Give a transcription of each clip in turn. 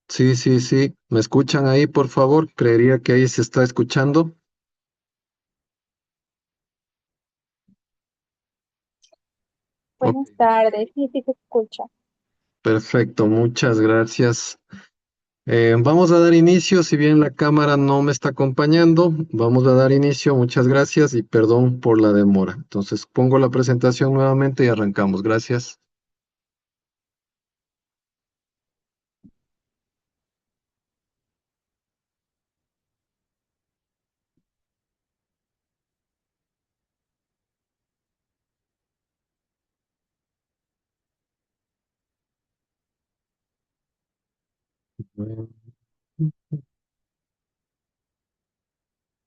Sí, sí, sí. ¿Me escuchan ahí, por favor? Creería que ahí se está escuchando. Ok, Buenas tardes, sí, sí se escucha. perfecto, muchas gracias. Vamos a dar inicio, si bien la cámara no me está acompañando, vamos a dar inicio, muchas gracias y perdón por la demora. Entonces pongo la presentación nuevamente y arrancamos. Gracias.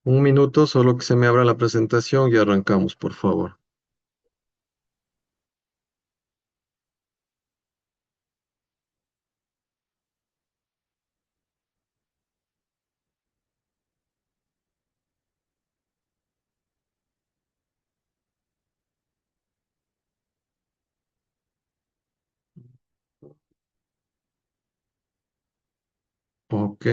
Un minuto, solo que se me abra la presentación y arrancamos, por favor. Ok,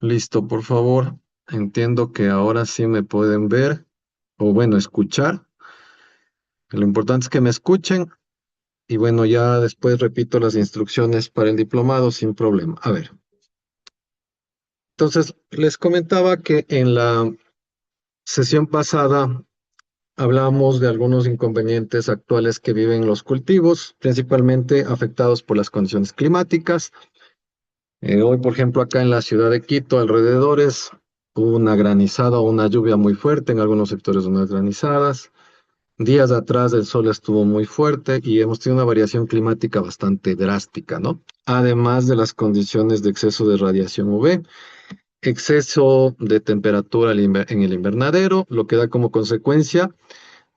listo, por favor. Entiendo que ahora sí me pueden ver o bueno, escuchar. Lo importante es que me escuchen y bueno, ya después repito las instrucciones para el diplomado sin problema. A ver, entonces les comentaba que en la sesión pasada hablamos de algunos inconvenientes actuales que viven los cultivos, principalmente afectados por las condiciones climáticas. Hoy, por ejemplo, acá en la ciudad de Quito, alrededores, hubo una granizada o una lluvia muy fuerte, en algunos sectores unas granizadas. Días atrás el sol estuvo muy fuerte y hemos tenido una variación climática bastante drástica, ¿no? Además de las condiciones de exceso de radiación UV, exceso de temperatura en el invernadero, lo que da como consecuencia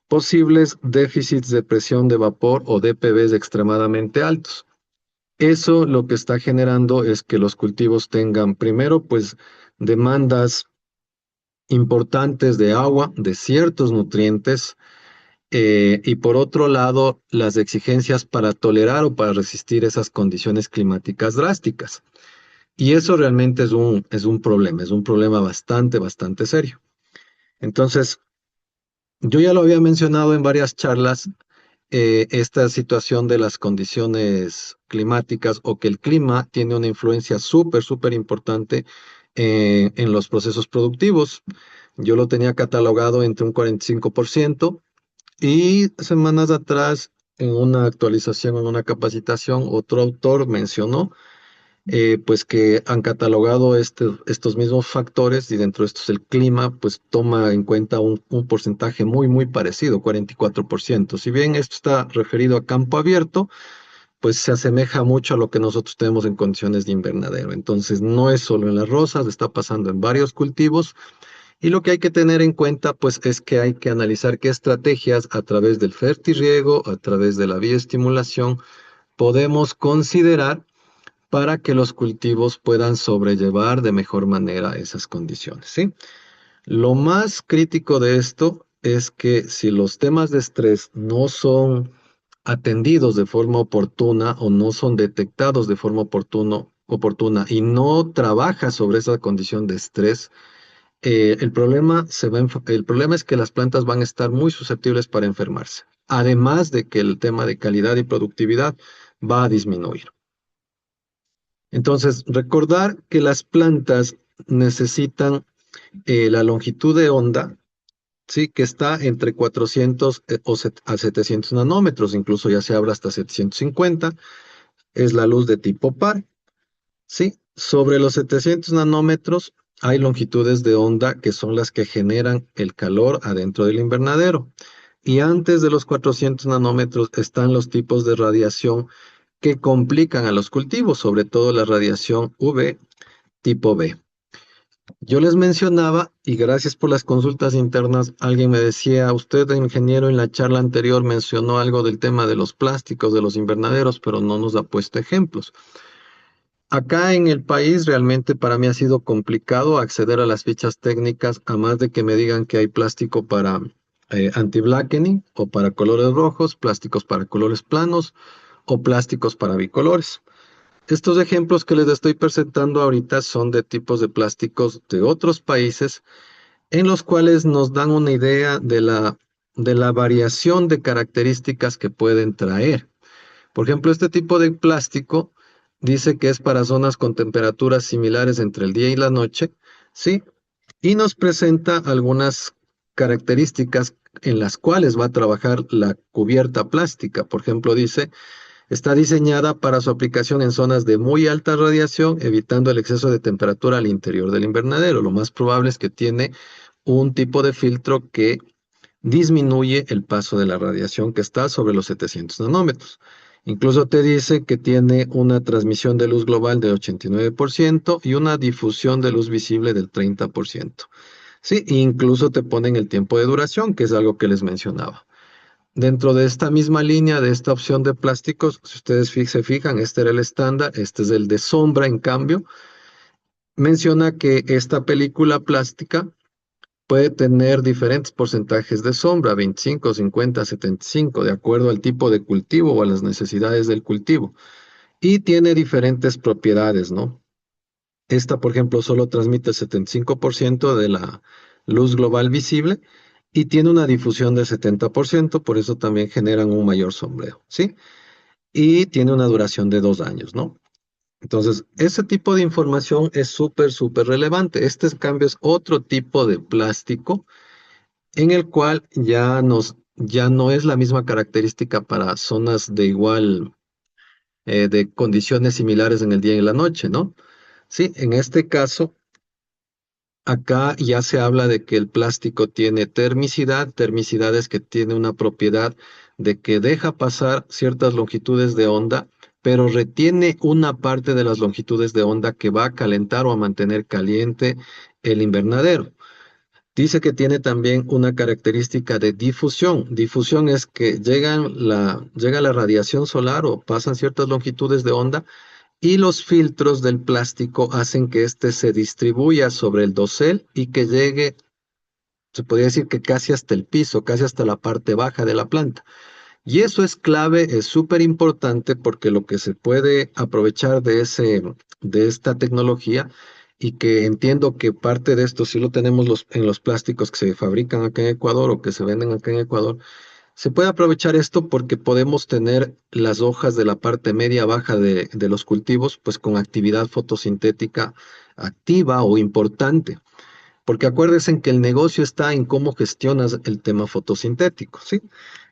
posibles déficits de presión de vapor o DPVs extremadamente altos. Eso lo que está generando es que los cultivos tengan primero, pues, demandas importantes de agua, de ciertos nutrientes, y por otro lado, las exigencias para tolerar o para resistir esas condiciones climáticas drásticas. Y eso realmente es un problema bastante, bastante serio. Entonces, yo ya lo había mencionado en varias charlas, esta situación de las condiciones climáticas o que el clima tiene una influencia súper, súper importante en los procesos productivos. Yo lo tenía catalogado entre un 45%. Y semanas atrás, en una actualización, en una capacitación, otro autor mencionó pues que han catalogado estos mismos factores y dentro de estos el clima pues toma en cuenta un porcentaje muy, muy parecido, 44%. Si bien esto está referido a campo abierto, pues se asemeja mucho a lo que nosotros tenemos en condiciones de invernadero. Entonces no es solo en las rosas, está pasando en varios cultivos y lo que hay que tener en cuenta, pues, es que hay que analizar qué estrategias a través del fertirriego, a través de la bioestimulación, podemos considerar para que los cultivos puedan sobrellevar de mejor manera esas condiciones, ¿sí? Lo más crítico de esto es que si los temas de estrés no son atendidos de forma oportuna o no son detectados de forma oportuna y no trabaja sobre esa condición de estrés, el problema es que las plantas van a estar muy susceptibles para enfermarse, además de que el tema de calidad y productividad va a disminuir. Entonces, recordar que las plantas necesitan la longitud de onda, sí, que está entre 400 a 700 nanómetros, incluso ya se habla hasta 750, es la luz de tipo par. Sí, sobre los 700 nanómetros hay longitudes de onda que son las que generan el calor adentro del invernadero. Y antes de los 400 nanómetros están los tipos de radiación que complican a los cultivos, sobre todo la radiación UV tipo B. Yo les mencionaba, y gracias por las consultas internas, alguien me decía, usted, ingeniero, en la charla anterior mencionó algo del tema de los plásticos, de los invernaderos, pero no nos ha puesto ejemplos. Acá en el país realmente para mí ha sido complicado acceder a las fichas técnicas, a más de que me digan que hay plástico para anti-blackening o para colores rojos, plásticos para colores planos o plásticos para bicolores. Estos ejemplos que les estoy presentando ahorita son de tipos de plásticos de otros países en los cuales nos dan una idea de la variación de características que pueden traer. Por ejemplo, este tipo de plástico dice que es para zonas con temperaturas similares entre el día y la noche, ¿sí? Y nos presenta algunas características en las cuales va a trabajar la cubierta plástica. Por ejemplo, dice, está diseñada para su aplicación en zonas de muy alta radiación, evitando el exceso de temperatura al interior del invernadero. Lo más probable es que tiene un tipo de filtro que disminuye el paso de la radiación que está sobre los 700 nanómetros. Incluso te dice que tiene una transmisión de luz global de 89% y una difusión de luz visible del 30%. Sí, incluso te ponen el tiempo de duración, que es algo que les mencionaba. Dentro de esta misma línea, de esta opción de plásticos, si ustedes se fijan, este era el estándar, este es el de sombra, en cambio, menciona que esta película plástica puede tener diferentes porcentajes de sombra, 25, 50, 75, de acuerdo al tipo de cultivo o a las necesidades del cultivo. Y tiene diferentes propiedades, ¿no? Esta, por ejemplo, solo transmite el 75% de la luz global visible y tiene una difusión del 70%, por eso también generan un mayor sombreo, ¿sí? Y tiene una duración de 2 años, ¿no? Entonces, ese tipo de información es súper, súper relevante. Este, en cambio, es otro tipo de plástico en el cual ya no es la misma característica para zonas de igual, de condiciones similares en el día y en la noche, ¿no? Sí, en este caso, acá ya se habla de que el plástico tiene termicidad. Termicidad es que tiene una propiedad de que deja pasar ciertas longitudes de onda, pero retiene una parte de las longitudes de onda que va a calentar o a mantener caliente el invernadero. Dice que tiene también una característica de difusión. Difusión es que llega la radiación solar o pasan ciertas longitudes de onda y los filtros del plástico hacen que éste se distribuya sobre el dosel y que llegue, se podría decir que casi hasta el piso, casi hasta la parte baja de la planta. Y eso es clave, es súper importante porque lo que se puede aprovechar de esta tecnología, y que entiendo que parte de esto sí lo tenemos en los plásticos que se fabrican acá en Ecuador o que se venden acá en Ecuador, se puede aprovechar esto porque podemos tener las hojas de la parte media baja de los cultivos pues con actividad fotosintética activa o importante. Porque acuérdense que el negocio está en cómo gestionas el tema fotosintético, ¿sí?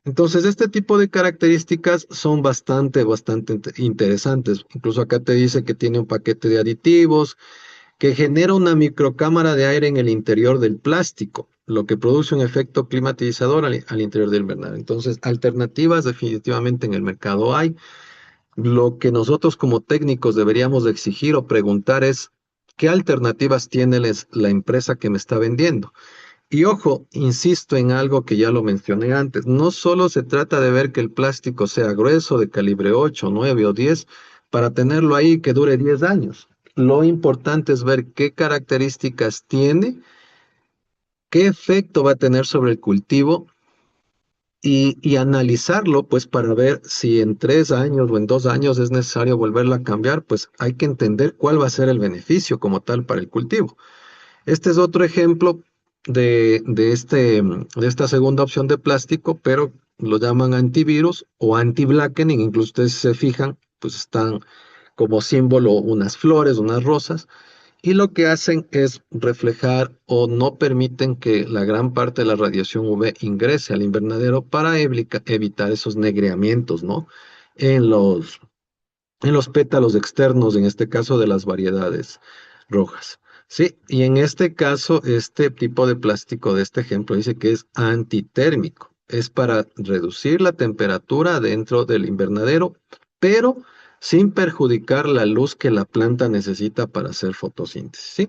Entonces, este tipo de características son bastante, bastante interesantes. Incluso acá te dice que tiene un paquete de aditivos, que genera una microcámara de aire en el interior del plástico, lo que produce un efecto climatizador al interior del invernadero. Entonces, alternativas definitivamente en el mercado hay. Lo que nosotros como técnicos deberíamos de exigir o preguntar es, ¿qué alternativas tiene la empresa que me está vendiendo? Y ojo, insisto en algo que ya lo mencioné antes, no solo se trata de ver que el plástico sea grueso, de calibre 8, 9 o 10, para tenerlo ahí que dure 10 años. Lo importante es ver qué características tiene, qué efecto va a tener sobre el cultivo y analizarlo, pues para ver si en 3 años o en 2 años es necesario volverla a cambiar, pues hay que entender cuál va a ser el beneficio como tal para el cultivo. Este es otro ejemplo de esta segunda opción de plástico, pero lo llaman antivirus o anti-blackening. Incluso ustedes se fijan, pues están como símbolo unas flores, unas rosas, y lo que hacen es reflejar o no permiten que la gran parte de la radiación UV ingrese al invernadero para evitar esos negreamientos, ¿no? En en los pétalos externos, en este caso de las variedades rojas. Sí, y en este caso, este tipo de plástico de este ejemplo dice que es antitérmico. Es para reducir la temperatura dentro del invernadero, pero sin perjudicar la luz que la planta necesita para hacer fotosíntesis, ¿sí?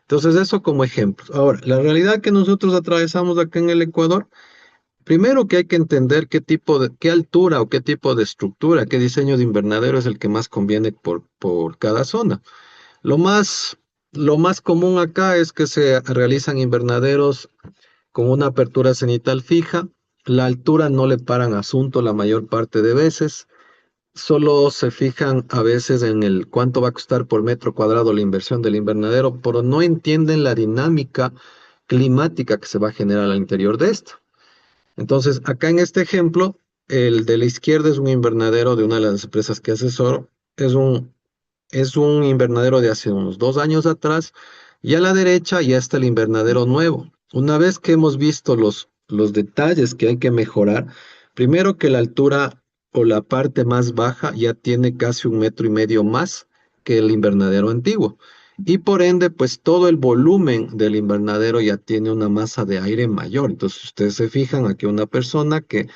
Entonces, eso como ejemplo. Ahora, la realidad que nosotros atravesamos acá en el Ecuador. Primero que hay que entender qué altura o qué tipo de estructura, qué diseño de invernadero es el que más conviene por cada zona. Lo más, lo más común acá es que se realizan invernaderos con una apertura cenital fija. La altura no le paran asunto la mayor parte de veces. Solo se fijan a veces en el cuánto va a costar por metro cuadrado la inversión del invernadero, pero no entienden la dinámica climática que se va a generar al interior de esto. Entonces, acá en este ejemplo, el de la izquierda es un invernadero de una de las empresas que asesoro. Es un invernadero de hace unos 2 años atrás, y a la derecha ya está el invernadero nuevo. Una vez que hemos visto los detalles que hay que mejorar, primero que la altura o la parte más baja ya tiene casi 1,5 metros más que el invernadero antiguo. Y por ende, pues todo el volumen del invernadero ya tiene una masa de aire mayor. Entonces, ustedes se fijan aquí una persona que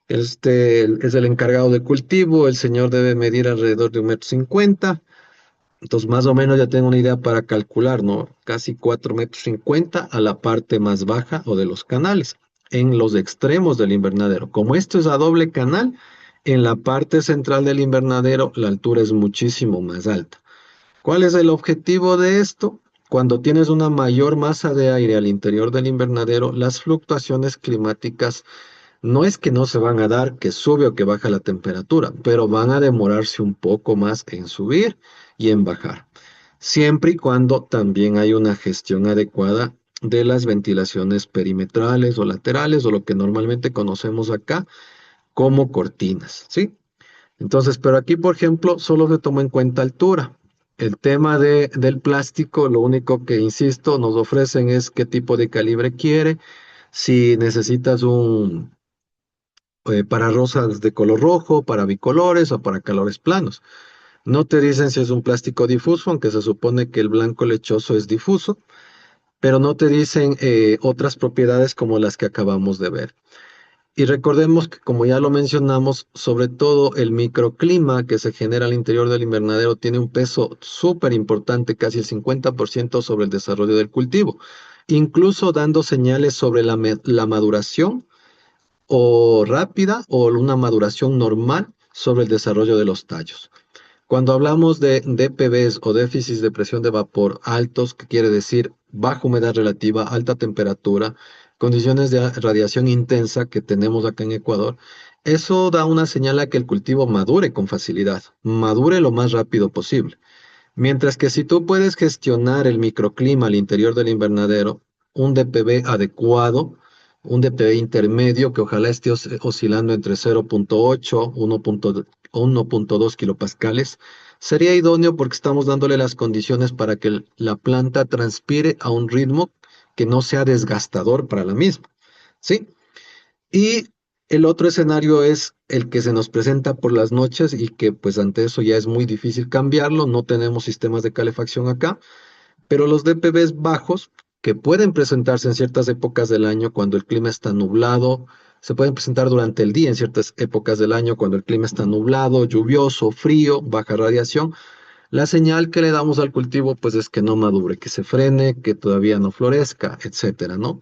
es el encargado de cultivo, el señor debe medir alrededor de 1,50 metros. Entonces, más o menos ya tengo una idea para calcular, ¿no? Casi 4,50 metros a la parte más baja o de los canales, en los extremos del invernadero. Como esto es a doble canal, en la parte central del invernadero la altura es muchísimo más alta. ¿Cuál es el objetivo de esto? Cuando tienes una mayor masa de aire al interior del invernadero, las fluctuaciones climáticas no es que no se van a dar, que sube o que baja la temperatura, pero van a demorarse un poco más en subir y en bajar, siempre y cuando también hay una gestión adecuada de las ventilaciones perimetrales o laterales, o lo que normalmente conocemos acá como cortinas, ¿sí? Entonces, pero aquí, por ejemplo, solo se tomó en cuenta altura. El tema del plástico, lo único que, insisto, nos ofrecen es qué tipo de calibre quiere, si necesitas para rosas de color rojo, para bicolores o para colores planos. No te dicen si es un plástico difuso, aunque se supone que el blanco lechoso es difuso, pero no te dicen otras propiedades como las que acabamos de ver. Y recordemos que, como ya lo mencionamos, sobre todo el microclima que se genera al interior del invernadero tiene un peso súper importante, casi el 50% sobre el desarrollo del cultivo, incluso dando señales sobre la maduración o rápida o una maduración normal sobre el desarrollo de los tallos. Cuando hablamos de DPBs o déficits de presión de vapor altos, que quiere decir baja humedad relativa, alta temperatura, condiciones de radiación intensa que tenemos acá en Ecuador, eso da una señal a que el cultivo madure con facilidad, madure lo más rápido posible. Mientras que si tú puedes gestionar el microclima al interior del invernadero, un DPB adecuado, un DPB intermedio que ojalá esté oscilando entre 0,8, 1,2 kilopascales, sería idóneo porque estamos dándole las condiciones para que la planta transpire a un ritmo que no sea desgastador para la misma, ¿sí? Y el otro escenario es el que se nos presenta por las noches y que pues ante eso ya es muy difícil cambiarlo, no tenemos sistemas de calefacción acá, pero los DPBs bajos que pueden presentarse en ciertas épocas del año cuando el clima está nublado, se pueden presentar durante el día en ciertas épocas del año cuando el clima está nublado, lluvioso, frío, baja radiación. La señal que le damos al cultivo pues es que no madure, que se frene, que todavía no florezca, etcétera, ¿no?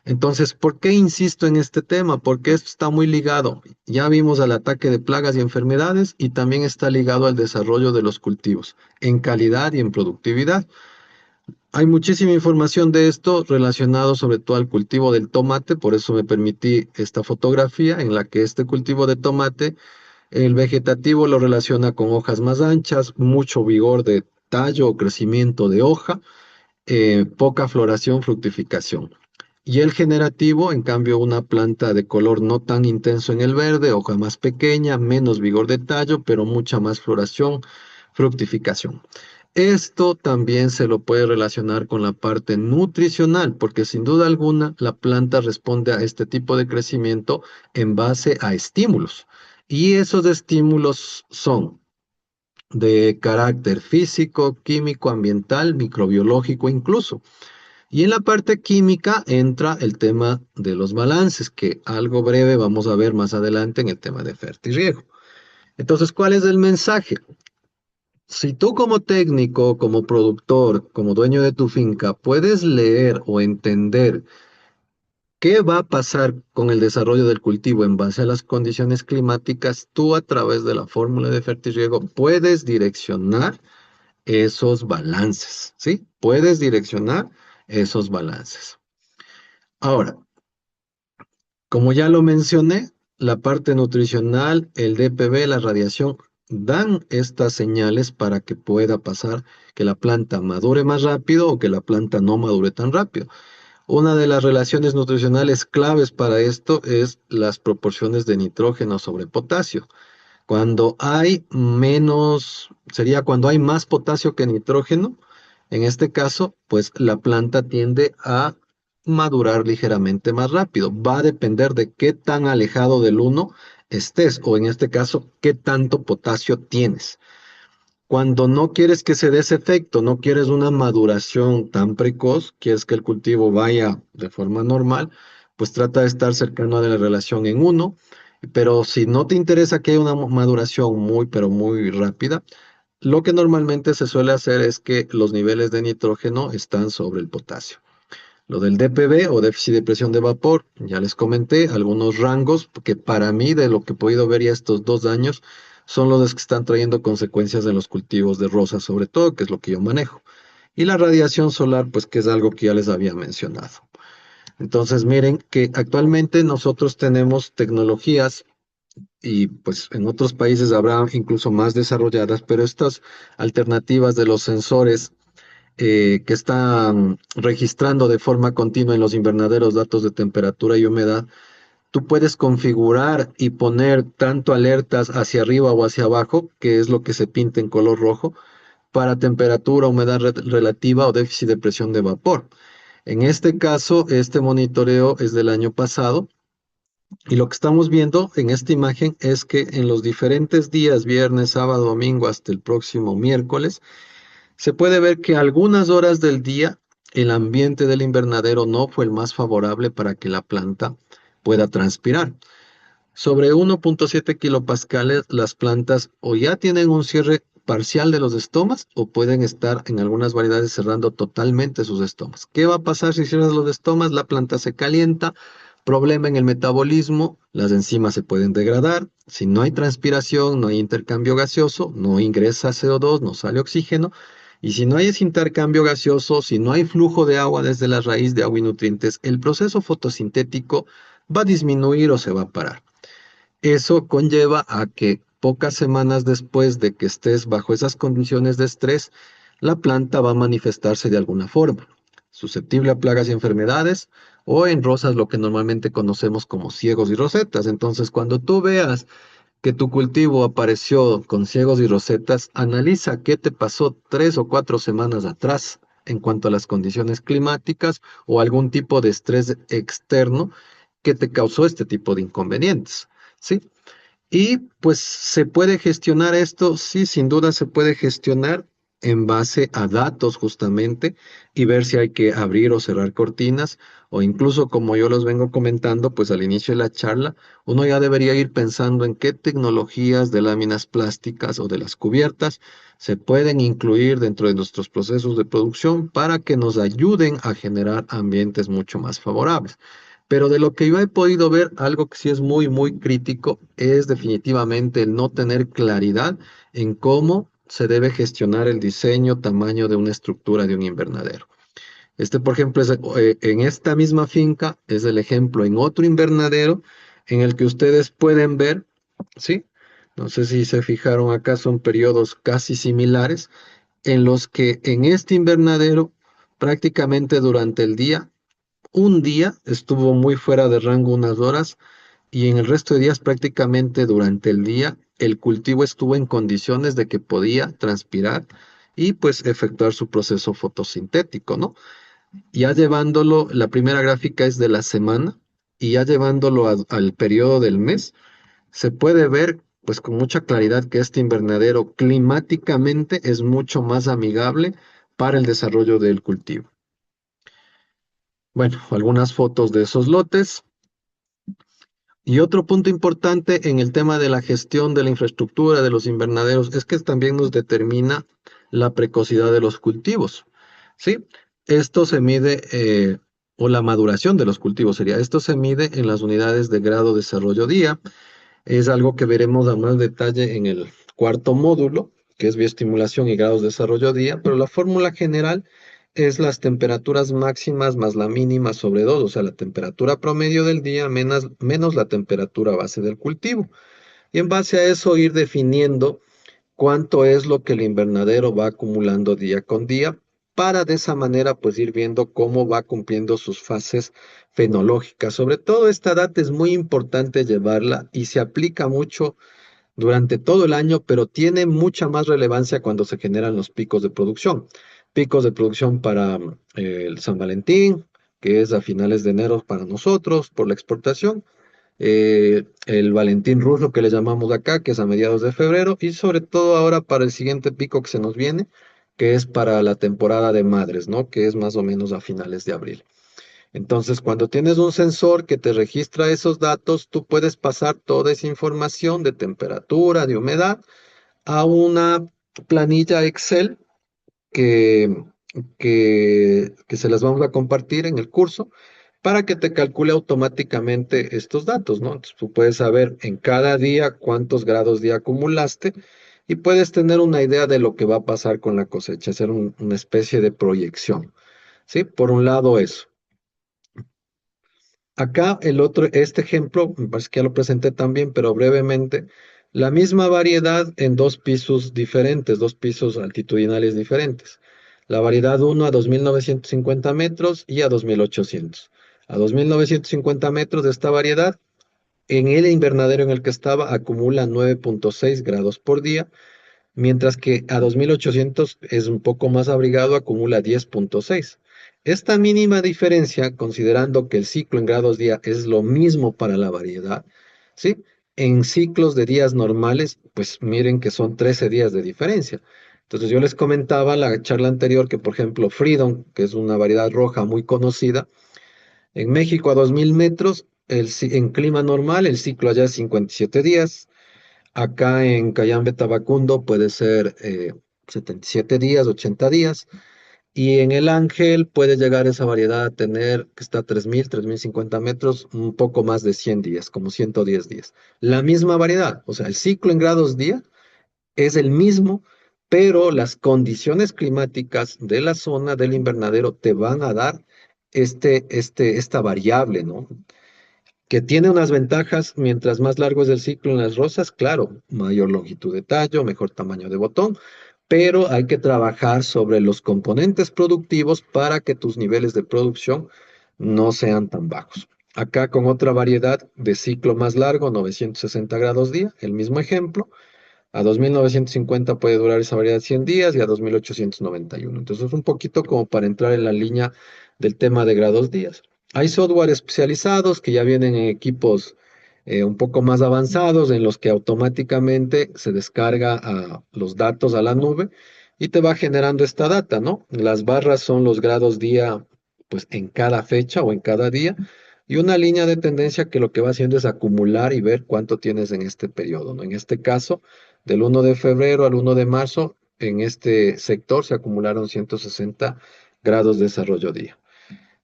Entonces, ¿por qué insisto en este tema? Porque esto está muy ligado. Ya vimos al ataque de plagas y enfermedades y también está ligado al desarrollo de los cultivos en calidad y en productividad. Hay muchísima información de esto relacionado sobre todo al cultivo del tomate, por eso me permití esta fotografía en la que este cultivo de tomate, el vegetativo lo relaciona con hojas más anchas, mucho vigor de tallo o crecimiento de hoja, poca floración, fructificación. Y el generativo, en cambio, una planta de color no tan intenso en el verde, hoja más pequeña, menos vigor de tallo, pero mucha más floración, fructificación. Esto también se lo puede relacionar con la parte nutricional, porque sin duda alguna la planta responde a este tipo de crecimiento en base a estímulos. Y esos estímulos son de carácter físico, químico, ambiental, microbiológico incluso. Y en la parte química entra el tema de los balances, que algo breve vamos a ver más adelante en el tema de fertirriego. Entonces, ¿cuál es el mensaje? Si tú como técnico, como productor, como dueño de tu finca, puedes leer o entender qué va a pasar con el desarrollo del cultivo en base a las condiciones climáticas, tú a través de la fórmula de fertirriego puedes direccionar esos balances, ¿sí? Puedes direccionar esos balances. Ahora, como ya lo mencioné, la parte nutricional, el DPB, la radiación, dan estas señales para que pueda pasar que la planta madure más rápido o que la planta no madure tan rápido. Una de las relaciones nutricionales claves para esto es las proporciones de nitrógeno sobre potasio. Cuando hay menos, sería cuando hay más potasio que nitrógeno, en este caso, pues la planta tiende a madurar ligeramente más rápido. Va a depender de qué tan alejado del uno estés, o en este caso, qué tanto potasio tienes. Cuando no quieres que se dé ese efecto, no quieres una maduración tan precoz, quieres que el cultivo vaya de forma normal, pues trata de estar cercano a la relación en uno. Pero si no te interesa que haya una maduración muy, pero muy rápida, lo que normalmente se suele hacer es que los niveles de nitrógeno están sobre el potasio. Lo del DPB o déficit de presión de vapor, ya les comenté algunos rangos que para mí, de lo que he podido ver ya estos 2 años, son los que están trayendo consecuencias en los cultivos de rosas, sobre todo, que es lo que yo manejo. Y la radiación solar, pues que es algo que ya les había mencionado. Entonces, miren que actualmente nosotros tenemos tecnologías y pues en otros países habrá incluso más desarrolladas, pero estas alternativas de los sensores que están registrando de forma continua en los invernaderos datos de temperatura y humedad, tú puedes configurar y poner tanto alertas hacia arriba o hacia abajo, que es lo que se pinta en color rojo, para temperatura, humedad relativa o déficit de presión de vapor. En este caso, este monitoreo es del año pasado y lo que estamos viendo en esta imagen es que en los diferentes días, viernes, sábado, domingo, hasta el próximo miércoles, se puede ver que algunas horas del día el ambiente del invernadero no fue el más favorable para que la planta pueda transpirar. Sobre 1.7 kilopascales, las plantas o ya tienen un cierre parcial de los estomas o pueden estar en algunas variedades cerrando totalmente sus estomas. ¿Qué va a pasar si cierras los estomas? La planta se calienta, problema en el metabolismo, las enzimas se pueden degradar. Si no hay transpiración, no hay intercambio gaseoso, no ingresa CO2, no sale oxígeno. Y si no hay ese intercambio gaseoso, si no hay flujo de agua desde la raíz de agua y nutrientes, el proceso fotosintético va a disminuir o se va a parar. Eso conlleva a que pocas semanas después de que estés bajo esas condiciones de estrés, la planta va a manifestarse de alguna forma, susceptible a plagas y enfermedades, o en rosas lo que normalmente conocemos como ciegos y rosetas. Entonces, cuando tú veas que tu cultivo apareció con ciegos y rosetas, analiza qué te pasó 3 o 4 semanas atrás en cuanto a las condiciones climáticas o algún tipo de estrés externo que te causó este tipo de inconvenientes. ¿Sí? Y pues se puede gestionar esto, sí, sin duda se puede gestionar en base a datos justamente y ver si hay que abrir o cerrar cortinas o incluso como yo los vengo comentando, pues al inicio de la charla, uno ya debería ir pensando en qué tecnologías de láminas plásticas o de las cubiertas se pueden incluir dentro de nuestros procesos de producción para que nos ayuden a generar ambientes mucho más favorables. Pero de lo que yo he podido ver, algo que sí es muy, muy crítico es definitivamente el no tener claridad en cómo se debe gestionar el diseño, tamaño de una estructura de un invernadero. Este, por ejemplo, en esta misma finca es el ejemplo en otro invernadero en el que ustedes pueden ver, ¿sí? No sé si se fijaron acá, son periodos casi similares, en los que en este invernadero prácticamente durante el día un día estuvo muy fuera de rango unas horas y en el resto de días prácticamente durante el día el cultivo estuvo en condiciones de que podía transpirar y pues efectuar su proceso fotosintético, ¿no? Ya llevándolo, la primera gráfica es de la semana y ya llevándolo al periodo del mes, se puede ver pues con mucha claridad que este invernadero climáticamente es mucho más amigable para el desarrollo del cultivo. Bueno, algunas fotos de esos lotes. Y otro punto importante en el tema de la gestión de la infraestructura de los invernaderos es que también nos determina la precocidad de los cultivos. ¿Sí? Esto se mide, o la maduración de los cultivos sería, esto se mide en las unidades de grado desarrollo día. Es algo que veremos a más detalle en el cuarto módulo, que es bioestimulación y grados de desarrollo día, pero la fórmula general es las temperaturas máximas más la mínima sobre 2, o sea, la temperatura promedio del día menos la temperatura base del cultivo. Y en base a eso ir definiendo cuánto es lo que el invernadero va acumulando día con día, para de esa manera pues ir viendo cómo va cumpliendo sus fases fenológicas. Sobre todo esta data es muy importante llevarla y se aplica mucho durante todo el año, pero tiene mucha más relevancia cuando se generan los picos de producción. Picos de producción para el San Valentín, que es a finales de enero para nosotros por la exportación, el Valentín ruso que le llamamos acá, que es a mediados de febrero, y sobre todo ahora para el siguiente pico que se nos viene, que es para la temporada de madres, ¿no? Que es más o menos a finales de abril. Entonces, cuando tienes un sensor que te registra esos datos, tú puedes pasar toda esa información de temperatura, de humedad, a una planilla Excel que, que se las vamos a compartir en el curso para que te calcule automáticamente estos datos, ¿no? Entonces, tú puedes saber en cada día cuántos grados día acumulaste y puedes tener una idea de lo que va a pasar con la cosecha, hacer una especie de proyección, ¿sí? Por un lado eso. Acá este ejemplo, me parece que ya lo presenté también, pero brevemente, la misma variedad en dos pisos diferentes, dos pisos altitudinales diferentes. La variedad uno a 2.950 metros y a 2.800. A 2.950 metros de esta variedad, en el invernadero en el que estaba, acumula 9,6 grados por día, mientras que a 2.800 es un poco más abrigado, acumula 10,6. Esta mínima diferencia, considerando que el ciclo en grados día es lo mismo para la variedad, ¿sí? En ciclos de días normales, pues miren que son 13 días de diferencia. Entonces yo les comentaba en la charla anterior que, por ejemplo, Freedom, que es una variedad roja muy conocida, en México a 2.000 metros, en clima normal, el ciclo allá es 57 días. Acá en Cayambe, Tabacundo puede ser 77 días, 80 días. Y en el Ángel puede llegar esa variedad a tener, que está a 3.050 metros, un poco más de 100 días, como 110 días. La misma variedad, o sea, el ciclo en grados día es el mismo, pero las condiciones climáticas de la zona del invernadero te van a dar esta variable, ¿no? Que tiene unas ventajas, mientras más largo es el ciclo en las rosas, claro, mayor longitud de tallo, mejor tamaño de botón, pero hay que trabajar sobre los componentes productivos para que tus niveles de producción no sean tan bajos. Acá con otra variedad de ciclo más largo, 960 grados día, el mismo ejemplo, a 2.950 puede durar esa variedad 100 días y a 2.891. Entonces es un poquito como para entrar en la línea del tema de grados días. Hay software especializados que ya vienen en equipos un poco más avanzados en los que automáticamente se descarga los datos a la nube y te va generando esta data, ¿no? Las barras son los grados día, pues en cada fecha o en cada día, y una línea de tendencia que lo que va haciendo es acumular y ver cuánto tienes en este periodo, ¿no? En este caso, del 1 de febrero al 1 de marzo, en este sector se acumularon 160 grados de desarrollo día.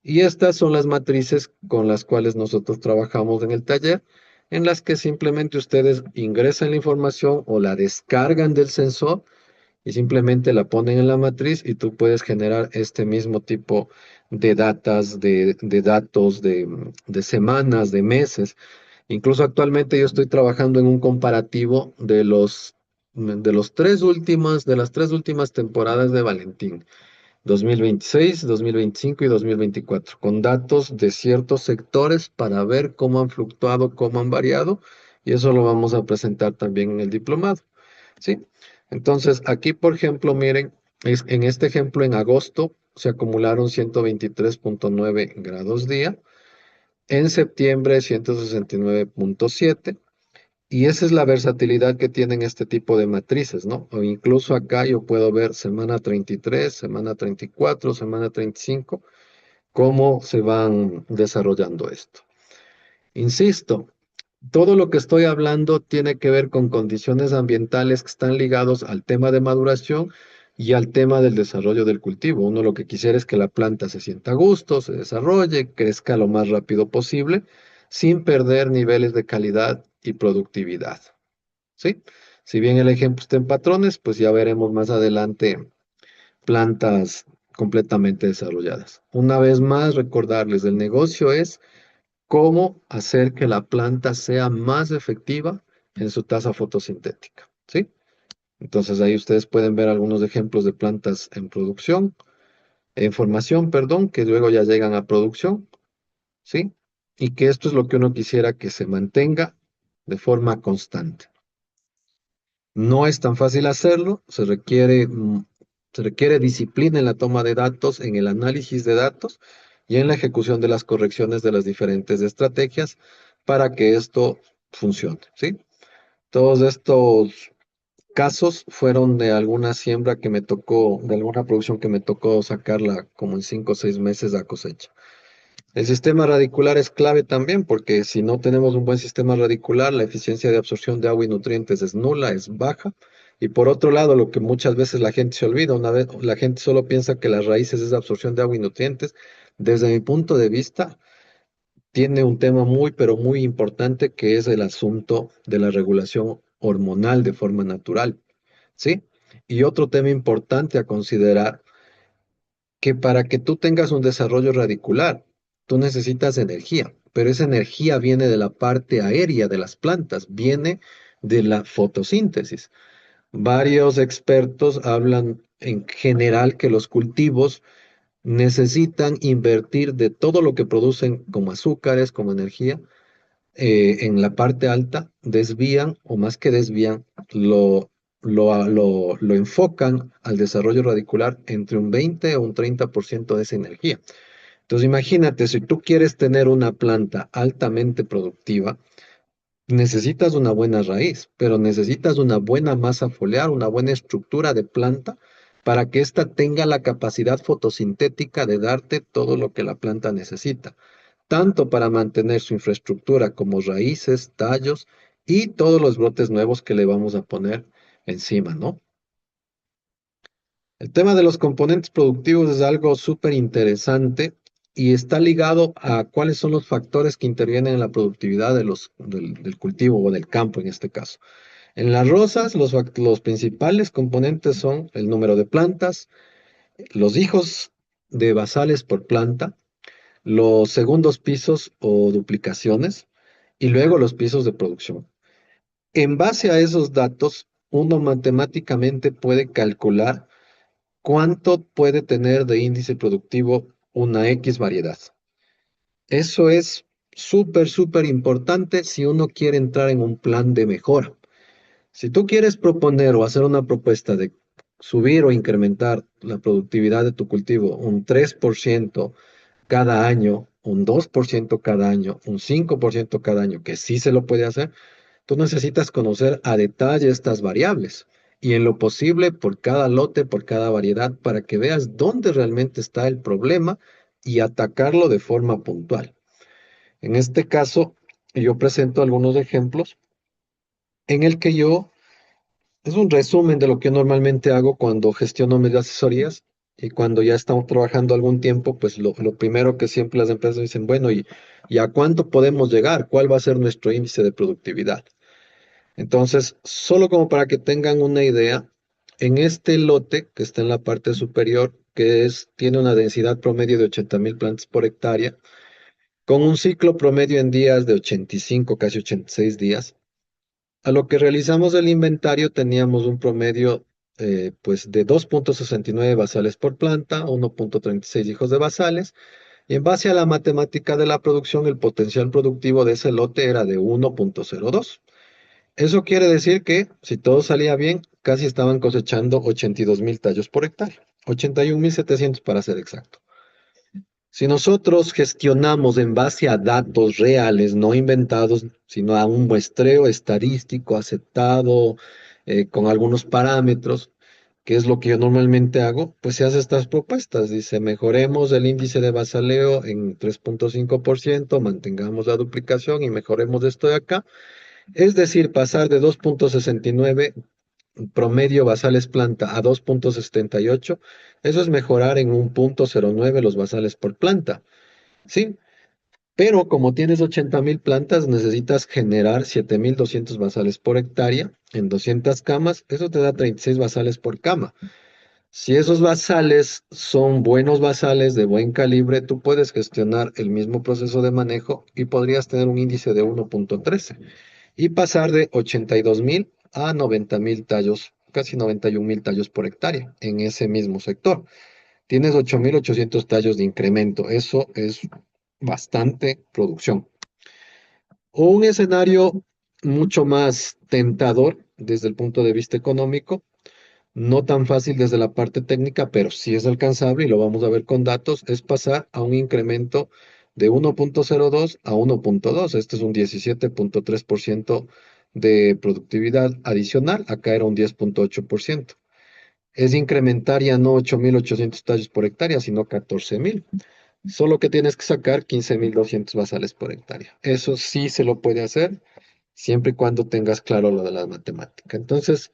Y estas son las matrices con las cuales nosotros trabajamos en el taller, en las que simplemente ustedes ingresan la información o la descargan del sensor y simplemente la ponen en la matriz y tú puedes generar este mismo tipo de datas, de datos, de semanas, de meses. Incluso actualmente yo estoy trabajando en un comparativo de las tres últimas temporadas de Valentín. 2026, 2025 y 2024, con datos de ciertos sectores para ver cómo han fluctuado, cómo han variado, y eso lo vamos a presentar también en el diplomado, ¿sí? Entonces, aquí, por ejemplo, miren, en este ejemplo, en agosto se acumularon 123,9 grados día, en septiembre 169,7, y esa es la versatilidad que tienen este tipo de matrices, ¿no? O incluso acá yo puedo ver semana 33, semana 34, semana 35, cómo se van desarrollando esto. Insisto, todo lo que estoy hablando tiene que ver con condiciones ambientales que están ligados al tema de maduración y al tema del desarrollo del cultivo. Uno lo que quisiera es que la planta se sienta a gusto, se desarrolle, crezca lo más rápido posible, sin perder niveles de calidad y productividad. ¿Sí? Si bien el ejemplo está en patrones, pues ya veremos más adelante plantas completamente desarrolladas. Una vez más, recordarles, el negocio es cómo hacer que la planta sea más efectiva en su tasa fotosintética, ¿sí? Entonces ahí ustedes pueden ver algunos ejemplos de plantas en producción, en formación, perdón, que luego ya llegan a producción, ¿sí? Y que esto es lo que uno quisiera que se mantenga de forma constante. No es tan fácil hacerlo, se requiere disciplina en la toma de datos, en el análisis de datos y en la ejecución de las correcciones de las diferentes estrategias para que esto funcione, ¿sí? Todos estos casos fueron de alguna siembra que me tocó, de alguna producción que me tocó sacarla como en 5 o 6 meses a cosecha. El sistema radicular es clave también porque si no tenemos un buen sistema radicular, la eficiencia de absorción de agua y nutrientes es nula, es baja. Y por otro lado, lo que muchas veces la gente se olvida, una vez la gente solo piensa que las raíces es absorción de agua y nutrientes. Desde mi punto de vista, tiene un tema muy, pero muy importante que es el asunto de la regulación hormonal de forma natural, ¿sí? Y otro tema importante a considerar que para que tú tengas un desarrollo radicular, tú necesitas energía, pero esa energía viene de la parte aérea de las plantas, viene de la fotosíntesis. Varios expertos hablan en general que los cultivos necesitan invertir de todo lo que producen como azúcares, como energía, en la parte alta, desvían, o más que desvían, lo enfocan al desarrollo radicular entre un 20 o un 30% de esa energía. Entonces, imagínate, si tú quieres tener una planta altamente productiva, necesitas una buena raíz, pero necesitas una buena masa foliar, una buena estructura de planta para que ésta tenga la capacidad fotosintética de darte todo lo que la planta necesita, tanto para mantener su infraestructura como raíces, tallos y todos los brotes nuevos que le vamos a poner encima, ¿no? El tema de los componentes productivos es algo súper interesante y está ligado a cuáles son los factores que intervienen en la productividad del cultivo o del campo en este caso. En las rosas, los principales componentes son el número de plantas, los hijos de basales por planta, los segundos pisos o duplicaciones y luego los pisos de producción. En base a esos datos, uno matemáticamente puede calcular cuánto puede tener de índice productivo una X variedad. Eso es súper, súper importante si uno quiere entrar en un plan de mejora. Si tú quieres proponer o hacer una propuesta de subir o incrementar la productividad de tu cultivo un 3% cada año, un 2% cada año, un 5% cada año, que sí se lo puede hacer, tú necesitas conocer a detalle estas variables y en lo posible por cada lote, por cada variedad, para que veas dónde realmente está el problema y atacarlo de forma puntual. En este caso, yo presento algunos ejemplos en el que es un resumen de lo que normalmente hago cuando gestiono mis asesorías y cuando ya estamos trabajando algún tiempo, pues lo primero que siempre las empresas dicen, bueno, ¿y a cuánto podemos llegar? ¿Cuál va a ser nuestro índice de productividad? Entonces, solo como para que tengan una idea, en este lote que está en la parte superior, tiene una densidad promedio de 80.000 plantas por hectárea, con un ciclo promedio en días de 85, casi 86 días. A lo que realizamos el inventario teníamos un promedio pues de 2,69 basales por planta, 1,36 hijos de basales, y en base a la matemática de la producción, el potencial productivo de ese lote era de 1,02. Eso quiere decir que si todo salía bien, casi estaban cosechando 82.000 tallos por hectárea, 81.700 para ser exacto. Si nosotros gestionamos en base a datos reales, no inventados, sino a un muestreo estadístico aceptado, con algunos parámetros, que es lo que yo normalmente hago, pues se hace estas propuestas. Dice, mejoremos el índice de basaleo en 3,5%, mantengamos la duplicación y mejoremos esto de acá. Es decir, pasar de 2,69 promedio basales planta a 2,78, eso es mejorar en 1,09 los basales por planta. Sí, pero como tienes 80.000 plantas, necesitas generar 7.200 basales por hectárea en 200 camas. Eso te da 36 basales por cama. Si esos basales son buenos basales de buen calibre, tú puedes gestionar el mismo proceso de manejo y podrías tener un índice de 1.13 y pasar de 82.000 a 90.000 tallos, casi 91.000 tallos por hectárea en ese mismo sector. Tienes 8.800 tallos de incremento. Eso es bastante producción. O un escenario mucho más tentador desde el punto de vista económico, no tan fácil desde la parte técnica, pero sí es alcanzable y lo vamos a ver con datos, es pasar a un incremento de 1.02 a 1.2. Este es un 17.3% de productividad adicional. Acá era un 10.8%. Es incrementar ya no 8.800 tallos por hectárea, sino 14.000. Solo que tienes que sacar 15.200 basales por hectárea. Eso sí se lo puede hacer siempre y cuando tengas claro lo de la matemática. Entonces,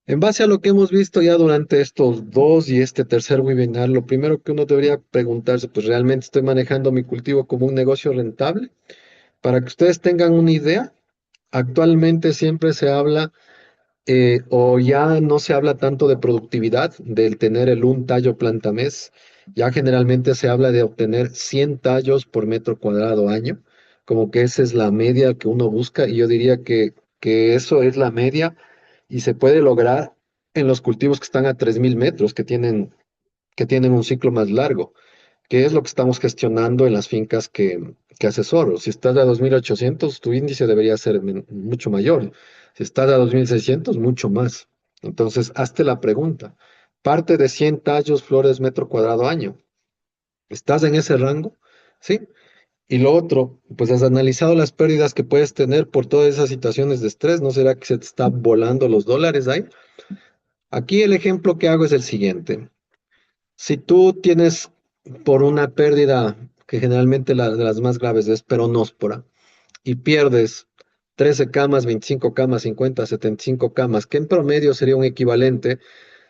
en base a lo que hemos visto ya durante estos dos y este tercer webinar, lo primero que uno debería preguntarse, pues ¿realmente estoy manejando mi cultivo como un negocio rentable? Para que ustedes tengan una idea, actualmente siempre se habla o ya no se habla tanto de productividad, del tener el un tallo planta mes, ya generalmente se habla de obtener 100 tallos por metro cuadrado año, como que esa es la media que uno busca y yo diría que eso es la media y se puede lograr en los cultivos que están a 3.000 metros, que tienen un ciclo más largo, que es lo que estamos gestionando en las fincas que asesoro. Si estás a 2.800, tu índice debería ser mucho mayor. Si estás a 2.600, mucho más. Entonces, hazte la pregunta. Parte de 100 tallos flores metro cuadrado año. ¿Estás en ese rango? ¿Sí? Y lo otro, pues has analizado las pérdidas que puedes tener por todas esas situaciones de estrés. ¿No será que se te están volando los dólares ahí? Aquí el ejemplo que hago es el siguiente. Si tú tienes por una pérdida, que generalmente la de las más graves es peronóspora, y pierdes 13 camas, 25 camas, 50, 75 camas, que en promedio sería un equivalente,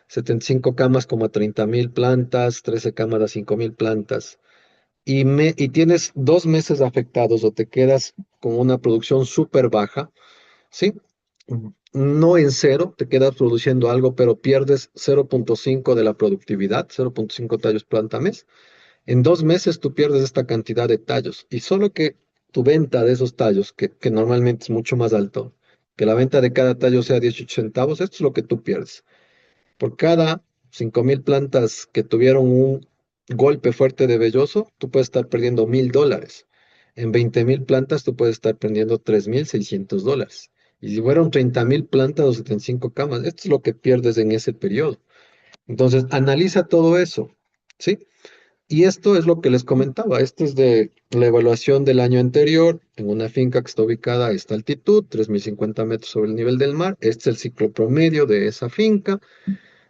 75 camas como a 30.000 plantas, 13 camas a 5.000 plantas, y tienes 2 meses afectados o te quedas con una producción súper baja, ¿sí? No en cero, te quedas produciendo algo, pero pierdes 0.5 de la productividad, 0.5 tallos planta mes. En 2 meses tú pierdes esta cantidad de tallos y solo que tu venta de esos tallos, que normalmente es mucho más alto, que la venta de cada tallo sea 18 centavos, esto es lo que tú pierdes. Por cada 5.000 plantas que tuvieron un golpe fuerte de velloso, tú puedes estar perdiendo $1.000. En 20.000 plantas, tú puedes estar perdiendo $3.600. Y si fueron 30.000 plantas o 75 camas, esto es lo que pierdes en ese periodo. Entonces, analiza todo eso, ¿sí? Y esto es lo que les comentaba. Esto es de la evaluación del año anterior en una finca que está ubicada a esta altitud, 3.050 metros sobre el nivel del mar. Este es el ciclo promedio de esa finca.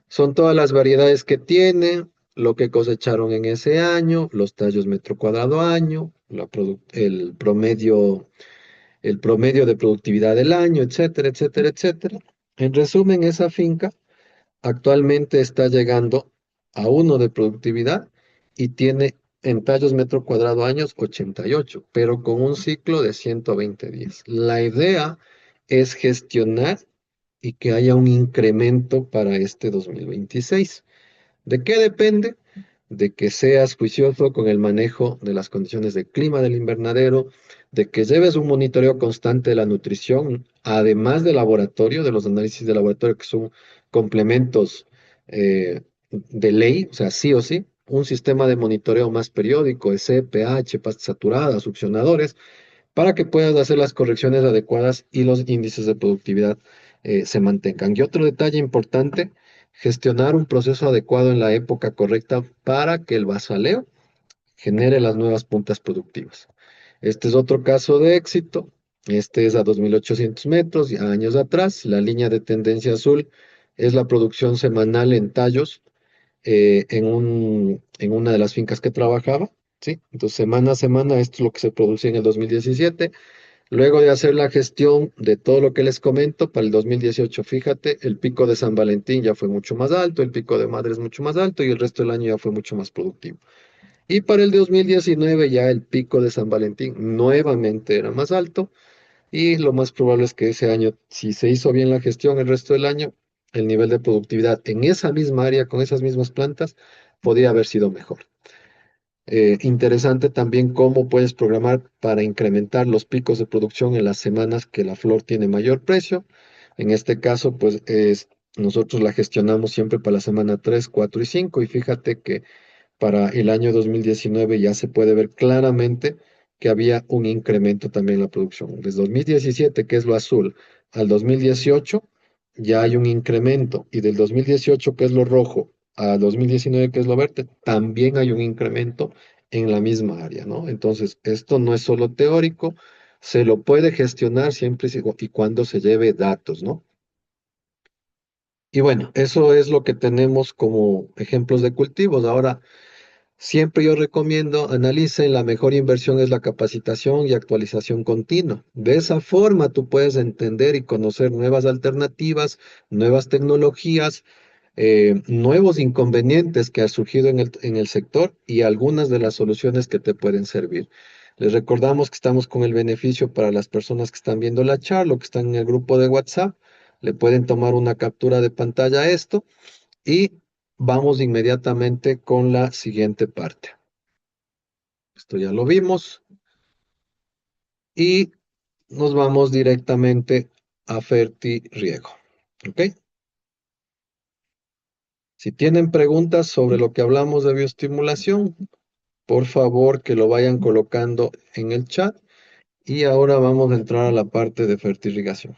Son todas las variedades que tiene, lo que cosecharon en ese año, los tallos metro cuadrado año, el promedio de productividad del año, etcétera, etcétera, etcétera. En resumen, esa finca actualmente está llegando a uno de productividad y tiene en tallos metro cuadrado años 88, pero con un ciclo de 120 días. La idea es gestionar y que haya un incremento para este 2026. ¿De qué depende? De que seas juicioso con el manejo de las condiciones de clima del invernadero, de que lleves un monitoreo constante de la nutrición, además de laboratorio, de los análisis de laboratorio que son complementos de ley, o sea, sí o sí, un sistema de monitoreo más periódico, EC, pH, pasta saturada, succionadores, para que puedas hacer las correcciones adecuadas y los índices de productividad se mantengan. Y otro detalle importante, gestionar un proceso adecuado en la época correcta para que el basaleo genere las nuevas puntas productivas. Este es otro caso de éxito. Este es a 2.800 metros, ya años atrás. La línea de tendencia azul es la producción semanal en tallos en una de las fincas que trabajaba. ¿Sí? Entonces, semana a semana, esto es lo que se produce en el 2017. Luego de hacer la gestión de todo lo que les comento, para el 2018, fíjate, el pico de San Valentín ya fue mucho más alto, el pico de Madre es mucho más alto y el resto del año ya fue mucho más productivo. Y para el 2019 ya el pico de San Valentín nuevamente era más alto y lo más probable es que ese año, si se hizo bien la gestión el resto del año, el nivel de productividad en esa misma área, con esas mismas plantas, podría haber sido mejor. Interesante también cómo puedes programar para incrementar los picos de producción en las semanas que la flor tiene mayor precio. En este caso, pues nosotros la gestionamos siempre para la semana 3, 4 y 5 y fíjate que para el año 2019 ya se puede ver claramente que había un incremento también en la producción. Desde 2017, que es lo azul, al 2018 ya hay un incremento y del 2018, que es lo rojo, a 2019, que es lo verde, también hay un incremento en la misma área, ¿no? Entonces, esto no es solo teórico, se lo puede gestionar siempre y cuando se lleve datos, ¿no? Y bueno, eso es lo que tenemos como ejemplos de cultivos. Ahora, siempre yo recomiendo, analicen, la mejor inversión es la capacitación y actualización continua. De esa forma tú puedes entender y conocer nuevas alternativas, nuevas tecnologías, nuevos inconvenientes que han surgido en el sector y algunas de las soluciones que te pueden servir. Les recordamos que estamos con el beneficio para las personas que están viendo la charla o que están en el grupo de WhatsApp. Le pueden tomar una captura de pantalla a esto y vamos inmediatamente con la siguiente parte. Esto ya lo vimos y nos vamos directamente a FertiRiego. ¿Ok? Si tienen preguntas sobre lo que hablamos de bioestimulación, por favor que lo vayan colocando en el chat. Y ahora vamos a entrar a la parte de fertirrigación.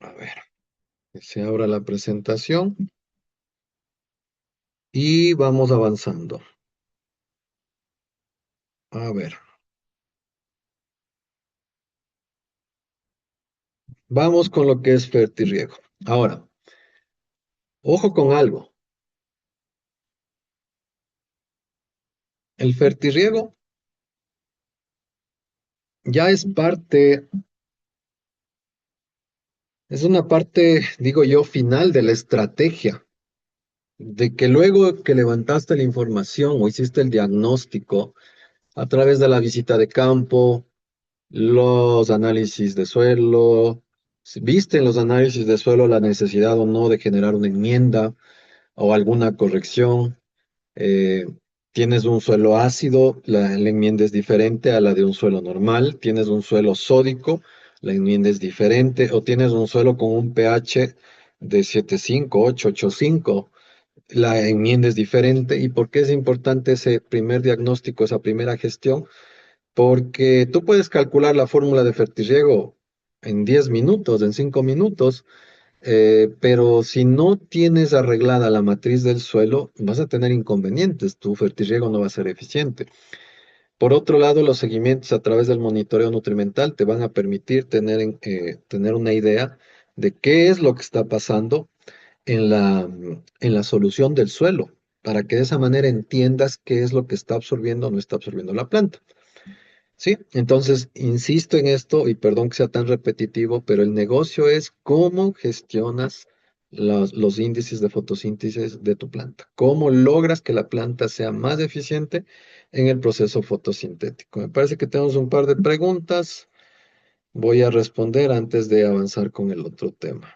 A ver, que se abra la presentación y vamos avanzando. A ver, vamos con lo que es fertirriego. Ahora, ojo con algo. El fertirriego ya es una parte, digo yo, final de la estrategia, de que luego que levantaste la información o hiciste el diagnóstico a través de la visita de campo, los análisis de suelo, si viste en los análisis de suelo la necesidad o no de generar una enmienda o alguna corrección. eh, Tienes un suelo ácido, la enmienda es diferente a la de un suelo normal. Tienes un suelo sódico, la enmienda es diferente. O tienes un suelo con un pH de 7,5, 8,5, la enmienda es diferente. ¿Y por qué es importante ese primer diagnóstico, esa primera gestión? Porque tú puedes calcular la fórmula de fertirriego en 10 minutos, en 5 minutos, pero si no tienes arreglada la matriz del suelo, vas a tener inconvenientes, tu fertirriego no va a ser eficiente. Por otro lado, los seguimientos a través del monitoreo nutrimental te van a permitir tener una idea de qué es lo que está pasando en la solución del suelo, para que de esa manera entiendas qué es lo que está absorbiendo o no está absorbiendo la planta. Sí, entonces insisto en esto y perdón que sea tan repetitivo, pero el negocio es cómo gestionas los índices de fotosíntesis de tu planta, cómo logras que la planta sea más eficiente en el proceso fotosintético. Me parece que tenemos un par de preguntas. Voy a responder antes de avanzar con el otro tema.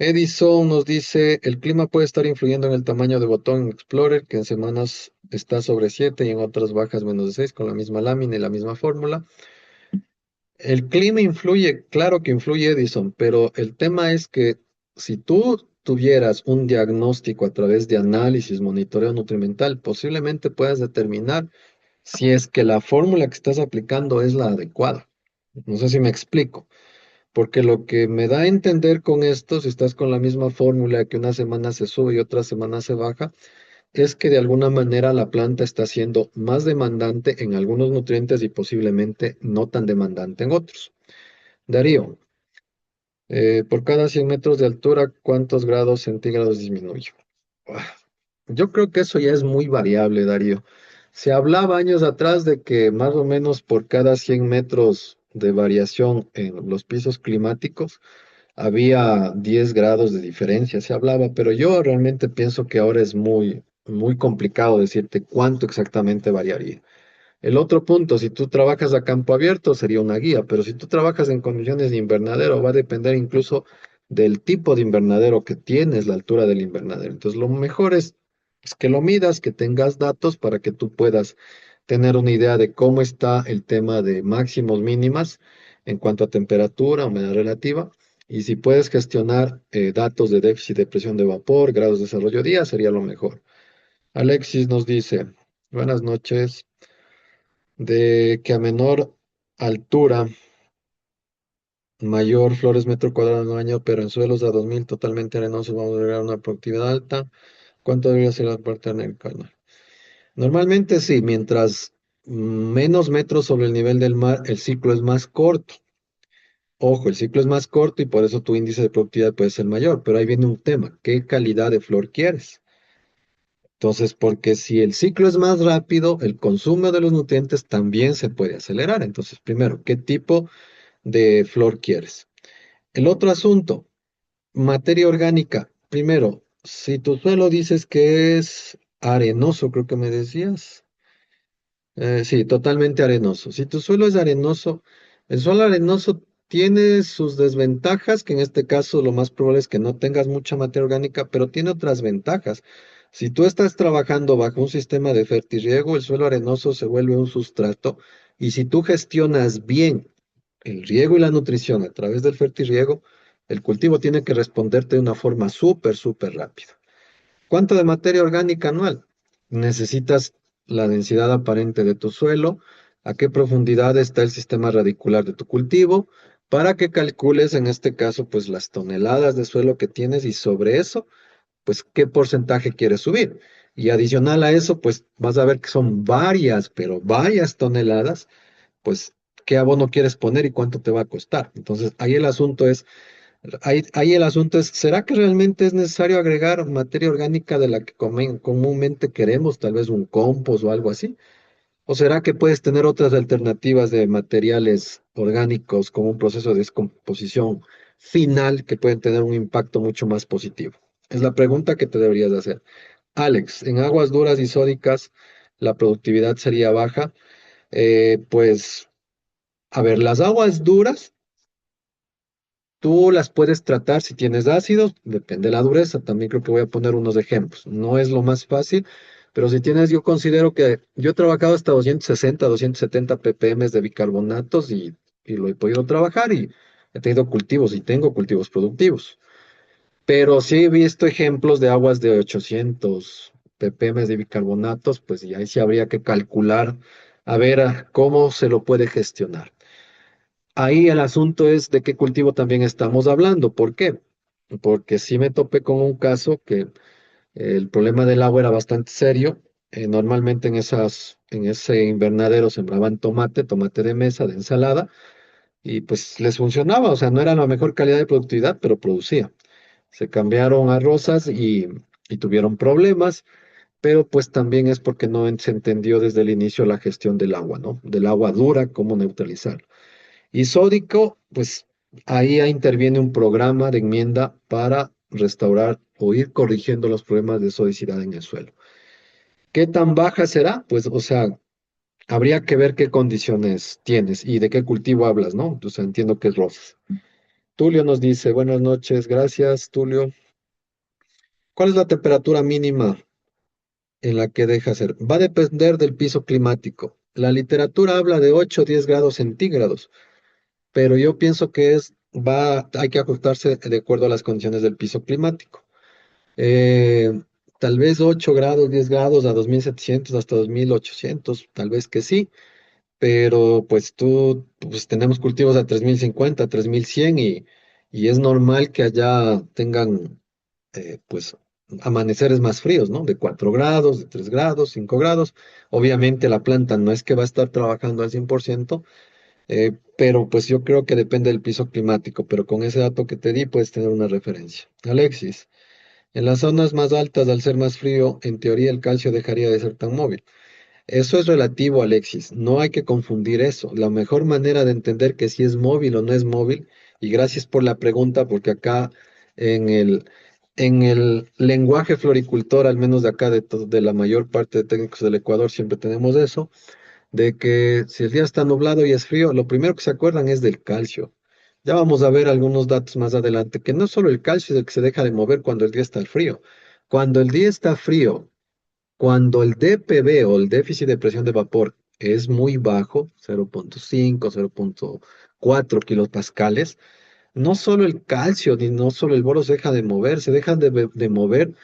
Edison nos dice, el clima puede estar influyendo en el tamaño de botón en Explorer, que en semanas está sobre 7 y en otras bajas menos de 6 con la misma lámina y la misma fórmula. El clima influye, claro que influye, Edison, pero el tema es que si tú tuvieras un diagnóstico a través de análisis, monitoreo nutrimental, posiblemente puedas determinar si es que la fórmula que estás aplicando es la adecuada. No sé si me explico, porque lo que me da a entender con esto, si estás con la misma fórmula que una semana se sube y otra semana se baja, es que de alguna manera la planta está siendo más demandante en algunos nutrientes y posiblemente no tan demandante en otros. Darío, por cada 100 metros de altura, ¿cuántos grados centígrados disminuye? Ah, Yo creo que eso ya es muy variable, Darío. Se hablaba años atrás de que más o menos por cada 100 metros de variación en los pisos climáticos había 10 grados de diferencia, se hablaba, pero yo realmente pienso que ahora es muy complicado decirte cuánto exactamente variaría. El otro punto, si tú trabajas a campo abierto, sería una guía, pero si tú trabajas en condiciones de invernadero, va a depender incluso del tipo de invernadero que tienes, la altura del invernadero. Entonces, lo mejor es que lo midas, que tengas datos para que tú puedas tener una idea de cómo está el tema de máximos mínimas en cuanto a temperatura, humedad relativa. Y si puedes gestionar datos de déficit de presión de vapor, grados de desarrollo día, sería lo mejor. Alexis nos dice, buenas noches, de que a menor altura, mayor flores metro cuadrado en año, pero en suelos a 2000 totalmente arenosos vamos a lograr una productividad alta. ¿Cuánto debería ser la parte en el canal? Normalmente sí, mientras menos metros sobre el nivel del mar, el ciclo es más corto. Ojo, el ciclo es más corto y por eso tu índice de productividad puede ser mayor, pero ahí viene un tema, ¿qué calidad de flor quieres? Entonces, porque si el ciclo es más rápido, el consumo de los nutrientes también se puede acelerar. Entonces, primero, ¿qué tipo de flor quieres? El otro asunto, materia orgánica. Primero, si tu suelo dices que es arenoso, creo que me decías. Sí, totalmente arenoso. Si tu suelo es arenoso, el suelo arenoso tiene sus desventajas, que en este caso lo más probable es que no tengas mucha materia orgánica, pero tiene otras ventajas. Si tú estás trabajando bajo un sistema de fertirriego, el suelo arenoso se vuelve un sustrato y si tú gestionas bien el riego y la nutrición a través del fertirriego, el cultivo tiene que responderte de una forma súper rápida. ¿Cuánto de materia orgánica anual? Necesitas la densidad aparente de tu suelo, a qué profundidad está el sistema radicular de tu cultivo, para que calcules en este caso pues las toneladas de suelo que tienes y sobre eso pues qué porcentaje quieres subir. Y adicional a eso pues vas a ver que son varias, pero varias toneladas, pues qué abono quieres poner y cuánto te va a costar. Entonces ahí el asunto es, ¿será que realmente es necesario agregar materia orgánica de la que comúnmente queremos, tal vez un compost o algo así? ¿O será que puedes tener otras alternativas de materiales orgánicos como un proceso de descomposición final que pueden tener un impacto mucho más positivo? Es la pregunta que te deberías de hacer. Alex, en aguas duras y sódicas la productividad sería baja. Pues, a ver, las aguas duras tú las puedes tratar si tienes ácidos, depende de la dureza. También creo que voy a poner unos ejemplos. No es lo más fácil, pero si tienes, yo considero que yo he trabajado hasta 260, 270 ppm de bicarbonatos y lo he podido trabajar y he tenido cultivos y tengo cultivos productivos. Pero sí he visto ejemplos de aguas de 800 ppm de bicarbonatos, pues y ahí sí habría que calcular a ver cómo se lo puede gestionar. Ahí el asunto es de qué cultivo también estamos hablando. ¿Por qué? Porque sí me topé con un caso que el problema del agua era bastante serio. Normalmente en ese invernadero sembraban tomate de mesa, de ensalada, y pues les funcionaba. O sea, no era la mejor calidad de productividad, pero producía. Se cambiaron a rosas y tuvieron problemas, pero pues también es porque no se entendió desde el inicio la gestión del agua, ¿no? Del agua dura, cómo neutralizar. Y sódico, pues ahí interviene un programa de enmienda para restaurar o ir corrigiendo los problemas de sodicidad en el suelo. ¿Qué tan baja será? Pues, o sea, habría que ver qué condiciones tienes y de qué cultivo hablas, ¿no? O sea, entiendo que es rosas. Tulio nos dice, buenas noches, gracias, Tulio. ¿Cuál es la temperatura mínima en la que deja ser? Va a depender del piso climático. La literatura habla de 8 o 10 grados centígrados, pero yo pienso que hay que ajustarse de acuerdo a las condiciones del piso climático. Eh, Tal vez 8 grados, 10 grados a 2700 hasta 2800, tal vez que sí, pero pues tenemos cultivos a 3050, 3100 y es normal que allá tengan, pues, amaneceres más fríos, ¿no? De 4 grados, de 3 grados, 5 grados. Obviamente la planta no es que va a estar trabajando al 100%, pero pues yo creo que depende del piso climático, pero con ese dato que te di puedes tener una referencia. Alexis, en las zonas más altas, al ser más frío, en teoría el calcio dejaría de ser tan móvil. Eso es relativo, Alexis. No hay que confundir eso. La mejor manera de entender que si es móvil o no es móvil, y gracias por la pregunta, porque acá en en el lenguaje floricultor, al menos de acá de la mayor parte de técnicos del Ecuador, siempre tenemos eso. de que si el día está nublado y es frío, lo primero que se acuerdan es del calcio. Ya vamos a ver algunos datos más adelante, que no solo el calcio es el que se deja de mover cuando el día está frío. Cuando el día está frío, cuando el DPB o el déficit de presión de vapor es muy bajo, 0,5, 0,4 kilopascales, no solo el calcio ni no solo el boro se deja de mover, se dejan de mover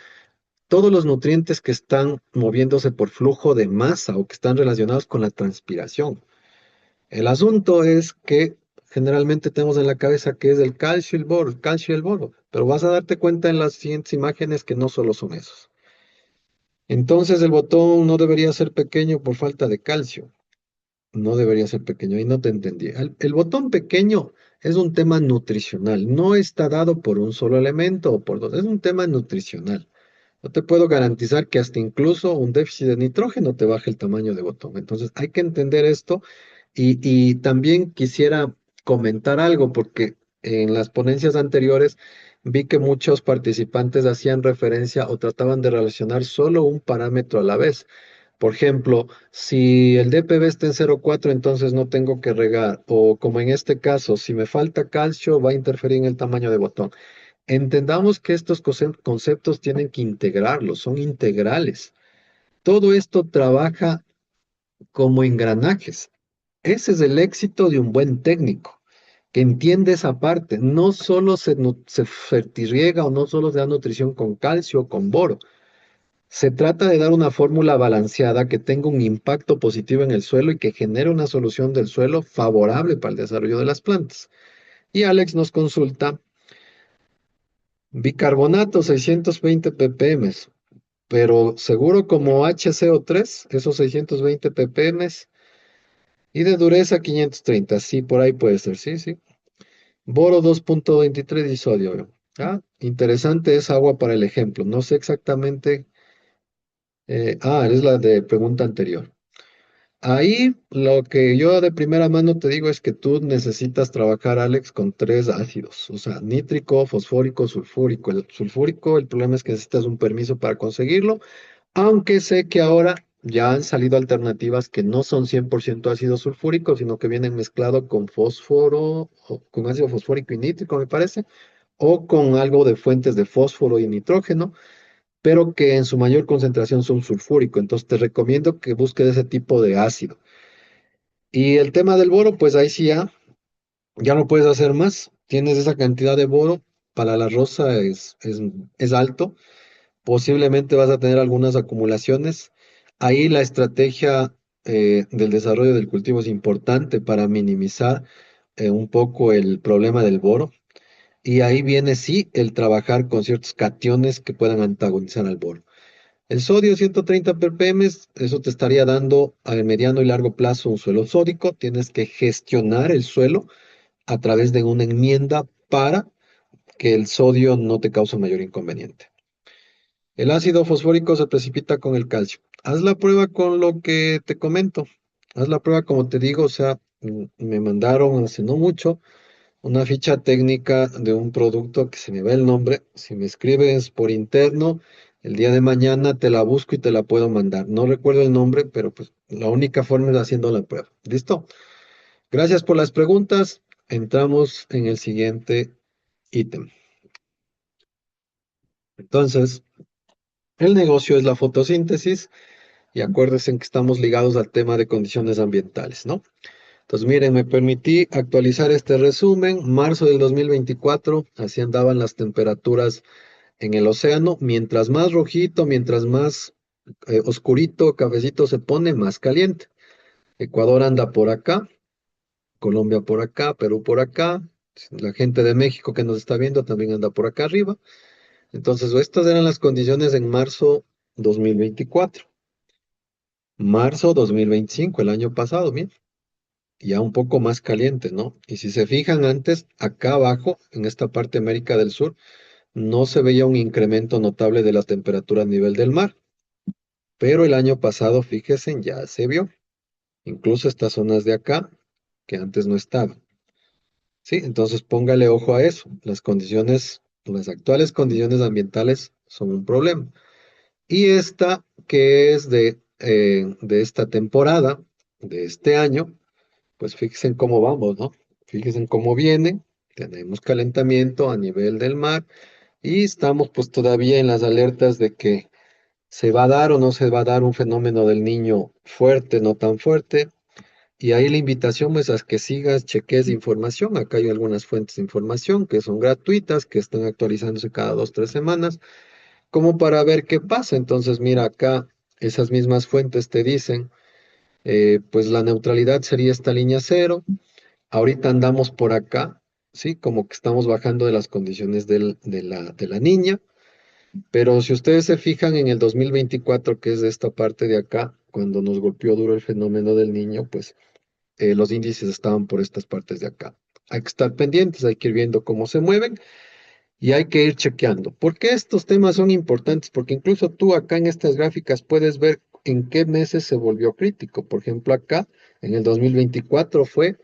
todos los nutrientes que están moviéndose por flujo de masa o que están relacionados con la transpiración. El asunto es que generalmente tenemos en la cabeza que es el calcio y el calcio y el boro, pero vas a darte cuenta en las siguientes imágenes que no solo son esos. Entonces el botón no debería ser pequeño por falta de calcio. No debería ser pequeño, y no te entendí. El botón pequeño es un tema nutricional, no está dado por un solo elemento o por dos, es un tema nutricional. No te puedo garantizar que hasta incluso un déficit de nitrógeno te baje el tamaño de botón. Entonces hay que entender esto y también quisiera comentar algo porque en las ponencias anteriores vi que muchos participantes hacían referencia o trataban de relacionar solo un parámetro a la vez. Por ejemplo, si el DPB está en 0,4, entonces no tengo que regar. O como en este caso, si me falta calcio, va a interferir en el tamaño de botón. Entendamos que estos conceptos tienen que integrarlos, son integrales. Todo esto trabaja como engranajes. Ese es el éxito de un buen técnico, que entiende esa parte. No solo se fertirriega o no solo se da nutrición con calcio o con boro. Se trata de dar una fórmula balanceada que tenga un impacto positivo en el suelo y que genere una solución del suelo favorable para el desarrollo de las plantas. Y Alex nos consulta bicarbonato 620 ppm, pero seguro como HCO3, esos 620 ppm, y de dureza 530. Sí, por ahí puede ser, sí, sí. Boro 2,23 y sodio. Ah, interesante esa agua para el ejemplo. No sé exactamente. Es la de pregunta anterior. Ahí lo que yo de primera mano te digo es que tú necesitas trabajar, Alex, con tres ácidos, o sea, nítrico, fosfórico, sulfúrico. El sulfúrico, el problema es que necesitas un permiso para conseguirlo, aunque sé que ahora ya han salido alternativas que no son 100% ácido sulfúrico, sino que vienen mezclado con fósforo, o con ácido fosfórico y nítrico, me parece, o con algo de fuentes de fósforo y nitrógeno, pero que en su mayor concentración son sulfúrico. Entonces te recomiendo que busques ese tipo de ácido. Y el tema del boro, pues ahí sí ya no puedes hacer más. Tienes esa cantidad de boro, para la rosa es alto. Posiblemente vas a tener algunas acumulaciones. Ahí la estrategia del desarrollo del cultivo es importante para minimizar un poco el problema del boro. Y ahí viene sí el trabajar con ciertos cationes que puedan antagonizar al boro. El sodio 130 ppm, eso te estaría dando a mediano y largo plazo un suelo sódico. Tienes que gestionar el suelo a través de una enmienda para que el sodio no te cause mayor inconveniente. El ácido fosfórico se precipita con el calcio. Haz la prueba con lo que te comento. Haz la prueba como te digo, o sea, me mandaron hace no mucho una ficha técnica de un producto que se me va el nombre. Si me escribes por interno, el día de mañana te la busco y te la puedo mandar. No recuerdo el nombre, pero pues la única forma es haciendo la prueba. ¿Listo? Gracias por las preguntas. Entramos en el siguiente ítem. Entonces, el negocio es la fotosíntesis y acuérdense que estamos ligados al tema de condiciones ambientales, ¿no? Entonces, miren, me permití actualizar este resumen. Marzo del 2024, así andaban las temperaturas en el océano. Mientras más rojito, mientras más oscurito, cafecito se pone, más caliente. Ecuador anda por acá, Colombia por acá, Perú por acá. La gente de México que nos está viendo también anda por acá arriba. Entonces, estas eran las condiciones en marzo 2024. Marzo 2025, el año pasado, bien, ya un poco más caliente, ¿no? Y si se fijan antes, acá abajo, en esta parte de América del Sur, no se veía un incremento notable de la temperatura a nivel del mar, pero el año pasado, fíjense, ya se vio, incluso estas zonas de acá, que antes no estaban. Sí, entonces póngale ojo a eso. Las actuales condiciones ambientales son un problema. Y esta, que es de esta temporada, de este año, pues fíjense en cómo vamos, ¿no? Fíjense en cómo viene, tenemos calentamiento a nivel del mar y estamos pues todavía en las alertas de que se va a dar o no se va a dar un fenómeno del niño fuerte, no tan fuerte. Y ahí la invitación es a que sigas, cheques de información. Acá hay algunas fuentes de información que son gratuitas, que están actualizándose cada 2, 3 semanas, como para ver qué pasa. Entonces, mira, acá esas mismas fuentes te dicen, pues la neutralidad sería esta línea cero. Ahorita andamos por acá, ¿sí? Como que estamos bajando de las condiciones de la niña. Pero si ustedes se fijan en el 2024, que es de esta parte de acá, cuando nos golpeó duro el fenómeno del niño, pues los índices estaban por estas partes de acá. Hay que estar pendientes, hay que ir viendo cómo se mueven y hay que ir chequeando. ¿Por qué estos temas son importantes? Porque incluso tú acá en estas gráficas puedes ver en qué meses se volvió crítico. Por ejemplo, acá en el 2024 fue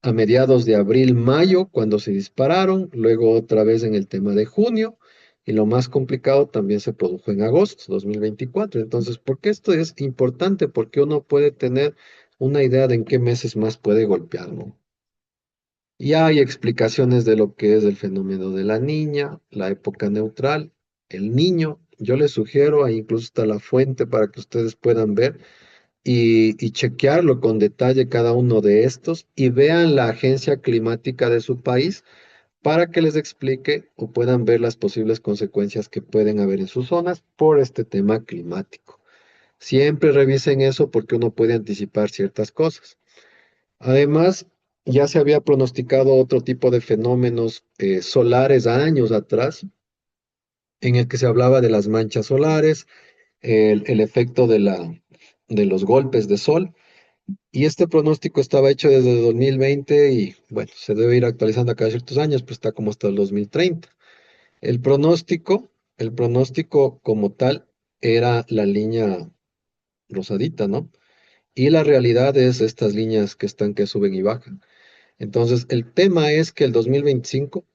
a mediados de abril, mayo, cuando se dispararon, luego otra vez en el tema de junio, y lo más complicado también se produjo en agosto 2024. Entonces, ¿por qué esto es importante? Porque uno puede tener una idea de en qué meses más puede golpear, ¿no? Y hay explicaciones de lo que es el fenómeno de la niña, la época neutral, el niño. Yo les sugiero, ahí incluso está la fuente para que ustedes puedan ver y chequearlo con detalle cada uno de estos y vean la agencia climática de su país para que les explique o puedan ver las posibles consecuencias que pueden haber en sus zonas por este tema climático. Siempre revisen eso porque uno puede anticipar ciertas cosas. Además, ya se había pronosticado otro tipo de fenómenos solares años atrás, en el que se hablaba de las manchas solares, el efecto de los golpes de sol. Y este pronóstico estaba hecho desde 2020 y bueno, se debe ir actualizando a cada ciertos años, pues está como hasta el 2030. El pronóstico, el pronóstico como tal era la línea rosadita, ¿no? Y la realidad es estas líneas que están que suben y bajan. Entonces, el tema es que el 2025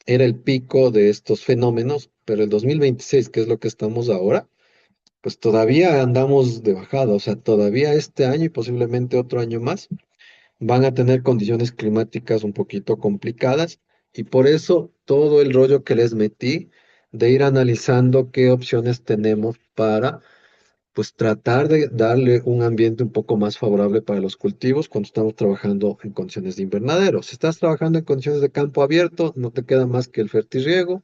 era el pico de estos fenómenos, pero el 2026, que es lo que estamos ahora, pues todavía andamos de bajada, o sea, todavía este año y posiblemente otro año más van a tener condiciones climáticas un poquito complicadas y por eso todo el rollo que les metí de ir analizando qué opciones tenemos para pues tratar de darle un ambiente un poco más favorable para los cultivos cuando estamos trabajando en condiciones de invernadero. Si estás trabajando en condiciones de campo abierto, no te queda más que el fertirriego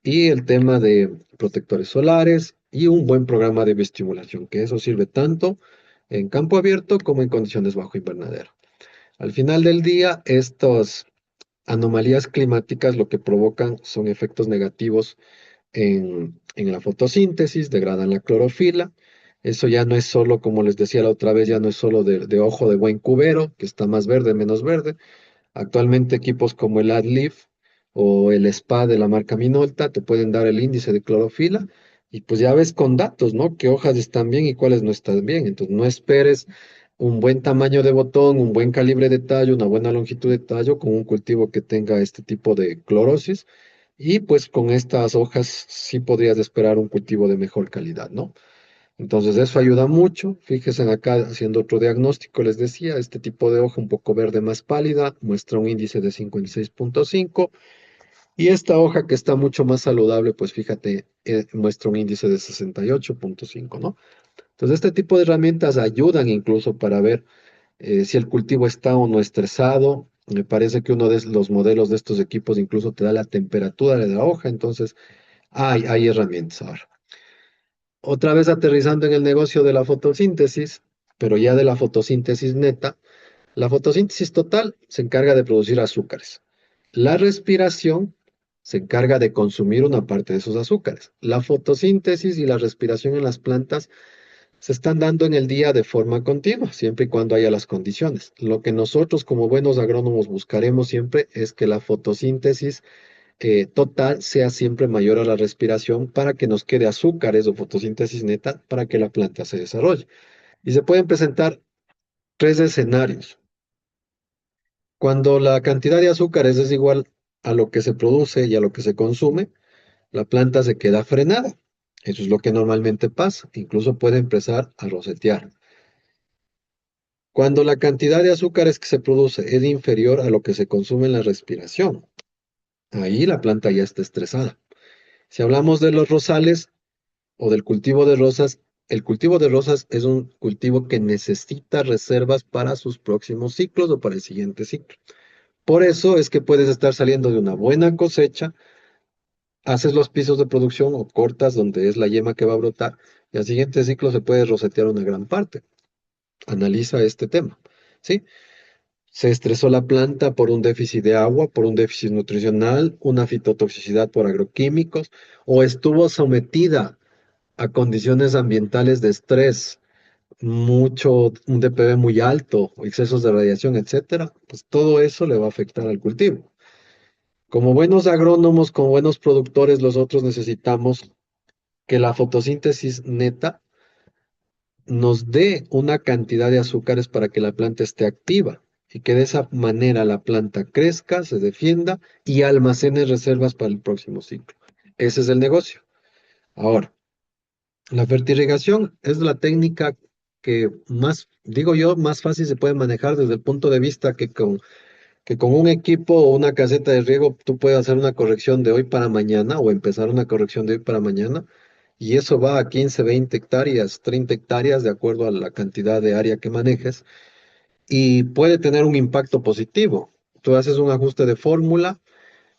y el tema de protectores solares y un buen programa de bioestimulación, que eso sirve tanto en campo abierto como en condiciones bajo invernadero. Al final del día, estas anomalías climáticas lo que provocan son efectos negativos en la fotosíntesis, degradan la clorofila. Eso ya no es solo, como les decía la otra vez, ya no es solo de ojo de buen cubero, que está más verde, menos verde. Actualmente equipos como el AdLive o el SPA de la marca Minolta te pueden dar el índice de clorofila y pues ya ves con datos, ¿no? Qué hojas están bien y cuáles no están bien. Entonces no esperes un buen tamaño de botón, un buen calibre de tallo, una buena longitud de tallo con un cultivo que tenga este tipo de clorosis y pues con estas hojas sí podrías esperar un cultivo de mejor calidad, ¿no? Entonces eso ayuda mucho. Fíjense acá haciendo otro diagnóstico, les decía, este tipo de hoja un poco verde más pálida muestra un índice de 56,5 y esta hoja que está mucho más saludable, pues fíjate, muestra un índice de 68,5, ¿no? Entonces este tipo de herramientas ayudan incluso para ver si el cultivo está o no estresado. Me parece que uno de los modelos de estos equipos incluso te da la temperatura de la hoja, entonces hay herramientas ahora. Otra vez aterrizando en el negocio de la fotosíntesis, pero ya de la fotosíntesis neta, la fotosíntesis total se encarga de producir azúcares. La respiración se encarga de consumir una parte de esos azúcares. La fotosíntesis y la respiración en las plantas se están dando en el día de forma continua, siempre y cuando haya las condiciones. Lo que nosotros como buenos agrónomos buscaremos siempre es que la fotosíntesis total sea siempre mayor a la respiración para que nos quede azúcares o fotosíntesis neta para que la planta se desarrolle. Y se pueden presentar tres escenarios. Cuando la cantidad de azúcares es igual a lo que se produce y a lo que se consume, la planta se queda frenada. Eso es lo que normalmente pasa. Incluso puede empezar a rosetear. Cuando la cantidad de azúcares que se produce es inferior a lo que se consume en la respiración, ahí la planta ya está estresada. Si hablamos de los rosales o del cultivo de rosas, el cultivo de rosas es un cultivo que necesita reservas para sus próximos ciclos o para el siguiente ciclo. Por eso es que puedes estar saliendo de una buena cosecha, haces los pisos de producción o cortas donde es la yema que va a brotar y al siguiente ciclo se puede rosetear una gran parte. Analiza este tema, ¿sí? Se estresó la planta por un déficit de agua, por un déficit nutricional, una fitotoxicidad por agroquímicos, o estuvo sometida a condiciones ambientales de estrés, un DPV muy alto, excesos de radiación, etcétera, pues todo eso le va a afectar al cultivo. Como buenos agrónomos, como buenos productores, nosotros necesitamos que la fotosíntesis neta nos dé una cantidad de azúcares para que la planta esté activa y que de esa manera la planta crezca, se defienda y almacene reservas para el próximo ciclo. Ese es el negocio. Ahora, la fertirrigación es la técnica que más, digo yo, más fácil se puede manejar desde el punto de vista que con un equipo o una caseta de riego tú puedes hacer una corrección de hoy para mañana o empezar una corrección de hoy para mañana y eso va a 15, 20 hectáreas, 30 hectáreas de acuerdo a la cantidad de área que manejes y puede tener un impacto positivo. Tú haces un ajuste de fórmula.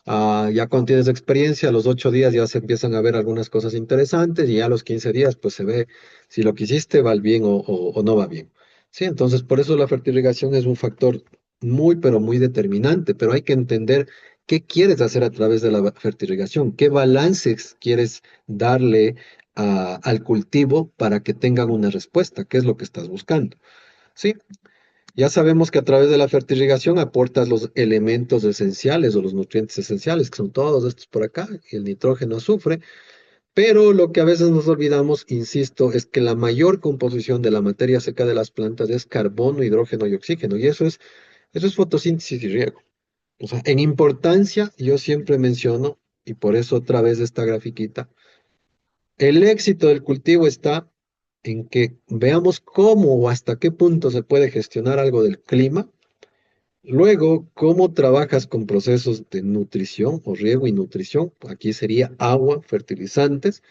Ya cuando tienes experiencia, a los 8 días ya se empiezan a ver algunas cosas interesantes y ya a los 15 días pues se ve si lo que hiciste va bien o no va bien. Sí, entonces por eso la fertirrigación es un factor muy pero muy determinante, pero hay que entender qué quieres hacer a través de la fertirrigación, qué balances quieres darle al cultivo para que tengan una respuesta, qué es lo que estás buscando. Sí, ya sabemos que a través de la fertirrigación aportas los elementos esenciales o los nutrientes esenciales, que son todos estos por acá, y el nitrógeno, azufre, pero lo que a veces nos olvidamos, insisto, es que la mayor composición de la materia seca de las plantas es carbono, hidrógeno y oxígeno, y eso es fotosíntesis y riego. O sea, en importancia, yo siempre menciono, y por eso otra vez esta grafiquita, el éxito del cultivo está en que veamos cómo o hasta qué punto se puede gestionar algo del clima. Luego, ¿cómo trabajas con procesos de nutrición o riego y nutrición? Aquí sería agua, fertilizantes,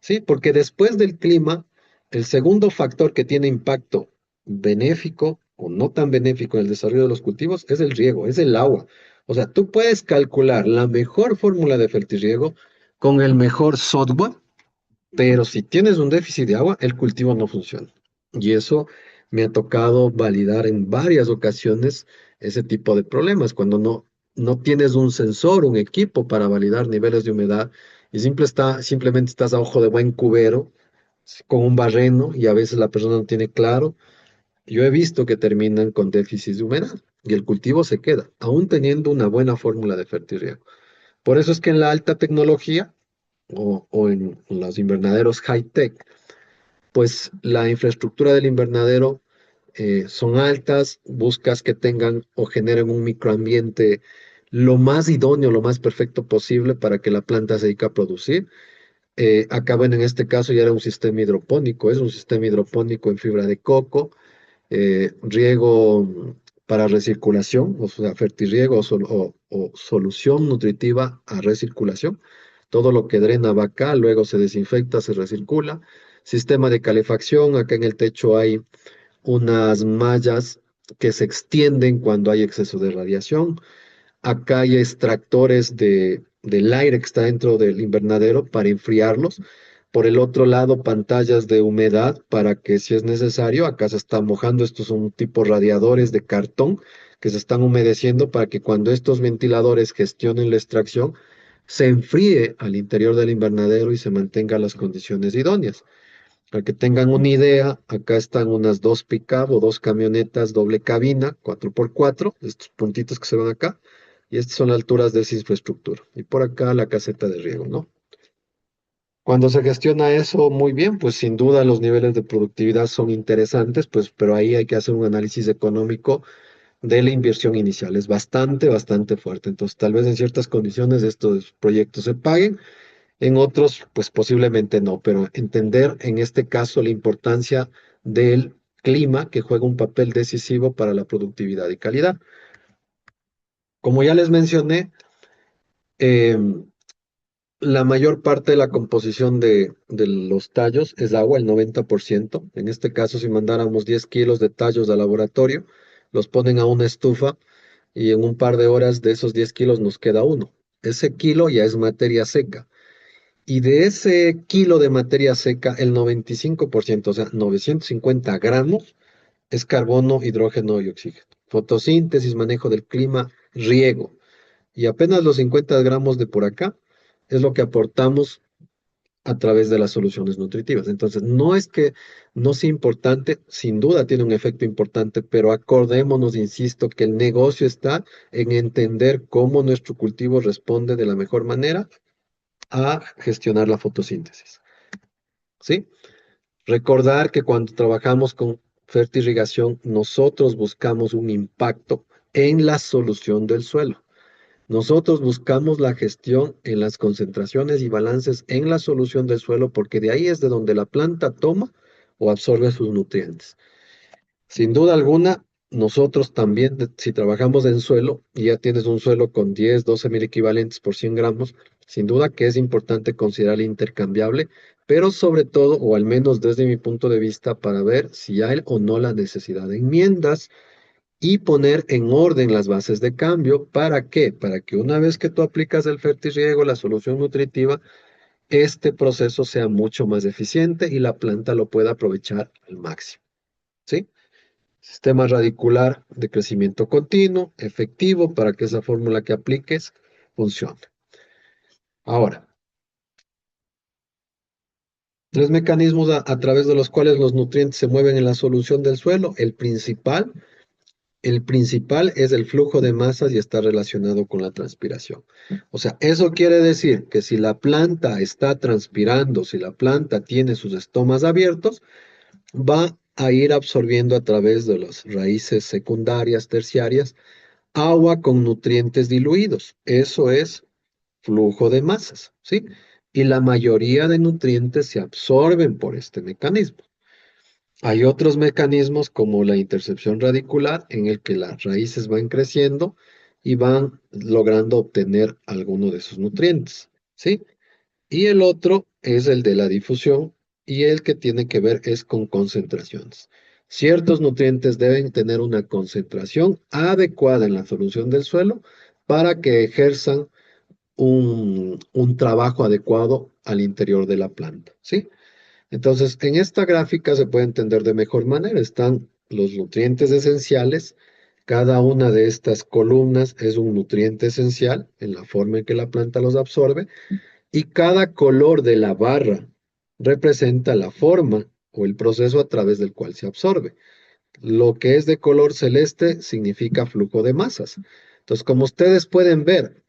¿sí? Porque después del clima, el segundo factor que tiene impacto benéfico o no tan benéfico en el desarrollo de los cultivos es el riego, es el agua. O sea, tú puedes calcular la mejor fórmula de fertirriego con el mejor software, pero si tienes un déficit de agua, el cultivo no funciona. Y eso me ha tocado validar en varias ocasiones ese tipo de problemas, cuando no tienes un sensor, un equipo para validar niveles de humedad y simplemente estás a ojo de buen cubero con un barreno y a veces la persona no tiene claro. Yo he visto que terminan con déficit de humedad y el cultivo se queda, aún teniendo una buena fórmula de fertirriego. Por eso es que en la alta tecnología o en los invernaderos high-tech, pues la infraestructura del invernadero son altas, buscas que tengan o generen un microambiente lo más idóneo, lo más perfecto posible para que la planta se dedique a producir. Acá, bueno, en este caso ya era un sistema hidropónico, es un sistema hidropónico en fibra de coco, riego para recirculación, o sea, fertirriego o solución nutritiva a recirculación. Todo lo que drena va acá, luego se desinfecta, se recircula. Sistema de calefacción, acá en el techo hay unas mallas que se extienden cuando hay exceso de radiación. Acá hay extractores del aire que está dentro del invernadero para enfriarlos. Por el otro lado, pantallas de humedad para que si es necesario, acá se está mojando, estos son tipo radiadores de cartón que se están humedeciendo para que cuando estos ventiladores gestionen la extracción, se enfríe al interior del invernadero y se mantengan las condiciones idóneas. Para que tengan una idea, acá están unas dos pick-up o dos camionetas doble cabina, 4x4, estos puntitos que se ven acá, y estas son las alturas de esa infraestructura. Y por acá la caseta de riego, ¿no? Cuando se gestiona eso muy bien, pues sin duda los niveles de productividad son interesantes, pues, pero ahí hay que hacer un análisis económico de la inversión inicial. Es bastante, bastante fuerte. Entonces, tal vez en ciertas condiciones estos proyectos se paguen, en otros, pues posiblemente no, pero entender en este caso la importancia del clima que juega un papel decisivo para la productividad y calidad. Como ya les mencioné, em, la mayor parte de la composición de los tallos es agua, el 90%. En este caso, si mandáramos 10 kilos de tallos al laboratorio, los ponen a una estufa y en un par de horas de esos 10 kilos nos queda uno. Ese kilo ya es materia seca. Y de ese kilo de materia seca, el 95%, o sea, 950 gramos, es carbono, hidrógeno y oxígeno. Fotosíntesis, manejo del clima, riego. Y apenas los 50 gramos de por acá es lo que aportamos a través de las soluciones nutritivas. Entonces, no es que no sea importante, sin duda tiene un efecto importante, pero acordémonos, insisto, que el negocio está en entender cómo nuestro cultivo responde de la mejor manera a gestionar la fotosíntesis. ¿Sí? Recordar que cuando trabajamos con fertirrigación, nosotros buscamos un impacto en la solución del suelo. Nosotros buscamos la gestión en las concentraciones y balances en la solución del suelo porque de ahí es de donde la planta toma o absorbe sus nutrientes. Sin duda alguna, nosotros también, si trabajamos en suelo y ya tienes un suelo con 10, 12 mil equivalentes por 100 gramos, sin duda que es importante considerar el intercambiable, pero sobre todo, o al menos desde mi punto de vista, para ver si hay o no la necesidad de enmiendas y poner en orden las bases de cambio. ¿Para qué? Para que una vez que tú aplicas el fertirriego, la solución nutritiva, este proceso sea mucho más eficiente y la planta lo pueda aprovechar al máximo. ¿Sí? Sistema radicular de crecimiento continuo, efectivo, para que esa fórmula que apliques funcione. Ahora, tres mecanismos a través de los cuales los nutrientes se mueven en la solución del suelo. El principal es el flujo de masas y está relacionado con la transpiración. O sea, eso quiere decir que si la planta está transpirando, si la planta tiene sus estomas abiertos, va a ir absorbiendo a través de las raíces secundarias, terciarias, agua con nutrientes diluidos. Eso es flujo de masas, ¿sí? Y la mayoría de nutrientes se absorben por este mecanismo. Hay otros mecanismos como la intercepción radicular en el que las raíces van creciendo y van logrando obtener alguno de sus nutrientes, ¿sí? Y el otro es el de la difusión y el que tiene que ver es con concentraciones. Ciertos nutrientes deben tener una concentración adecuada en la solución del suelo para que ejerzan un trabajo adecuado al interior de la planta, ¿sí? Entonces, en esta gráfica se puede entender de mejor manera. Están los nutrientes esenciales. Cada una de estas columnas es un nutriente esencial en la forma en que la planta los absorbe y cada color de la barra representa la forma o el proceso a través del cual se absorbe. Lo que es de color celeste significa flujo de masas. Entonces, como ustedes pueden ver,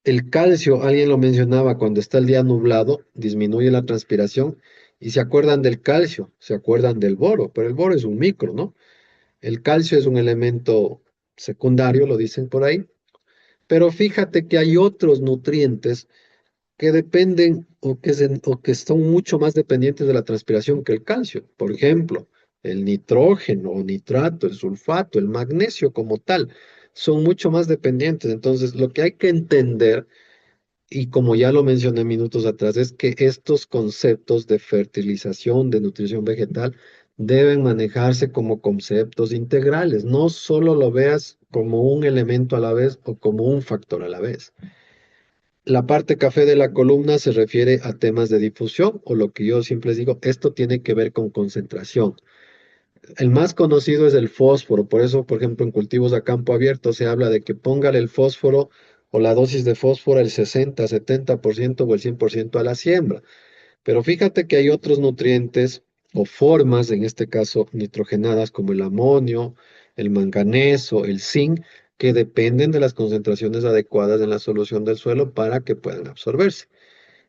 el calcio, alguien lo mencionaba, cuando está el día nublado, disminuye la transpiración y se acuerdan del calcio, se acuerdan del boro, pero el boro es un micro, ¿no? El calcio es un elemento secundario, lo dicen por ahí, pero fíjate que hay otros nutrientes que dependen o que son mucho más dependientes de la transpiración que el calcio. Por ejemplo, el nitrógeno o nitrato, el sulfato, el magnesio como tal, son mucho más dependientes. Entonces, lo que hay que entender, y como ya lo mencioné minutos atrás, es que estos conceptos de fertilización, de nutrición vegetal, deben manejarse como conceptos integrales. No solo lo veas como un elemento a la vez o como un factor a la vez. La parte café de la columna se refiere a temas de difusión o lo que yo siempre les digo, esto tiene que ver con concentración. El más conocido es el fósforo, por eso, por ejemplo, en cultivos a campo abierto se habla de que póngale el fósforo o la dosis de fósforo el 60, 70% o el 100% a la siembra. Pero fíjate que hay otros nutrientes o formas, en este caso nitrogenadas, como el amonio, el manganeso, el zinc, que dependen de las concentraciones adecuadas en la solución del suelo para que puedan absorberse.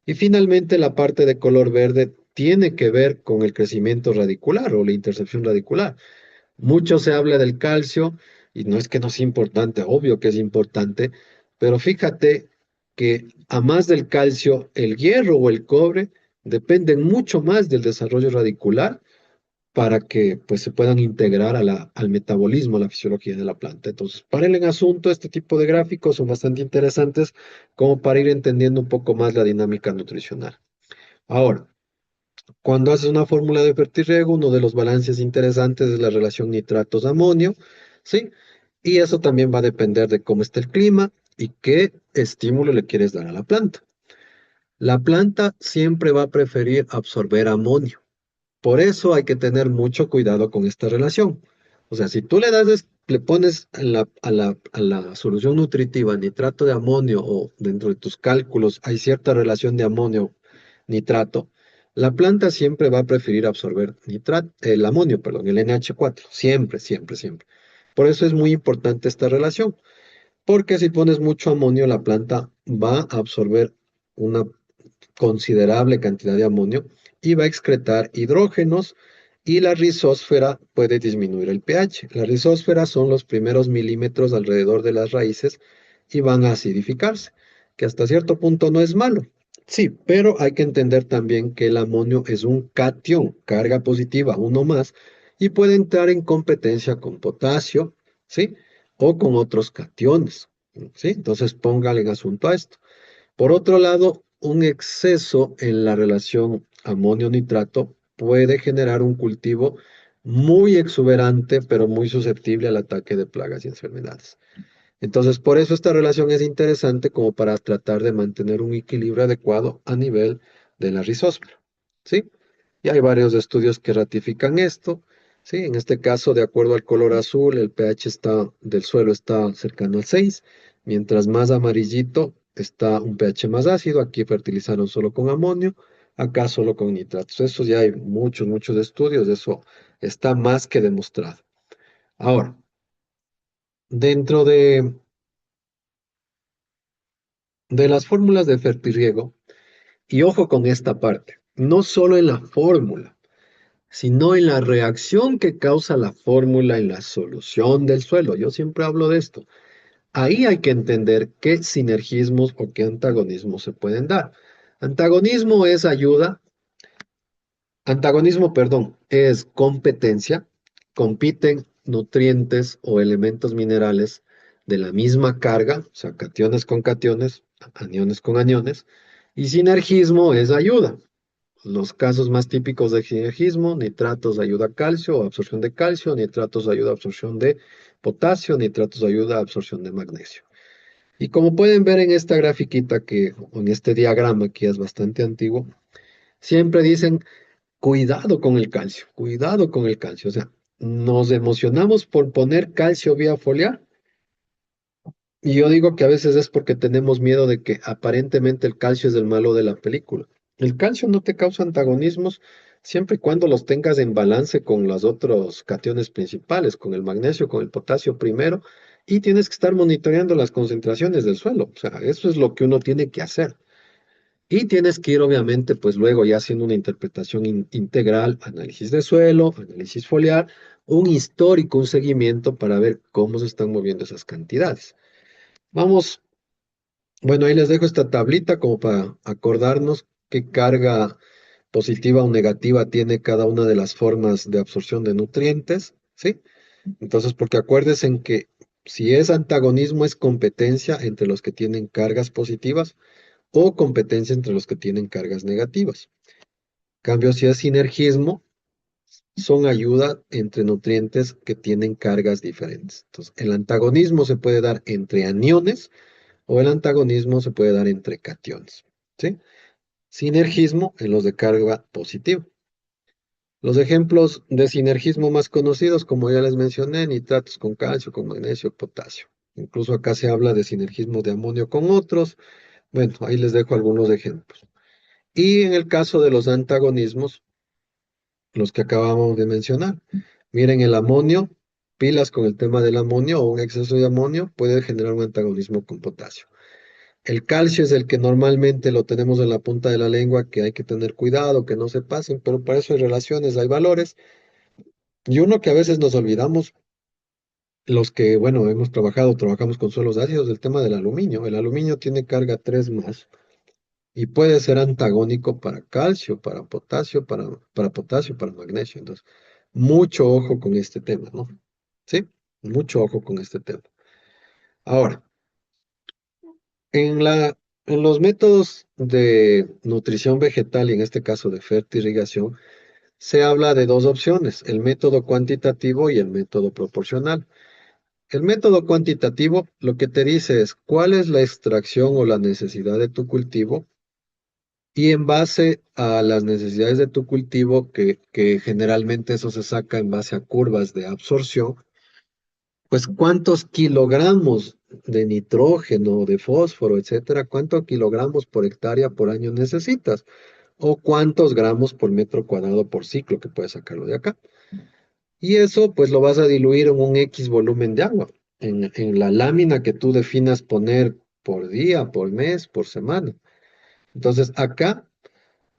Y finalmente, la parte de color verde tiene que ver con el crecimiento radicular o la intercepción radicular. Mucho se habla del calcio y no es que no sea importante, obvio que es importante, pero fíjate que a más del calcio, el hierro o el cobre dependen mucho más del desarrollo radicular para que pues se puedan integrar al metabolismo, a la fisiología de la planta. Entonces, para el en asunto, este tipo de gráficos son bastante interesantes como para ir entendiendo un poco más la dinámica nutricional. Ahora, cuando haces una fórmula de fertirriego, uno de los balances interesantes es la relación nitratos-amonio, ¿sí? Y eso también va a depender de cómo está el clima y qué estímulo le quieres dar a la planta. La planta siempre va a preferir absorber amonio. Por eso hay que tener mucho cuidado con esta relación. O sea, si tú le pones a la solución nutritiva nitrato de amonio o dentro de tus cálculos hay cierta relación de amonio-nitrato, la planta siempre va a preferir absorber el amonio, perdón, el NH4. Siempre, siempre, siempre. Por eso es muy importante esta relación. Porque si pones mucho amonio, la planta va a absorber una considerable cantidad de amonio y va a excretar hidrógenos y la rizósfera puede disminuir el pH. La rizósfera son los primeros milímetros alrededor de las raíces y van a acidificarse, que hasta cierto punto no es malo. Sí, pero hay que entender también que el amonio es un catión, carga positiva, uno más, y puede entrar en competencia con potasio, ¿sí? O con otros cationes, ¿sí? Entonces póngale en asunto a esto. Por otro lado, un exceso en la relación amonio-nitrato puede generar un cultivo muy exuberante, pero muy susceptible al ataque de plagas y enfermedades. Entonces, por eso esta relación es interesante como para tratar de mantener un equilibrio adecuado a nivel de la rizósfera, ¿sí? Y hay varios estudios que ratifican esto, ¿sí? En este caso, de acuerdo al color azul, el pH del suelo está cercano al 6, mientras más amarillito está un pH más ácido. Aquí fertilizaron solo con amonio, acá solo con nitratos. Eso ya hay muchos, muchos estudios, eso está más que demostrado. Ahora, dentro de las fórmulas de fertirriego, y ojo con esta parte, no solo en la fórmula, sino en la reacción que causa la fórmula en la solución del suelo. Yo siempre hablo de esto. Ahí hay que entender qué sinergismos o qué antagonismos se pueden dar. Antagonismo es ayuda, Antagonismo, perdón, es competencia. Compiten nutrientes o elementos minerales de la misma carga, o sea, cationes con cationes, aniones con aniones. Y sinergismo es ayuda. Los casos más típicos de sinergismo: nitratos ayuda a calcio, absorción de calcio; nitratos ayuda a absorción de potasio; nitratos ayuda a absorción de magnesio. Y como pueden ver en esta grafiquita o en este diagrama que es bastante antiguo, siempre dicen cuidado con el calcio, cuidado con el calcio. O sea, nos emocionamos por poner calcio vía foliar, y yo digo que a veces es porque tenemos miedo de que aparentemente el calcio es el malo de la película. El calcio no te causa antagonismos siempre y cuando los tengas en balance con los otros cationes principales, con el magnesio, con el potasio primero, y tienes que estar monitoreando las concentraciones del suelo. O sea, eso es lo que uno tiene que hacer. Y tienes que ir, obviamente, pues luego ya haciendo una interpretación integral, análisis de suelo, análisis foliar, un histórico, un seguimiento para ver cómo se están moviendo esas cantidades. Vamos, bueno, ahí les dejo esta tablita como para acordarnos qué carga positiva o negativa tiene cada una de las formas de absorción de nutrientes, ¿sí? Entonces, porque acuérdense en que si es antagonismo es competencia entre los que tienen cargas positivas o competencia entre los que tienen cargas negativas. Cambio, si es sinergismo, son ayuda entre nutrientes que tienen cargas diferentes. Entonces, el antagonismo se puede dar entre aniones o el antagonismo se puede dar entre cationes, ¿sí? Sinergismo en los de carga positiva. Los ejemplos de sinergismo más conocidos, como ya les mencioné: nitratos con calcio, con magnesio, potasio. Incluso acá se habla de sinergismo de amonio con otros. Bueno, ahí les dejo algunos ejemplos. Y en el caso de los antagonismos, los que acabamos de mencionar, miren, el amonio, pilas con el tema del amonio, o un exceso de amonio puede generar un antagonismo con potasio. El calcio es el que normalmente lo tenemos en la punta de la lengua, que hay que tener cuidado, que no se pasen, pero para eso hay relaciones, hay valores. Y uno que a veces nos olvidamos, los que, bueno, trabajamos con suelos ácidos, el tema del aluminio. El aluminio tiene carga 3 más y puede ser antagónico para calcio, para potasio, para magnesio. Entonces, Mucho ojo con este tema, ¿no? ¿Sí? Mucho ojo con este tema. Ahora, en en los métodos de nutrición vegetal y en este caso de fertirrigación, se habla de dos opciones, el método cuantitativo y el método proporcional. El método cuantitativo lo que te dice es cuál es la extracción o la necesidad de tu cultivo y en base a las necesidades de tu cultivo, que generalmente eso se saca en base a curvas de absorción, pues cuántos kilogramos de nitrógeno, de fósforo, etcétera, cuántos kilogramos por hectárea por año necesitas o cuántos gramos por metro cuadrado por ciclo que puedes sacarlo de acá. Y eso pues lo vas a diluir en un X volumen de agua, en la lámina que tú definas poner por día, por mes, por semana. Entonces acá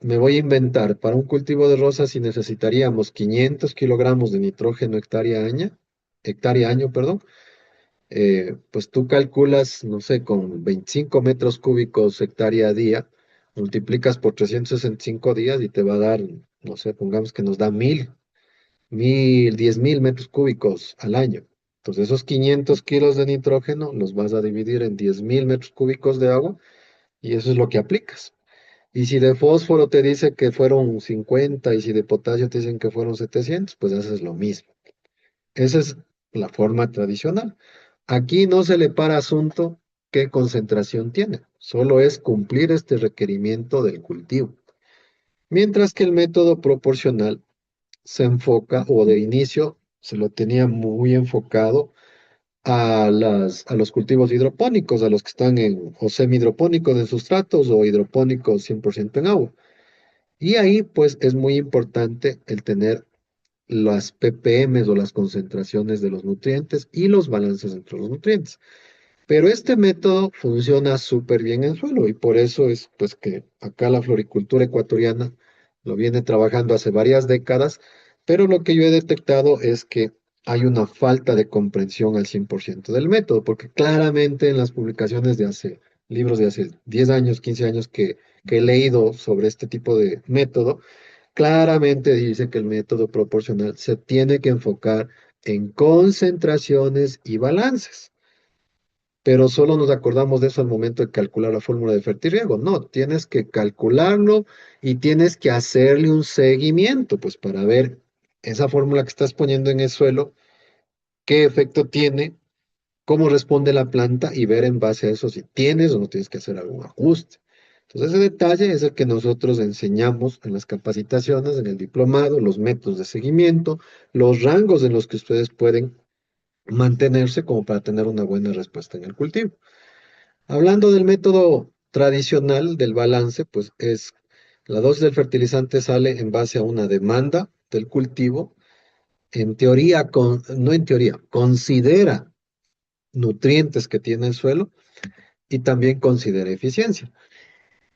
me voy a inventar, para un cultivo de rosas si necesitaríamos 500 kilogramos de nitrógeno hectárea año, perdón, pues tú calculas, no sé, con 25 metros cúbicos hectárea a día, multiplicas por 365 días y te va a dar, no sé, pongamos que nos da 10.000 metros cúbicos al año. Entonces esos 500 kilos de nitrógeno los vas a dividir en 10.000 metros cúbicos de agua y eso es lo que aplicas. Y si de fósforo te dice que fueron 50 y si de potasio te dicen que fueron 700, pues haces lo mismo. Esa es la forma tradicional. Aquí no se le para asunto qué concentración tiene, solo es cumplir este requerimiento del cultivo. Mientras que el método proporcional se enfoca, o de inicio se lo tenía muy enfocado a los cultivos hidropónicos, a los que están en o semi-hidropónicos en sustratos o hidropónicos 100% en agua. Y ahí pues es muy importante el tener las ppm o las concentraciones de los nutrientes y los balances entre los nutrientes. Pero este método funciona súper bien en suelo y por eso es pues que acá la floricultura ecuatoriana lo viene trabajando hace varias décadas, pero lo que yo he detectado es que hay una falta de comprensión al 100% del método, porque claramente en las publicaciones de hace, libros de hace 10 años, 15 años que he leído sobre este tipo de método, claramente dice que el método proporcional se tiene que enfocar en concentraciones y balances. Pero solo nos acordamos de eso al momento de calcular la fórmula de fertirriego. No, tienes que calcularlo y tienes que hacerle un seguimiento, pues para ver esa fórmula que estás poniendo en el suelo, qué efecto tiene, cómo responde la planta y ver en base a eso si tienes o no tienes que hacer algún ajuste. Entonces, ese detalle es el que nosotros enseñamos en las capacitaciones, en el diplomado, los métodos de seguimiento, los rangos en los que ustedes pueden mantenerse como para tener una buena respuesta en el cultivo. Hablando del método tradicional del balance, pues es la dosis del fertilizante sale en base a una demanda del cultivo. En teoría, no en teoría, considera nutrientes que tiene el suelo y también considera eficiencia.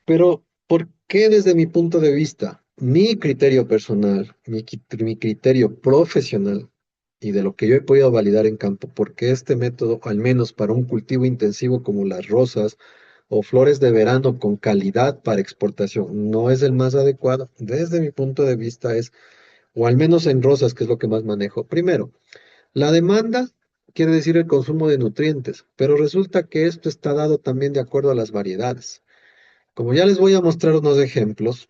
Pero, ¿por qué desde mi punto de vista, mi criterio personal, mi criterio profesional y de lo que yo he podido validar en campo, por qué este método, al menos para un cultivo intensivo como las rosas o flores de verano con calidad para exportación, no es el más adecuado? Desde mi punto de vista es, o al menos en rosas, que es lo que más manejo. Primero, la demanda quiere decir el consumo de nutrientes, pero resulta que esto está dado también de acuerdo a las variedades. Como ya les voy a mostrar unos ejemplos,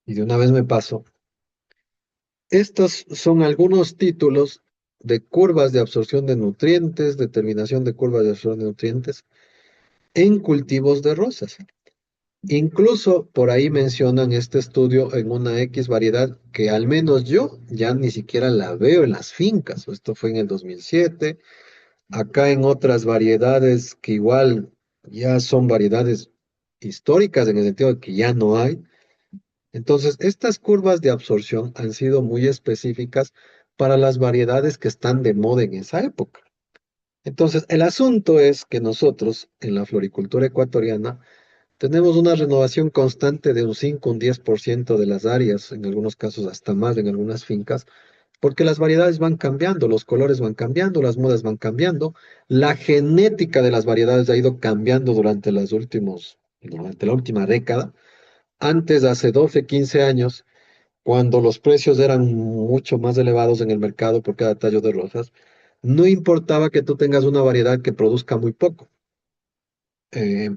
y de una vez me paso, estos son algunos títulos de curvas de absorción de nutrientes, determinación de curvas de absorción de nutrientes en cultivos de rosas. Incluso por ahí mencionan este estudio en una X variedad que al menos yo ya ni siquiera la veo en las fincas. Esto fue en el 2007. Acá en otras variedades que igual ya son variedades históricas en el sentido de que ya no hay. Entonces, estas curvas de absorción han sido muy específicas para las variedades que están de moda en esa época. Entonces, el asunto es que nosotros en la floricultura ecuatoriana tenemos una renovación constante de un 5, un 10% de las áreas, en algunos casos hasta más en algunas fincas, porque las variedades van cambiando, los colores van cambiando, las modas van cambiando, la genética de las variedades ha ido cambiando durante la última década. Antes, hace 12, 15 años, cuando los precios eran mucho más elevados en el mercado por cada tallo de rosas, no importaba que tú tengas una variedad que produzca muy poco.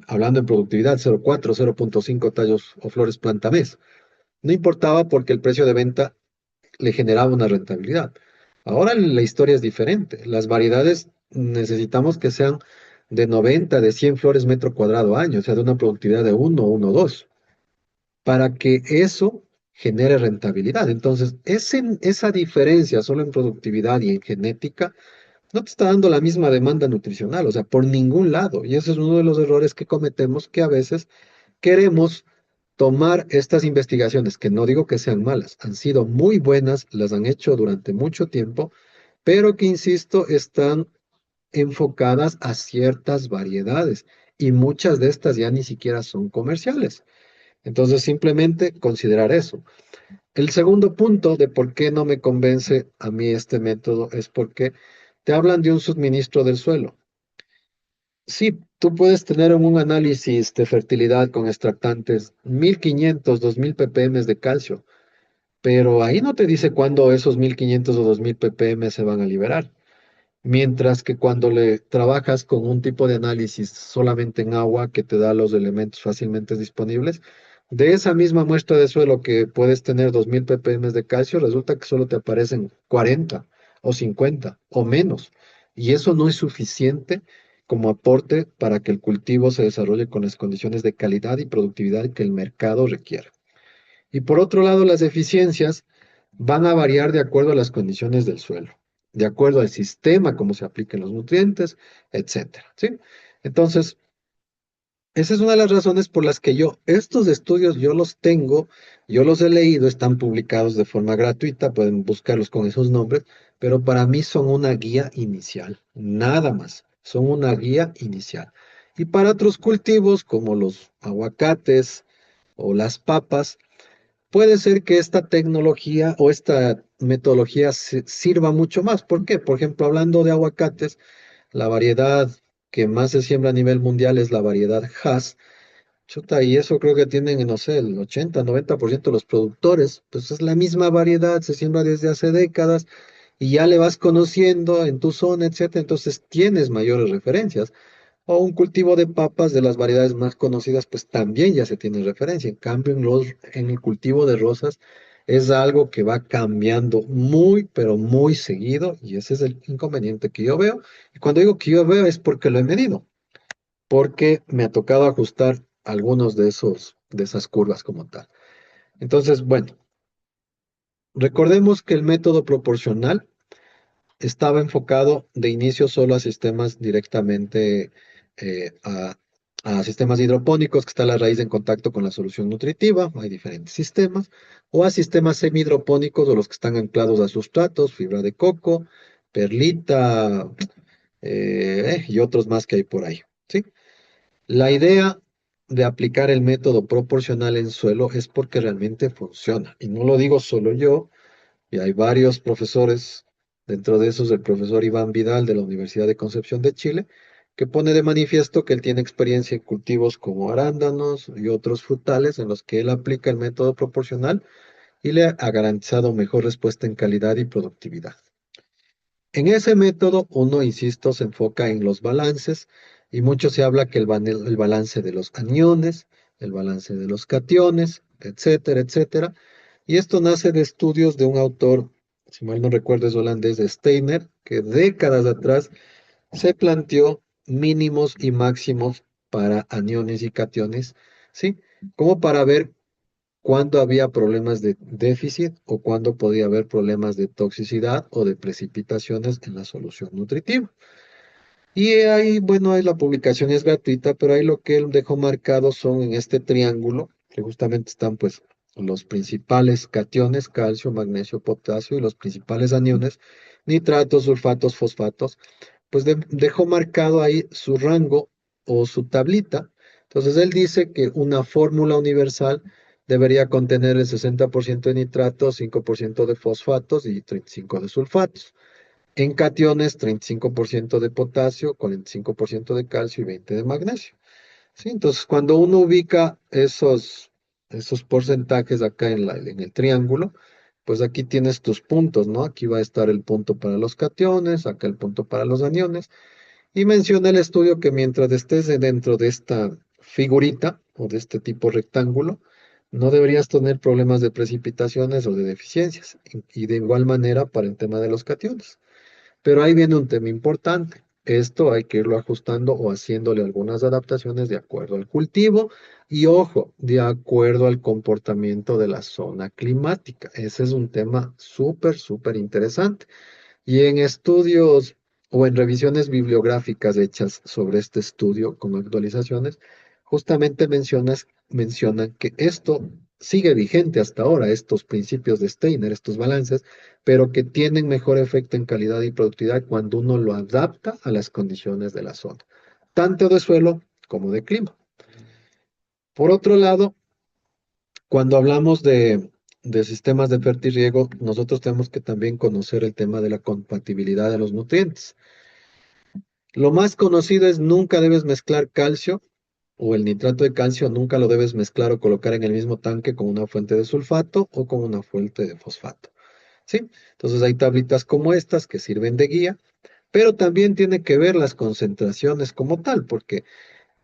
Hablando en productividad, 0,4, 0,5 tallos o flores planta mes. No importaba porque el precio de venta le generaba una rentabilidad. Ahora la historia es diferente. Las variedades necesitamos que sean de 90, de 100 flores metro cuadrado año, o sea, de una productividad de 1, 1, 2, para que eso genere rentabilidad. Entonces, esa diferencia solo en productividad y en genética no te está dando la misma demanda nutricional, o sea, por ningún lado. Y ese es uno de los errores que cometemos, que a veces queremos tomar estas investigaciones, que no digo que sean malas, han sido muy buenas, las han hecho durante mucho tiempo, pero que, insisto, están enfocadas a ciertas variedades y muchas de estas ya ni siquiera son comerciales. Entonces, simplemente considerar eso. El segundo punto de por qué no me convence a mí este método es porque te hablan de un suministro del suelo. Sí, tú puedes tener en un análisis de fertilidad con extractantes 1500, 2000 ppm de calcio, pero ahí no te dice cuándo esos 1500 o 2000 ppm se van a liberar. Mientras que cuando le trabajas con un tipo de análisis solamente en agua que te da los elementos fácilmente disponibles, de esa misma muestra de suelo que puedes tener 2000 ppm de calcio, resulta que solo te aparecen 40 o 50 o menos. Y eso no es suficiente como aporte para que el cultivo se desarrolle con las condiciones de calidad y productividad que el mercado requiere. Y por otro lado, las eficiencias van a variar de acuerdo a las condiciones del suelo, de acuerdo al sistema, cómo se apliquen los nutrientes, etcétera, ¿sí? Entonces, esa es una de las razones por las que estos estudios yo los tengo, yo los he leído, están publicados de forma gratuita, pueden buscarlos con esos nombres, pero para mí son una guía inicial, nada más, son una guía inicial. Y para otros cultivos como los aguacates o las papas, puede ser que esta tecnología o esta metodología sirva mucho más. ¿Por qué? Por ejemplo, hablando de aguacates, la variedad que más se siembra a nivel mundial es la variedad Hass. Chuta, y eso creo que tienen, no sé, el 80, 90% de los productores. Pues es la misma variedad, se siembra desde hace décadas y ya le vas conociendo en tu zona, etcétera. Entonces tienes mayores referencias. O un cultivo de papas de las variedades más conocidas, pues también ya se tiene referencia. En cambio, en el cultivo de rosas es algo que va cambiando muy, pero muy seguido, y ese es el inconveniente que yo veo. Y cuando digo que yo veo es porque lo he medido, porque me ha tocado ajustar algunos de esas curvas como tal. Entonces, bueno, recordemos que el método proporcional estaba enfocado de inicio solo a sistemas directamente, a sistemas hidropónicos, que está la raíz en contacto con la solución nutritiva, hay diferentes sistemas, o a sistemas semihidropónicos o los que están anclados a sustratos, fibra de coco, perlita, y otros más que hay por ahí, ¿sí? La idea de aplicar el método proporcional en suelo es porque realmente funciona, y no lo digo solo yo, y hay varios profesores, dentro de esos el profesor Iván Vidal de la Universidad de Concepción de Chile, que pone de manifiesto que él tiene experiencia en cultivos como arándanos y otros frutales en los que él aplica el método proporcional y le ha garantizado mejor respuesta en calidad y productividad. En ese método, uno, insisto, se enfoca en los balances y mucho se habla que el balance de los aniones, el balance de los cationes, etcétera, etcétera. Y esto nace de estudios de un autor, si mal no recuerdo es holandés, de Steiner, que décadas atrás se planteó mínimos y máximos para aniones y cationes, ¿sí? Como para ver cuándo había problemas de déficit o cuándo podía haber problemas de toxicidad o de precipitaciones en la solución nutritiva. Y ahí, bueno, ahí la publicación es gratuita, pero ahí lo que él dejó marcado son en este triángulo, que justamente están pues los principales cationes, calcio, magnesio, potasio, y los principales aniones, nitratos, sulfatos, fosfatos, pues dejó marcado ahí su rango o su tablita. Entonces él dice que una fórmula universal debería contener el 60% de nitratos, 5% de fosfatos y 35% de sulfatos. En cationes, 35% de potasio, 45% de calcio y 20% de magnesio. ¿Sí? Entonces, cuando uno ubica esos porcentajes acá en el triángulo, pues aquí tienes tus puntos, ¿no? Aquí va a estar el punto para los cationes, acá el punto para los aniones. Y menciona el estudio que mientras estés dentro de esta figurita o de este tipo rectángulo, no deberías tener problemas de precipitaciones o de deficiencias. Y de igual manera para el tema de los cationes. Pero ahí viene un tema importante. Esto hay que irlo ajustando o haciéndole algunas adaptaciones de acuerdo al cultivo y, ojo, de acuerdo al comportamiento de la zona climática. Ese es un tema súper, súper interesante. Y en estudios o en revisiones bibliográficas hechas sobre este estudio con actualizaciones, justamente mencionan que esto sigue vigente hasta ahora, estos principios de Steiner, estos balances, pero que tienen mejor efecto en calidad y productividad cuando uno lo adapta a las condiciones de la zona, tanto de suelo como de clima. Por otro lado, cuando hablamos de sistemas de fertirriego, nosotros tenemos que también conocer el tema de la compatibilidad de los nutrientes. Lo más conocido es nunca debes mezclar calcio o el nitrato de calcio, nunca lo debes mezclar o colocar en el mismo tanque con una fuente de sulfato o con una fuente de fosfato. ¿Sí? Entonces hay tablitas como estas que sirven de guía, pero también tiene que ver las concentraciones como tal, porque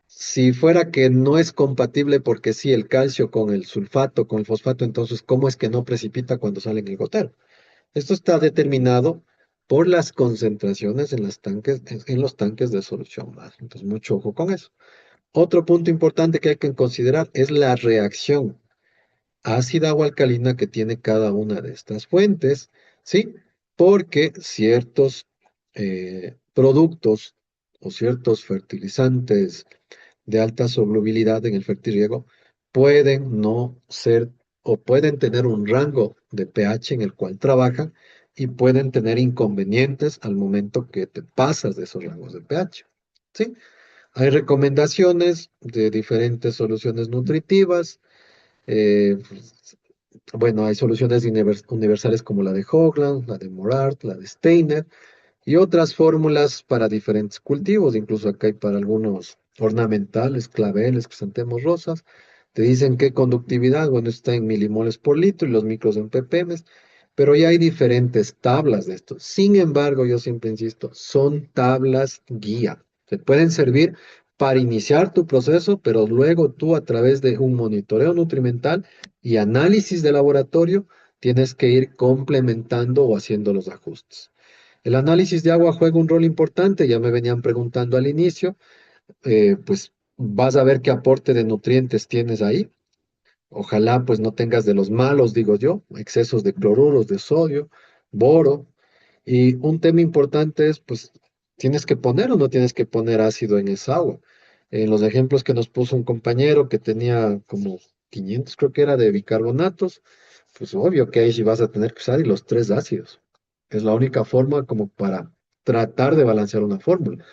si fuera que no es compatible porque sí el calcio con el sulfato, con el fosfato, entonces ¿cómo es que no precipita cuando sale en el gotero? Esto está determinado por las concentraciones en los tanques de solución base. Entonces, mucho ojo con eso. Otro punto importante que hay que considerar es la reacción ácida o alcalina que tiene cada una de estas fuentes, ¿sí? Porque ciertos productos o ciertos fertilizantes de alta solubilidad en el fertirriego pueden no ser o pueden tener un rango de pH en el cual trabajan y pueden tener inconvenientes al momento que te pasas de esos rangos de pH. ¿Sí? Hay recomendaciones de diferentes soluciones nutritivas. Pues, bueno, hay soluciones universales como la de Hoagland, la de Morart, la de Steiner, y otras fórmulas para diferentes cultivos, incluso acá hay para algunos ornamentales, claveles, crisantemos rosas. Te dicen qué conductividad, bueno, está en milimoles por litro y los micros en ppm, pero ya hay diferentes tablas de esto. Sin embargo, yo siempre insisto, son tablas guía. Te pueden servir para iniciar tu proceso, pero luego tú a través de un monitoreo nutrimental y análisis de laboratorio, tienes que ir complementando o haciendo los ajustes. El análisis de agua juega un rol importante, ya me venían preguntando al inicio, pues vas a ver qué aporte de nutrientes tienes ahí. Ojalá pues no tengas de los malos, digo yo, excesos de cloruros, de sodio, boro. Y un tema importante es, pues, ¿tienes que poner o no tienes que poner ácido en esa agua? En los ejemplos que nos puso un compañero que tenía como 500, creo que era, de bicarbonatos, pues obvio que ahí sí vas a tener que usar y los tres ácidos. Es la única forma como para tratar de balancear una fórmula.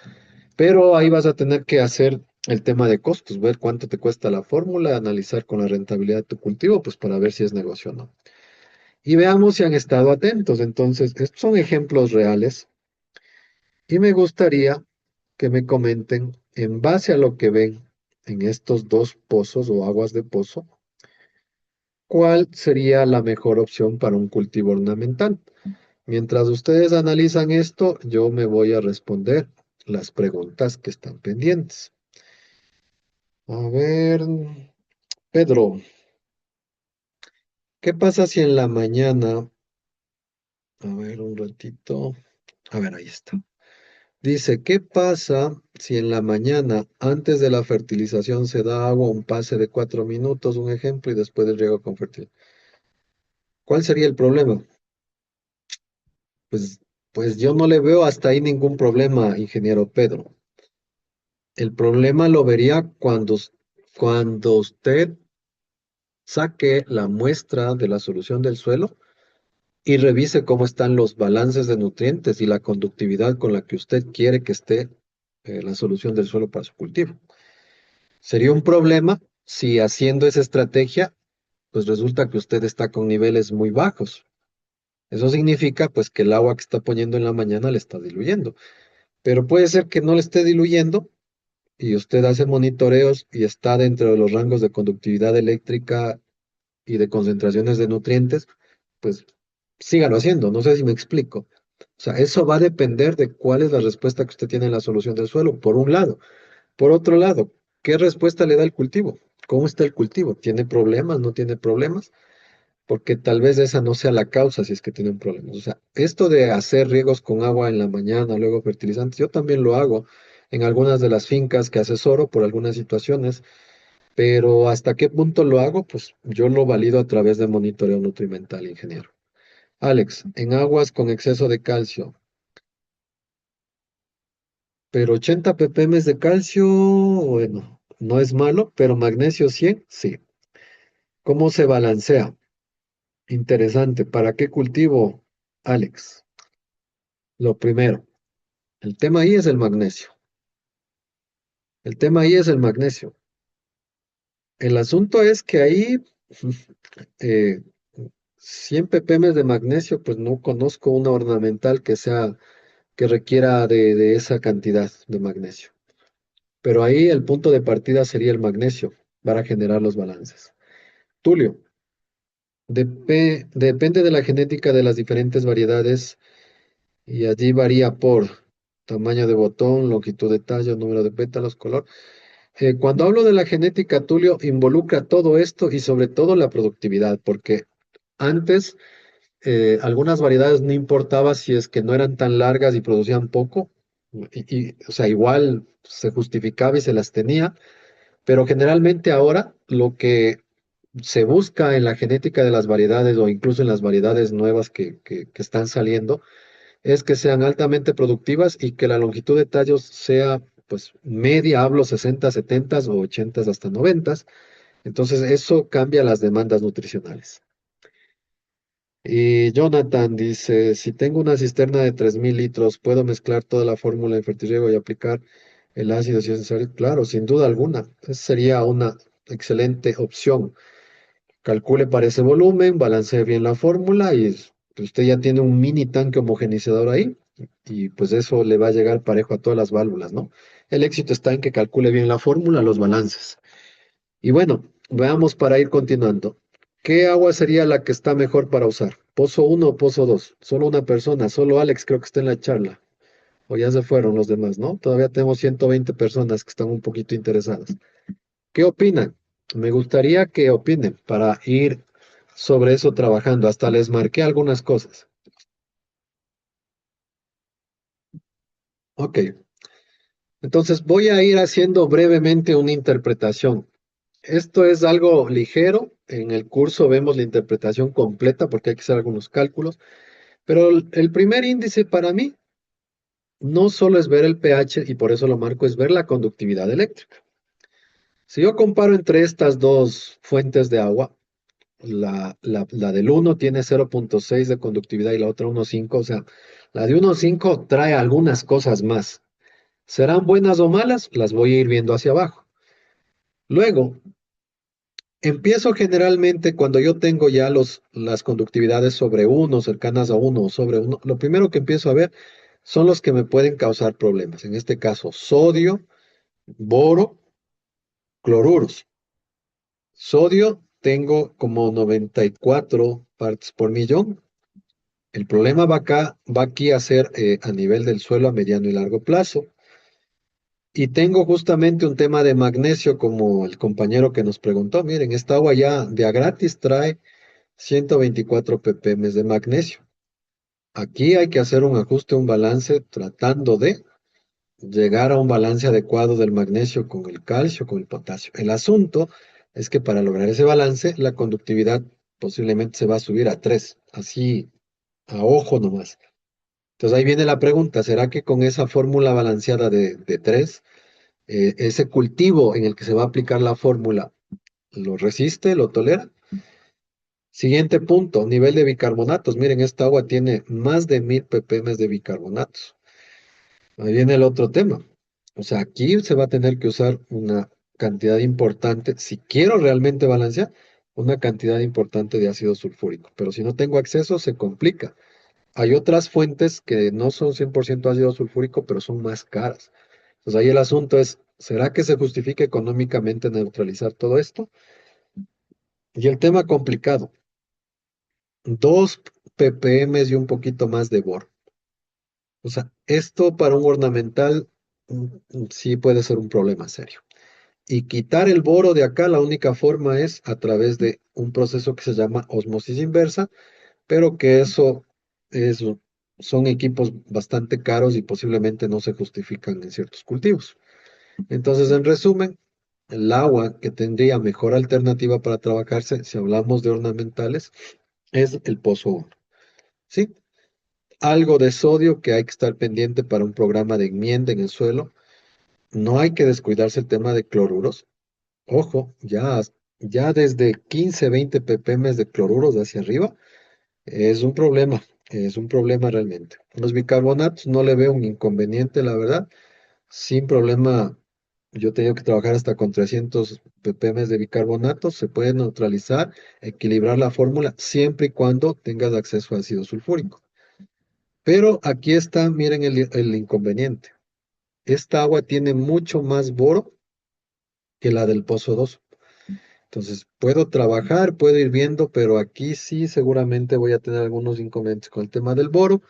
Pero ahí vas a tener que hacer el tema de costos, ver cuánto te cuesta la fórmula, analizar con la rentabilidad de tu cultivo, pues para ver si es negocio o no. Y veamos si han estado atentos. Entonces, estos son ejemplos reales y me gustaría que me comenten en base a lo que ven en estos dos pozos o aguas de pozo, cuál sería la mejor opción para un cultivo ornamental. Mientras ustedes analizan esto, yo me voy a responder las preguntas que están pendientes. A ver, Pedro, ¿qué pasa si en la mañana, a ver un ratito, a ver, ahí está. Dice, ¿qué pasa si en la mañana, antes de la fertilización, se da agua, un pase de 4 minutos, un ejemplo, y después del riego con fertilidad? ¿Cuál sería el problema? Pues, pues yo no le veo hasta ahí ningún problema, ingeniero Pedro. El problema lo vería cuando usted saque la muestra de la solución del suelo y revise cómo están los balances de nutrientes y la conductividad con la que usted quiere que esté la solución del suelo para su cultivo. Sería un problema si haciendo esa estrategia, pues resulta que usted está con niveles muy bajos. Eso significa pues que el agua que está poniendo en la mañana le está diluyendo. Pero puede ser que no le esté diluyendo y usted hace monitoreos y está dentro de los rangos de conductividad eléctrica y de concentraciones de nutrientes, pues sígalo haciendo. No sé si me explico. O sea, eso va a depender de cuál es la respuesta que usted tiene en la solución del suelo, por un lado. Por otro lado, ¿qué respuesta le da el cultivo? ¿Cómo está el cultivo? ¿Tiene problemas? ¿No tiene problemas? Porque tal vez esa no sea la causa si es que tienen problemas. O sea, esto de hacer riegos con agua en la mañana, luego fertilizantes, yo también lo hago en algunas de las fincas que asesoro por algunas situaciones, pero ¿hasta qué punto lo hago? Pues yo lo valido a través de monitoreo nutrimental, ingeniero. Alex, en aguas con exceso de calcio, pero 80 ppm de calcio, bueno, no es malo, pero magnesio 100, sí. ¿Cómo se balancea? Interesante. ¿Para qué cultivo, Alex? Lo primero, el tema ahí es el magnesio. El tema ahí es el magnesio. El asunto es que ahí eh, 100 ppm de magnesio, pues no conozco una ornamental que sea, que requiera de esa cantidad de magnesio. Pero ahí el punto de partida sería el magnesio para generar los balances. Tulio, depende de la genética de las diferentes variedades y allí varía por tamaño de botón, longitud de tallo, número de pétalos, color. Cuando hablo de la genética, Tulio, involucra todo esto y sobre todo la productividad, porque antes algunas variedades no importaba si es que no eran tan largas y producían poco, o sea, igual se justificaba y se las tenía, pero generalmente ahora lo que se busca en la genética de las variedades o incluso en las variedades nuevas que están saliendo es que sean altamente productivas y que la longitud de tallos sea pues media, hablo 60, 70 o 80 hasta 90. Entonces eso cambia las demandas nutricionales. Y Jonathan dice, si tengo una cisterna de 3000 litros, ¿puedo mezclar toda la fórmula en fertirriego y aplicar el ácido si es necesario? Claro, sin duda alguna. Esa sería una excelente opción. Calcule para ese volumen, balancee bien la fórmula y pues, usted ya tiene un mini tanque homogenizador ahí y pues eso le va a llegar parejo a todas las válvulas, ¿no? El éxito está en que calcule bien la fórmula, los balances. Y bueno, veamos para ir continuando. ¿Qué agua sería la que está mejor para usar? ¿Pozo uno o pozo 2? Solo una persona, solo Alex creo que está en la charla. O ya se fueron los demás, ¿no? Todavía tenemos 120 personas que están un poquito interesadas. ¿Qué opinan? Me gustaría que opinen para ir sobre eso trabajando. Hasta les marqué algunas cosas. Ok, entonces voy a ir haciendo brevemente una interpretación. Esto es algo ligero. En el curso vemos la interpretación completa porque hay que hacer algunos cálculos. Pero el primer índice para mí no solo es ver el pH, y por eso lo marco, es ver la conductividad eléctrica. Si yo comparo entre estas dos fuentes de agua, la del uno tiene 0,6 de conductividad y la otra 1,5. O sea, la de 1,5 trae algunas cosas más. ¿Serán buenas o malas? Las voy a ir viendo hacia abajo. Luego, empiezo generalmente cuando yo tengo ya las conductividades sobre uno, cercanas a uno o sobre uno. Lo primero que empiezo a ver son los que me pueden causar problemas. En este caso, sodio, boro, cloruros. Sodio tengo como 94 partes por millón. El problema va aquí a ser a nivel del suelo a mediano y largo plazo. Y tengo justamente un tema de magnesio, como el compañero que nos preguntó. Miren, esta agua ya de a gratis trae 124 ppm de magnesio. Aquí hay que hacer un ajuste, un balance, tratando de llegar a un balance adecuado del magnesio con el calcio, con el potasio. El asunto es que para lograr ese balance, la conductividad posiblemente se va a subir a 3, así a ojo nomás. Entonces ahí viene la pregunta, ¿será que con esa fórmula balanceada de 3, ese cultivo en el que se va a aplicar la fórmula, lo resiste, lo tolera? Siguiente punto, nivel de bicarbonatos. Miren, esta agua tiene más de 1000 ppm de bicarbonatos. Ahí viene el otro tema. O sea, aquí se va a tener que usar una cantidad importante, si quiero realmente balancear, una cantidad importante de ácido sulfúrico. Pero si no tengo acceso, se complica. Hay otras fuentes que no son 100% ácido sulfúrico, pero son más caras. Entonces ahí el asunto es, ¿será que se justifica económicamente neutralizar todo esto? Y el tema complicado, 2 ppm y un poquito más de boro. O sea, esto para un ornamental sí puede ser un problema serio. Y quitar el boro de acá, la única forma es a través de un proceso que se llama osmosis inversa, pero que eso es, son equipos bastante caros y posiblemente no se justifican en ciertos cultivos. Entonces, en resumen, el agua que tendría mejor alternativa para trabajarse, si hablamos de ornamentales, es el pozo 1. ¿Sí? Algo de sodio que hay que estar pendiente para un programa de enmienda en el suelo. No hay que descuidarse el tema de cloruros. Ojo, ya desde 15, 20 ppm de cloruros hacia arriba es un problema realmente. Los bicarbonatos no le veo un inconveniente, la verdad. Sin problema, yo he tenido que trabajar hasta con 300 ppm de bicarbonato. Se puede neutralizar, equilibrar la fórmula siempre y cuando tengas acceso a ácido sulfúrico. Pero aquí está, miren el inconveniente. Esta agua tiene mucho más boro que la del pozo 2. Entonces, puedo trabajar, puedo ir viendo, pero aquí sí seguramente voy a tener algunos inconvenientes con el tema del boro.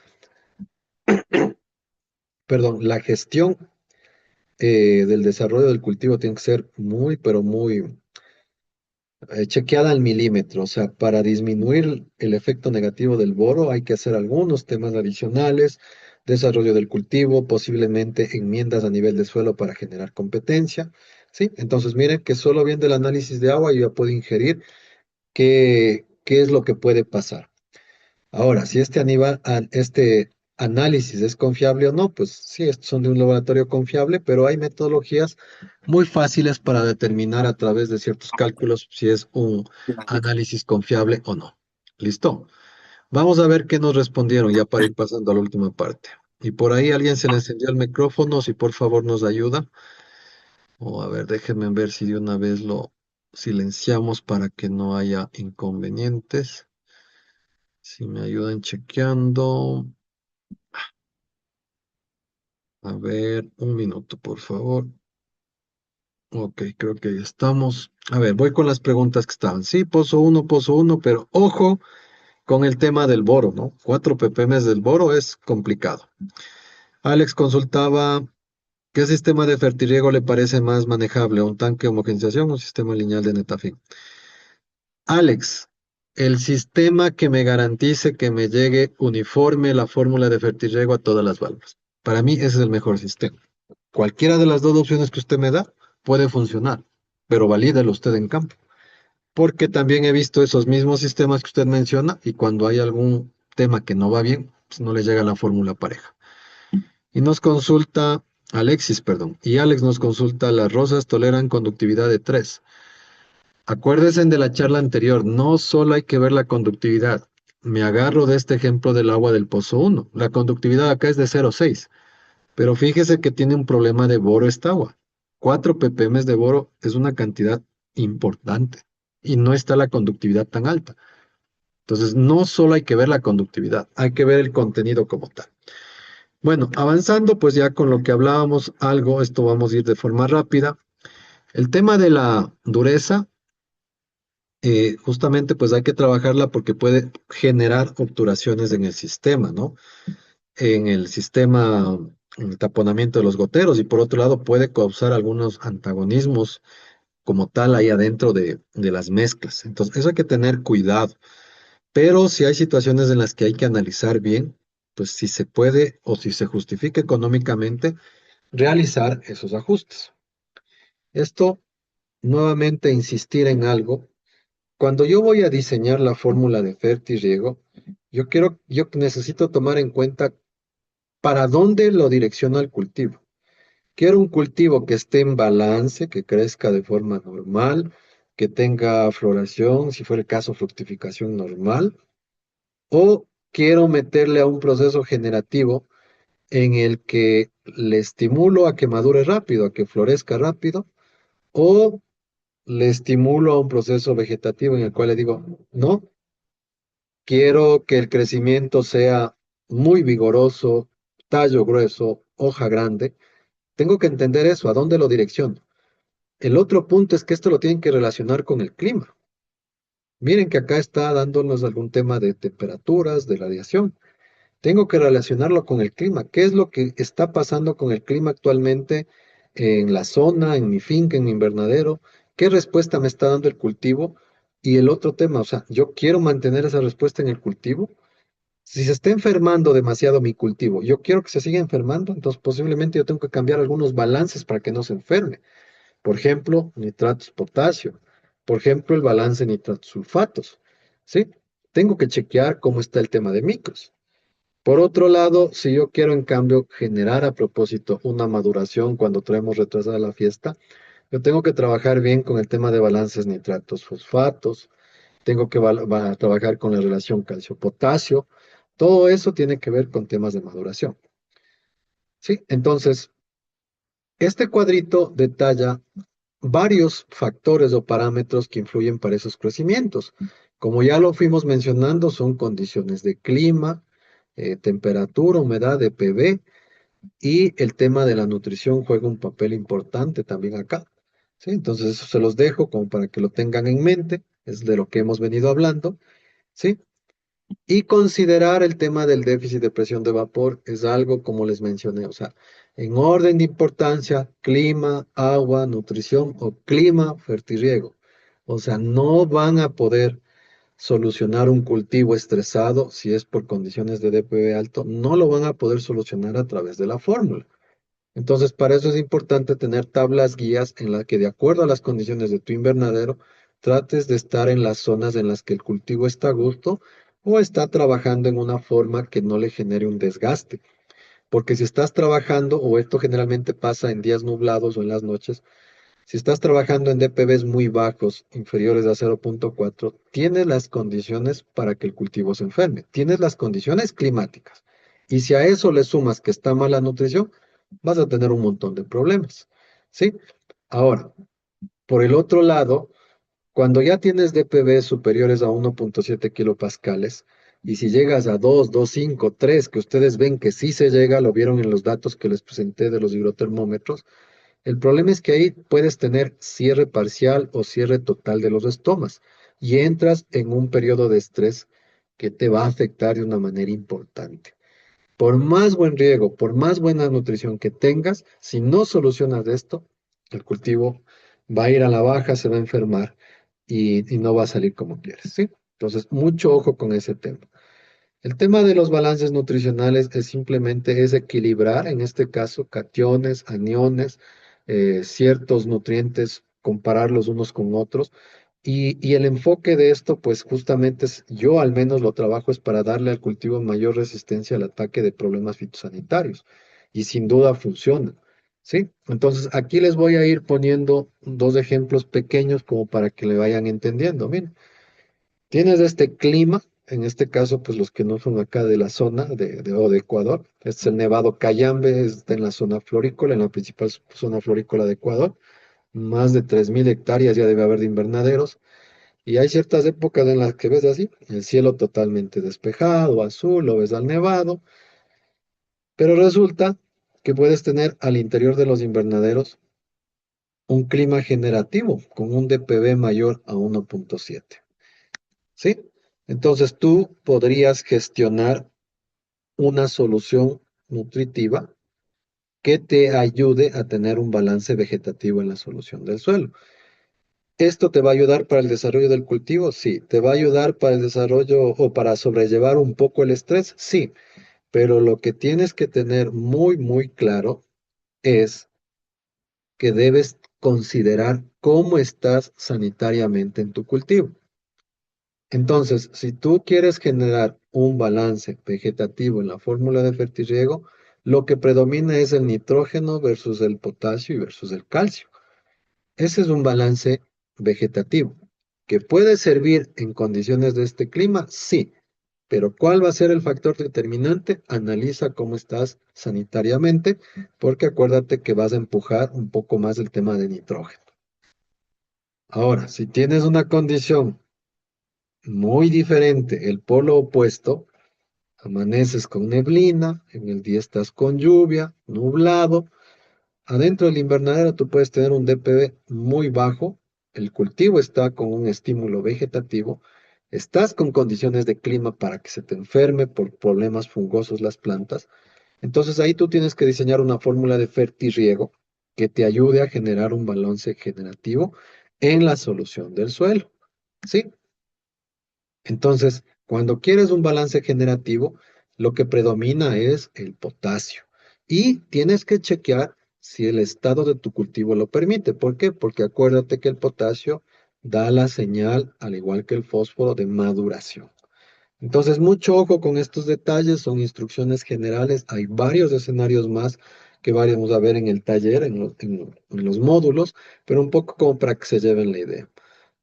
Perdón, la gestión del desarrollo del cultivo tiene que ser muy, pero muy chequeada al milímetro. O sea, para disminuir el efecto negativo del boro hay que hacer algunos temas adicionales, desarrollo del cultivo, posiblemente enmiendas a nivel de suelo para generar competencia. ¿Sí? Entonces, miren que solo viendo el análisis de agua yo ya puedo ingerir qué es lo que puede pasar. Ahora, si este análisis es confiable o no, pues sí, estos son de un laboratorio confiable, pero hay metodologías muy fáciles para determinar a través de ciertos cálculos si es un análisis confiable o no. ¿Listo? Vamos a ver qué nos respondieron ya para ir pasando a la última parte. Y por ahí alguien se le encendió el micrófono, si por favor nos ayuda. O a ver, déjenme ver si de una vez lo silenciamos para que no haya inconvenientes. Si me ayudan chequeando. A ver, un minuto, por favor. Ok, creo que ya estamos. A ver, voy con las preguntas que estaban. Sí, pozo uno, pero ojo con el tema del boro, ¿no? 4 ppm del boro es complicado. Alex consultaba, ¿qué sistema de fertirriego le parece más manejable? ¿Un tanque de homogenización o un sistema lineal de Netafim? Alex, el sistema que me garantice que me llegue uniforme la fórmula de fertirriego a todas las válvulas. Para mí ese es el mejor sistema. Cualquiera de las dos opciones que usted me da puede funcionar, pero valídelo usted en campo. Porque también he visto esos mismos sistemas que usted menciona y cuando hay algún tema que no va bien, pues no le llega la fórmula pareja. Y nos consulta Alexis, perdón, y Alex nos consulta, las rosas toleran conductividad de 3. Acuérdense de la charla anterior, no solo hay que ver la conductividad. Me agarro de este ejemplo del agua del pozo 1. La conductividad acá es de 0,6. Pero fíjese que tiene un problema de boro esta agua. 4 ppm de boro es una cantidad importante y no está la conductividad tan alta. Entonces, no solo hay que ver la conductividad, hay que ver el contenido como tal. Bueno, avanzando pues ya con lo que hablábamos algo, esto vamos a ir de forma rápida. El tema de la dureza, justamente pues hay que trabajarla porque puede generar obturaciones en el sistema, ¿no? En el sistema, el taponamiento de los goteros y por otro lado puede causar algunos antagonismos como tal ahí adentro de las mezclas. Entonces, eso hay que tener cuidado. Pero si hay situaciones en las que hay que analizar bien, pues si se puede o si se justifica económicamente, realizar esos ajustes. Esto, nuevamente, insistir en algo. Cuando yo voy a diseñar la fórmula de Ferti-Riego, yo necesito tomar en cuenta para dónde lo direcciono al cultivo. Quiero un cultivo que esté en balance, que crezca de forma normal, que tenga floración, si fuera el caso, fructificación normal, o quiero meterle a un proceso generativo en el que le estimulo a que madure rápido, a que florezca rápido, o le estimulo a un proceso vegetativo en el cual le digo, no, quiero que el crecimiento sea muy vigoroso, tallo grueso, hoja grande. Tengo que entender eso, a dónde lo direcciono. El otro punto es que esto lo tienen que relacionar con el clima. Miren que acá está dándonos algún tema de temperaturas, de radiación. Tengo que relacionarlo con el clima. ¿Qué es lo que está pasando con el clima actualmente en la zona, en mi finca, en mi invernadero? ¿Qué respuesta me está dando el cultivo? Y el otro tema, o sea, yo quiero mantener esa respuesta en el cultivo. Si se está enfermando demasiado mi cultivo, yo quiero que se siga enfermando, entonces posiblemente yo tengo que cambiar algunos balances para que no se enferme. Por ejemplo, nitratos potasio. Por ejemplo, el balance nitratos sulfatos. ¿Sí? Tengo que chequear cómo está el tema de micros. Por otro lado, si yo quiero en cambio generar a propósito una maduración cuando traemos retrasada la fiesta, yo tengo que trabajar bien con el tema de balances nitratos fosfatos, tengo que trabajar con la relación calcio-potasio. Todo eso tiene que ver con temas de maduración. ¿Sí? Entonces, este cuadrito detalla varios factores o parámetros que influyen para esos crecimientos. Como ya lo fuimos mencionando, son condiciones de clima, temperatura, humedad, de pV, y el tema de la nutrición juega un papel importante también acá. ¿Sí? Entonces, eso se los dejo como para que lo tengan en mente, es de lo que hemos venido hablando. ¿Sí? Y considerar el tema del déficit de presión de vapor es algo como les mencioné, o sea, en orden de importancia, clima, agua, nutrición o clima, fertirriego. O sea, no van a poder solucionar un cultivo estresado si es por condiciones de DPV alto, no lo van a poder solucionar a través de la fórmula. Entonces, para eso es importante tener tablas guías en las que, de acuerdo a las condiciones de tu invernadero, trates de estar en las zonas en las que el cultivo está a gusto o está trabajando en una forma que no le genere un desgaste. Porque si estás trabajando, o esto generalmente pasa en días nublados o en las noches, si estás trabajando en DPVs muy bajos, inferiores a 0,4, tienes las condiciones para que el cultivo se enferme. Tienes las condiciones climáticas. Y si a eso le sumas que está mala nutrición, vas a tener un montón de problemas. ¿Sí? Ahora, por el otro lado, cuando ya tienes DPV superiores a 1,7 kilopascales, y si llegas a 2, 2,5, 3, que ustedes ven que sí se llega, lo vieron en los datos que les presenté de los hidrotermómetros, el problema es que ahí puedes tener cierre parcial o cierre total de los estomas y entras en un periodo de estrés que te va a afectar de una manera importante. Por más buen riego, por más buena nutrición que tengas, si no solucionas esto, el cultivo va a ir a la baja, se va a enfermar y no va a salir como quieres, ¿sí? Entonces, mucho ojo con ese tema. El tema de los balances nutricionales es simplemente es equilibrar, en este caso, cationes, aniones, ciertos nutrientes, compararlos unos con otros. Y el enfoque de esto, pues justamente yo al menos lo trabajo es para darle al cultivo mayor resistencia al ataque de problemas fitosanitarios. Y sin duda funciona. ¿Sí? Entonces aquí les voy a ir poniendo dos ejemplos pequeños como para que le vayan entendiendo. Miren. Tienes este clima, en este caso, pues los que no son acá de la zona o de Ecuador. Este es el Nevado Cayambe, está en la zona florícola, en la principal zona florícola de Ecuador. Más de 3.000 hectáreas ya debe haber de invernaderos. Y hay ciertas épocas en las que ves así, el cielo totalmente despejado, azul, lo ves al nevado. Pero resulta que puedes tener al interior de los invernaderos un clima generativo con un DPV mayor a 1,7. ¿Sí? Entonces tú podrías gestionar una solución nutritiva que te ayude a tener un balance vegetativo en la solución del suelo. ¿Esto te va a ayudar para el desarrollo del cultivo? Sí. ¿Te va a ayudar para el desarrollo o para sobrellevar un poco el estrés? Sí. Pero lo que tienes que tener muy, muy claro es que debes considerar cómo estás sanitariamente en tu cultivo. Entonces, si tú quieres generar un balance vegetativo en la fórmula de fertirriego, lo que predomina es el nitrógeno versus el potasio y versus el calcio. Ese es un balance vegetativo que puede servir en condiciones de este clima, sí, pero ¿cuál va a ser el factor determinante? Analiza cómo estás sanitariamente, porque acuérdate que vas a empujar un poco más el tema de nitrógeno. Ahora, si tienes una condición muy diferente, el polo opuesto, amaneces con neblina, en el día estás con lluvia, nublado. Adentro del invernadero tú puedes tener un DPV muy bajo, el cultivo está con un estímulo vegetativo, estás con condiciones de clima para que se te enferme por problemas fungosos las plantas, entonces ahí tú tienes que diseñar una fórmula de fertirriego que te ayude a generar un balance generativo en la solución del suelo. ¿Sí? Entonces, cuando quieres un balance generativo, lo que predomina es el potasio. Y tienes que chequear si el estado de tu cultivo lo permite. ¿Por qué? Porque acuérdate que el potasio da la señal, al igual que el fósforo, de maduración. Entonces, mucho ojo con estos detalles, son instrucciones generales. Hay varios escenarios más que vamos a ver en el taller, en los módulos, pero un poco como para que se lleven la idea.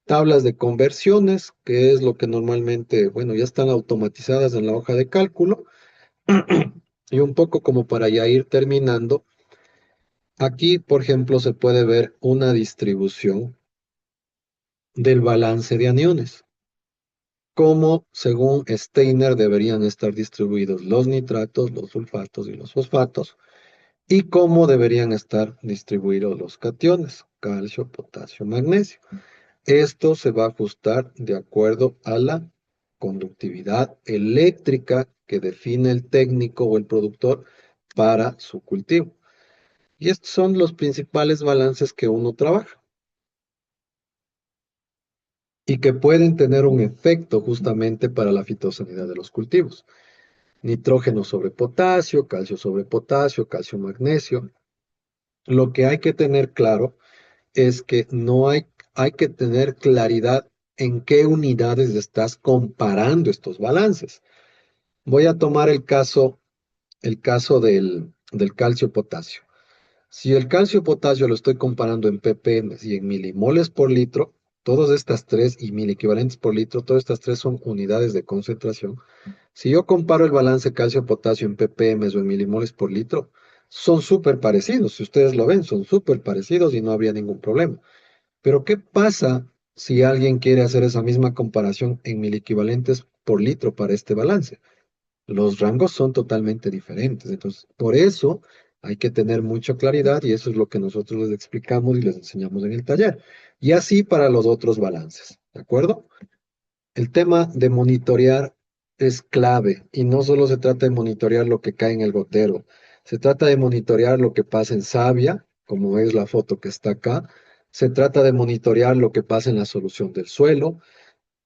Tablas de conversiones, que es lo que normalmente, bueno, ya están automatizadas en la hoja de cálculo. Y un poco como para ya ir terminando, aquí, por ejemplo, se puede ver una distribución del balance de aniones, cómo según Steiner deberían estar distribuidos los nitratos, los sulfatos y los fosfatos, y cómo deberían estar distribuidos los cationes, calcio, potasio, magnesio. Esto se va a ajustar de acuerdo a la conductividad eléctrica que define el técnico o el productor para su cultivo. Y estos son los principales balances que uno trabaja y que pueden tener un efecto justamente para la fitosanidad de los cultivos. Nitrógeno sobre potasio, calcio, magnesio. Lo que hay que tener claro es que no hay que tener claridad en qué unidades estás comparando estos balances. Voy a tomar el caso del calcio-potasio. Si el calcio-potasio lo estoy comparando en ppm y en milimoles por litro, todas estas tres y mil equivalentes por litro, todas estas tres son unidades de concentración. Si yo comparo el balance calcio-potasio en ppm o en milimoles por litro, son súper parecidos. Si ustedes lo ven, son súper parecidos y no habría ningún problema. Pero ¿qué pasa si alguien quiere hacer esa misma comparación en mil equivalentes por litro para este balance? Los rangos son totalmente diferentes. Entonces, por eso hay que tener mucha claridad y eso es lo que nosotros les explicamos y les enseñamos en el taller. Y así para los otros balances, ¿de acuerdo? El tema de monitorear es clave y no solo se trata de monitorear lo que cae en el gotero, se trata de monitorear lo que pasa en savia, como es la foto que está acá, se trata de monitorear lo que pasa en la solución del suelo.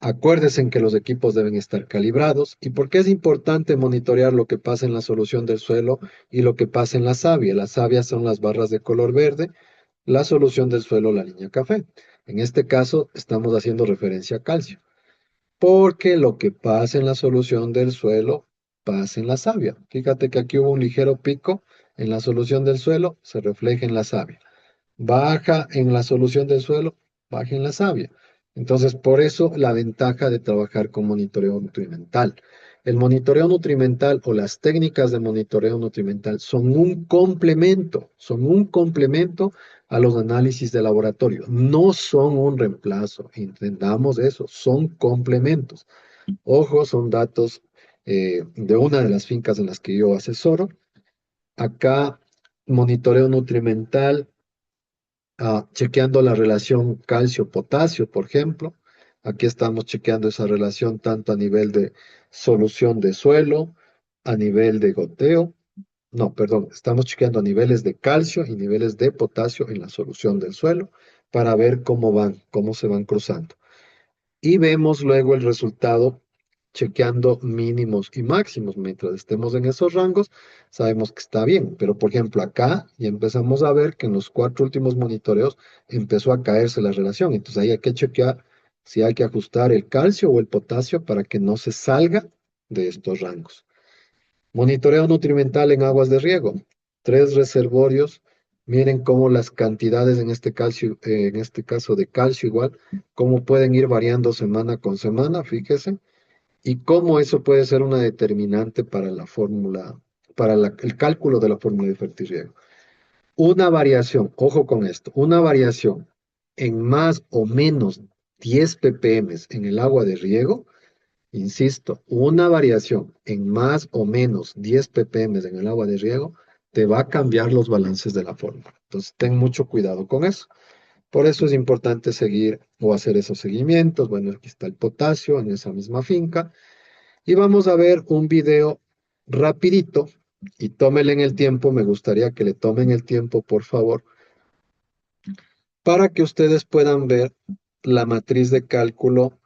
Acuérdense en que los equipos deben estar calibrados. ¿Y por qué es importante monitorear lo que pasa en la solución del suelo y lo que pasa en la savia? Las savias son las barras de color verde, la solución del suelo la línea café. En este caso estamos haciendo referencia a calcio porque lo que pasa en la solución del suelo pasa en la savia. Fíjate que aquí hubo un ligero pico en la solución del suelo, se refleja en la savia. Baja en la solución del suelo, baja en la savia. Entonces, por eso la ventaja de trabajar con monitoreo nutrimental. El monitoreo nutrimental o las técnicas de monitoreo nutrimental son un complemento a los análisis de laboratorio. No son un reemplazo, entendamos eso, son complementos. Ojo, son datos de una de las fincas en las que yo asesoro. Acá, monitoreo nutrimental, chequeando la relación calcio-potasio, por ejemplo. Aquí estamos chequeando esa relación tanto a nivel de solución de suelo, a nivel de goteo. No, perdón, estamos chequeando niveles de calcio y niveles de potasio en la solución del suelo para ver cómo van, cómo se van cruzando. Y vemos luego el resultado chequeando mínimos y máximos. Mientras estemos en esos rangos, sabemos que está bien. Pero, por ejemplo, acá ya empezamos a ver que en los 4 últimos monitoreos empezó a caerse la relación. Entonces ahí hay que chequear si hay que ajustar el calcio o el potasio para que no se salga de estos rangos. Monitoreo nutrimental en aguas de riego. 3 reservorios. Miren cómo las cantidades en este calcio, en este caso de calcio igual, cómo pueden ir variando semana con semana, fíjese, y cómo eso puede ser una determinante para la fórmula, para el cálculo de la fórmula de fertirriego. Una variación, ojo con esto, una variación en más o menos 10 ppm en el agua de riego. Insisto, una variación en más o menos 10 ppm en el agua de riego te va a cambiar los balances de la fórmula. Entonces, ten mucho cuidado con eso. Por eso es importante seguir o hacer esos seguimientos. Bueno, aquí está el potasio en esa misma finca. Y vamos a ver un video rapidito y tómenle en el tiempo. Me gustaría que le tomen el tiempo, por favor, para que ustedes puedan ver la matriz de cálculo,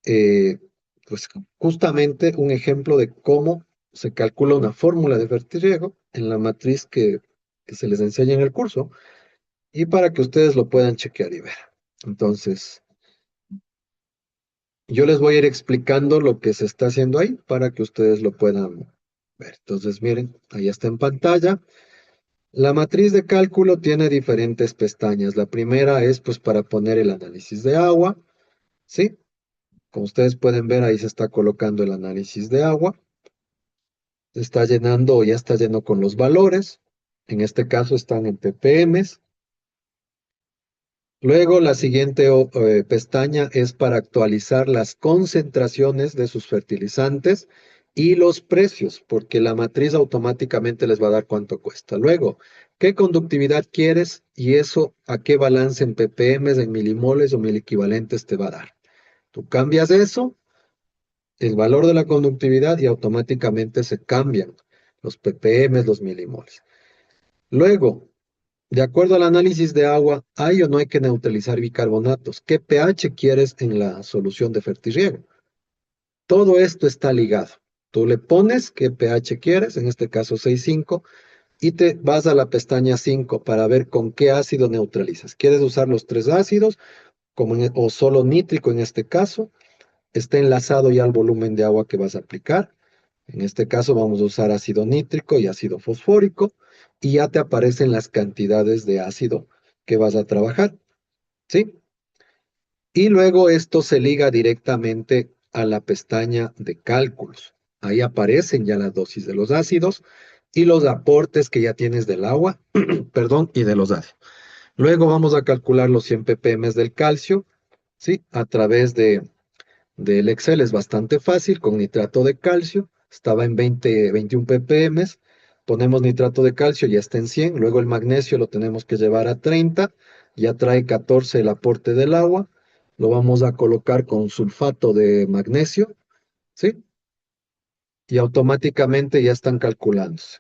eh, pues justamente un ejemplo de cómo se calcula una fórmula de vertirriego en la matriz que se les enseña en el curso y para que ustedes lo puedan chequear y ver. Entonces, yo les voy a ir explicando lo que se está haciendo ahí para que ustedes lo puedan ver. Entonces, miren, ahí está en pantalla. La matriz de cálculo tiene diferentes pestañas. La primera es pues para poner el análisis de agua, ¿sí? Como ustedes pueden ver, ahí se está colocando el análisis de agua. Se está llenando o ya está lleno con los valores. En este caso están en ppm. Luego la siguiente pestaña es para actualizar las concentraciones de sus fertilizantes y los precios, porque la matriz automáticamente les va a dar cuánto cuesta. Luego, ¿qué conductividad quieres? Y eso a qué balance en ppm, en milimoles o equivalentes te va a dar. Tú cambias eso, el valor de la conductividad y automáticamente se cambian los ppm, los milimoles. Luego, de acuerdo al análisis de agua, ¿hay o no hay que neutralizar bicarbonatos? ¿Qué pH quieres en la solución de fertirriego? Todo esto está ligado. Tú le pones qué pH quieres, en este caso 6,5, y te vas a la pestaña 5 para ver con qué ácido neutralizas. ¿Quieres usar los tres ácidos o solo nítrico en este caso? Está enlazado ya al volumen de agua que vas a aplicar. En este caso vamos a usar ácido nítrico y ácido fosfórico y ya te aparecen las cantidades de ácido que vas a trabajar, ¿sí? Y luego esto se liga directamente a la pestaña de cálculos. Ahí aparecen ya las dosis de los ácidos y los aportes que ya tienes del agua, perdón, y de los ácidos. Luego vamos a calcular los 100 ppm del calcio, ¿sí? A través del Excel es bastante fácil, con nitrato de calcio, estaba en 20, 21 ppm, ponemos nitrato de calcio, ya está en 100, luego el magnesio lo tenemos que llevar a 30, ya trae 14 el aporte del agua, lo vamos a colocar con sulfato de magnesio, ¿sí? Y automáticamente ya están calculándose.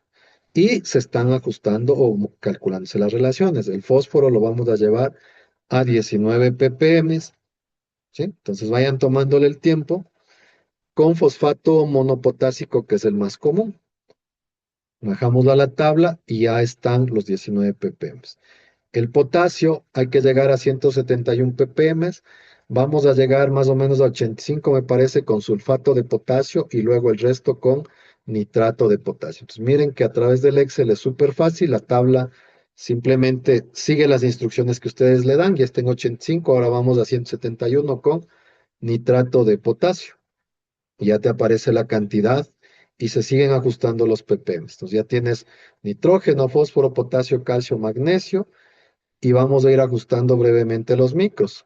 Y se están ajustando o calculándose las relaciones. El fósforo lo vamos a llevar a 19 ppm, ¿sí? Entonces vayan tomándole el tiempo con fosfato monopotásico, que es el más común. Bajamos a la tabla y ya están los 19 ppm. El potasio hay que llegar a 171 ppm. Vamos a llegar más o menos a 85, me parece, con sulfato de potasio y luego el resto con nitrato de potasio. Entonces miren que a través del Excel es súper fácil. La tabla simplemente sigue las instrucciones que ustedes le dan. Ya está en 85, ahora vamos a 171 con nitrato de potasio. Ya te aparece la cantidad y se siguen ajustando los ppm. Entonces ya tienes nitrógeno, fósforo, potasio, calcio, magnesio y vamos a ir ajustando brevemente los micros.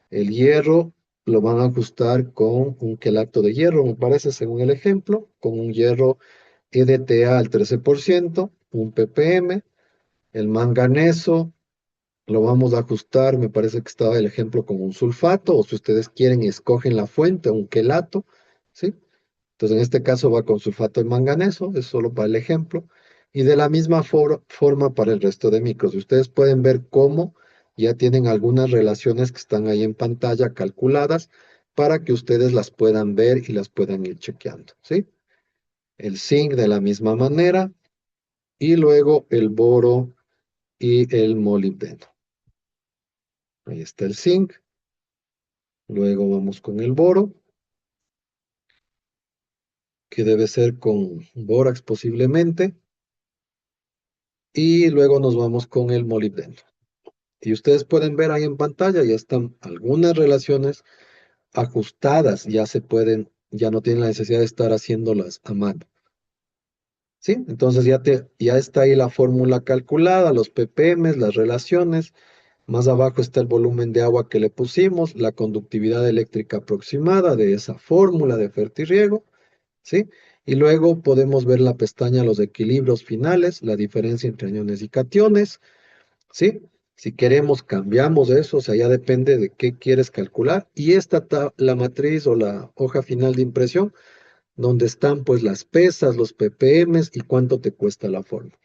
El hierro lo van a ajustar con un quelato de hierro, me parece, según el ejemplo, con un hierro EDTA al 13%, un ppm. El manganeso lo vamos a ajustar, me parece que estaba el ejemplo con un sulfato, o si ustedes quieren, escogen la fuente, un quelato, ¿sí? Entonces, en este caso va con sulfato de manganeso, es solo para el ejemplo. Y de la misma forma para el resto de micros. Ustedes pueden ver cómo ya tienen algunas relaciones que están ahí en pantalla calculadas para que ustedes las puedan ver y las puedan ir chequeando, ¿sí? El zinc de la misma manera y luego el boro y el molibdeno. Ahí está el zinc. Luego vamos con el boro, que debe ser con bórax posiblemente. Y luego nos vamos con el molibdeno. Y ustedes pueden ver ahí en pantalla, ya están algunas relaciones ajustadas, ya no tienen la necesidad de estar haciéndolas a mano. ¿Sí? Entonces ya está ahí la fórmula calculada, los ppm, las relaciones. Más abajo está el volumen de agua que le pusimos, la conductividad eléctrica aproximada de esa fórmula de fertirriego, ¿sí? Y luego podemos ver la pestaña los equilibrios finales, la diferencia entre aniones y cationes, ¿sí? Si queremos, cambiamos eso, o sea, ya depende de qué quieres calcular. Y la matriz o la hoja final de impresión, donde están pues las pesas, los ppms y cuánto te cuesta la fórmula.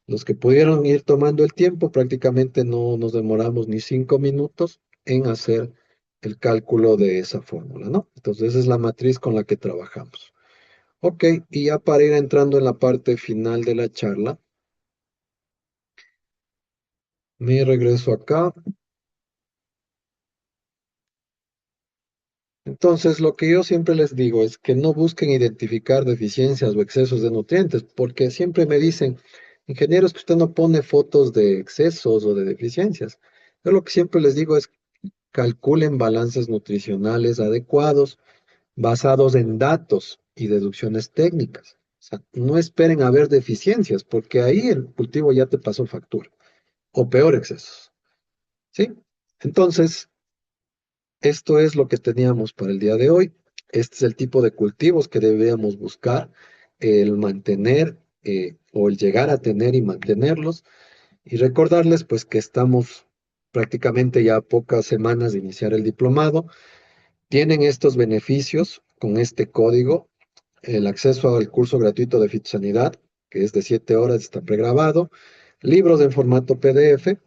Los que pudieron ir tomando el tiempo, prácticamente no nos demoramos ni 5 minutos en hacer el cálculo de esa fórmula, ¿no? Entonces, esa es la matriz con la que trabajamos. Ok, y ya para ir entrando en la parte final de la charla, me regreso acá. Entonces, lo que yo siempre les digo es que no busquen identificar deficiencias o excesos de nutrientes, porque siempre me dicen, ingenieros, que usted no pone fotos de excesos o de deficiencias. Yo lo que siempre les digo es calculen balances nutricionales adecuados basados en datos y deducciones técnicas. O sea, no esperen a ver deficiencias, porque ahí el cultivo ya te pasó factura, o peor, excesos. ¿Sí? Entonces, esto es lo que teníamos para el día de hoy. Este es el tipo de cultivos que debíamos buscar, el mantener o el llegar a tener y mantenerlos. Y recordarles pues que estamos prácticamente ya a pocas semanas de iniciar el diplomado. Tienen estos beneficios con este código, el acceso al curso gratuito de fitosanidad, que es de 7 horas, está pregrabado, libros en formato PDF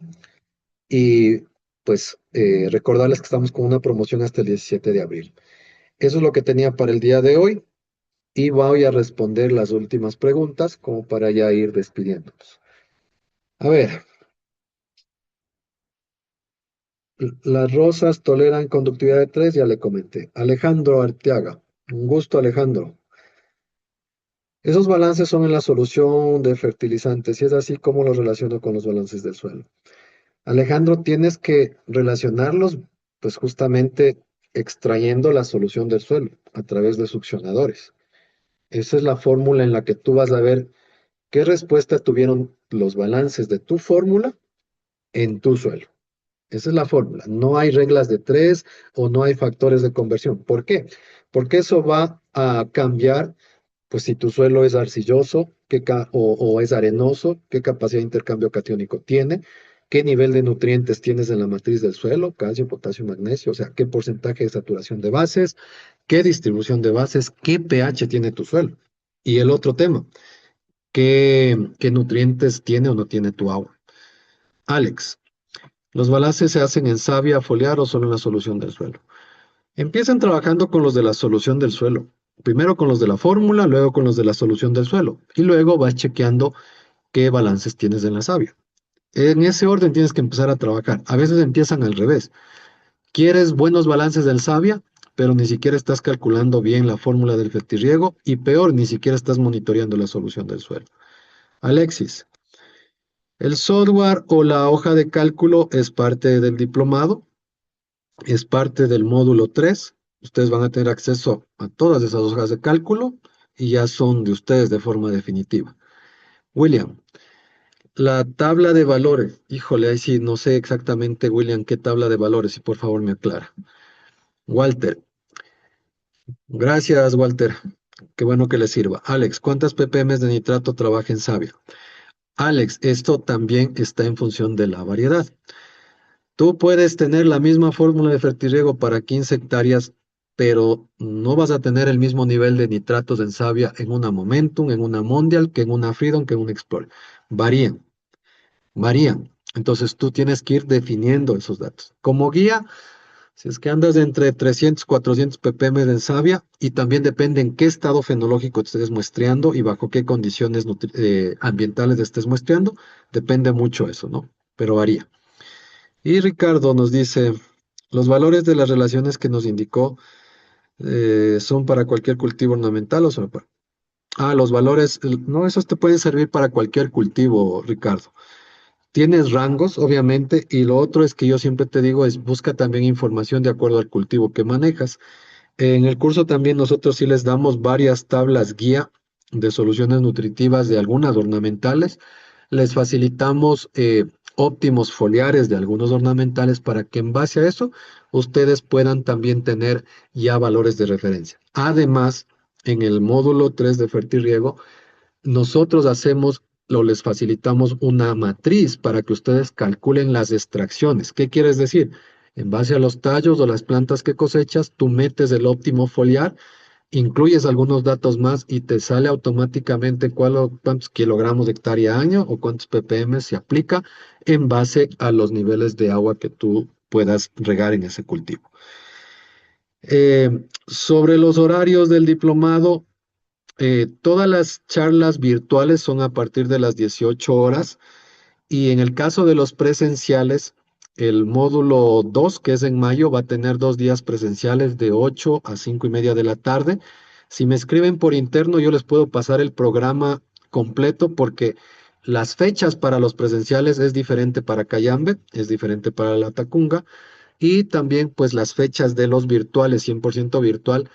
y pues recordarles que estamos con una promoción hasta el 17 de abril. Eso es lo que tenía para el día de hoy y voy a responder las últimas preguntas como para ya ir despidiéndonos. A ver, las rosas toleran conductividad de 3, ya le comenté. Alejandro Arteaga, un gusto Alejandro. Esos balances son en la solución de fertilizantes y es así como los relaciono con los balances del suelo. Alejandro, tienes que relacionarlos pues justamente extrayendo la solución del suelo a través de succionadores. Esa es la fórmula en la que tú vas a ver qué respuesta tuvieron los balances de tu fórmula en tu suelo. Esa es la fórmula. No hay reglas de tres o no hay factores de conversión. ¿Por qué? Porque eso va a cambiar, pues si tu suelo es arcilloso o es arenoso, qué capacidad de intercambio catiónico tiene, qué nivel de nutrientes tienes en la matriz del suelo, calcio, potasio, magnesio, o sea, qué porcentaje de saturación de bases, qué distribución de bases, qué pH tiene tu suelo. Y el otro tema, qué nutrientes tiene o no tiene tu agua. Alex, ¿los balances se hacen en savia, foliar o solo en la solución del suelo? Empiezan trabajando con los de la solución del suelo. Primero con los de la fórmula, luego con los de la solución del suelo. Y luego vas chequeando qué balances tienes en la savia. En ese orden tienes que empezar a trabajar. A veces empiezan al revés. Quieres buenos balances del savia, pero ni siquiera estás calculando bien la fórmula del fertirriego y peor, ni siquiera estás monitoreando la solución del suelo. Alexis, el software o la hoja de cálculo es parte del diplomado, es parte del módulo 3. Ustedes van a tener acceso a todas esas hojas de cálculo y ya son de ustedes de forma definitiva. William, la tabla de valores. Híjole, ahí sí, no sé exactamente, William, qué tabla de valores, si por favor me aclara. Walter, gracias, Walter. Qué bueno que le sirva. Alex, ¿cuántas ppm de nitrato trabaja en Savia? Alex, esto también está en función de la variedad. Tú puedes tener la misma fórmula de fertirriego para 15 hectáreas, pero no vas a tener el mismo nivel de nitratos en savia en una Momentum, en una Mondial, que en una Freedom, que en una Explorer. Varían, varían. Entonces tú tienes que ir definiendo esos datos. Como guía, si es que andas entre 300 400 ppm de savia, y también depende en qué estado fenológico te estés muestreando y bajo qué condiciones ambientales estés muestreando, depende mucho eso, ¿no? Pero varía. Y Ricardo nos dice, los valores de las relaciones que nos indicó son para cualquier cultivo ornamental o solo para... Ah, los valores, no, esos te pueden servir para cualquier cultivo, Ricardo. Tienes rangos, obviamente, y lo otro es que yo siempre te digo es busca también información de acuerdo al cultivo que manejas. En el curso también nosotros sí les damos varias tablas guía de soluciones nutritivas de algunas ornamentales. Les facilitamos óptimos foliares de algunos ornamentales para que en base a eso ustedes puedan también tener ya valores de referencia. Además, en el módulo 3 de Fertirriego, nosotros hacemos o les facilitamos una matriz para que ustedes calculen las extracciones. ¿Qué quieres decir? En base a los tallos o las plantas que cosechas, tú metes el óptimo foliar, incluyes algunos datos más y te sale automáticamente cuántos kilogramos de hectárea año o cuántos ppm se aplica en base a los niveles de agua que tú puedas regar en ese cultivo. Sobre los horarios del diplomado, todas las charlas virtuales son a partir de las 18 horas y en el caso de los presenciales, el módulo 2 que es en mayo, va a tener 2 días presenciales de 8 a 5:30 de la tarde. Si me escriben por interno, yo les puedo pasar el programa completo porque las fechas para los presenciales es diferente para Cayambe, es diferente para la Tacunga y también pues las fechas de los virtuales, 100% virtual.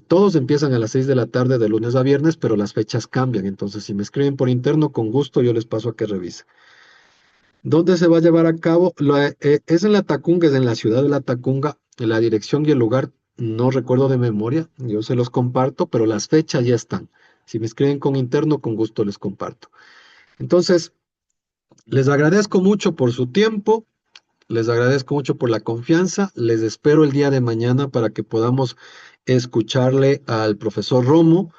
Todos empiezan a las 6 de la tarde de lunes a viernes, pero las fechas cambian. Entonces, si me escriben por interno, con gusto yo les paso a que revisen. ¿Dónde se va a llevar a cabo? Es en la Tacunga, es en la ciudad de la Tacunga. La dirección y el lugar no recuerdo de memoria, yo se los comparto, pero las fechas ya están. Si me escriben con interno, con gusto les comparto. Entonces, les agradezco mucho por su tiempo, les agradezco mucho por la confianza, les espero el día de mañana para que podamos escucharle al profesor Romo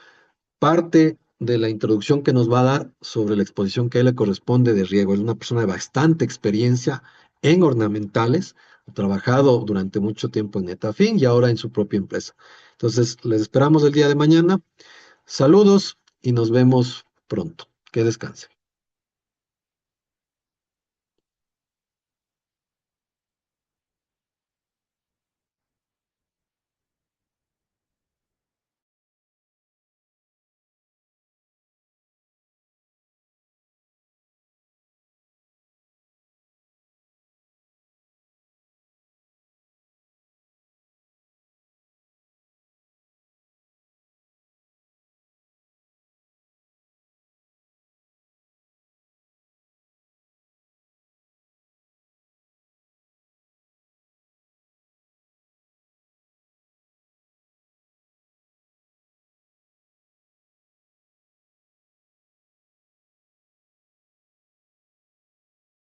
parte de la introducción que nos va a dar sobre la exposición que a él le corresponde de riego. Es una persona de bastante experiencia en ornamentales, ha trabajado durante mucho tiempo en Netafim y ahora en su propia empresa. Entonces, les esperamos el día de mañana. Saludos y nos vemos pronto. Que descansen.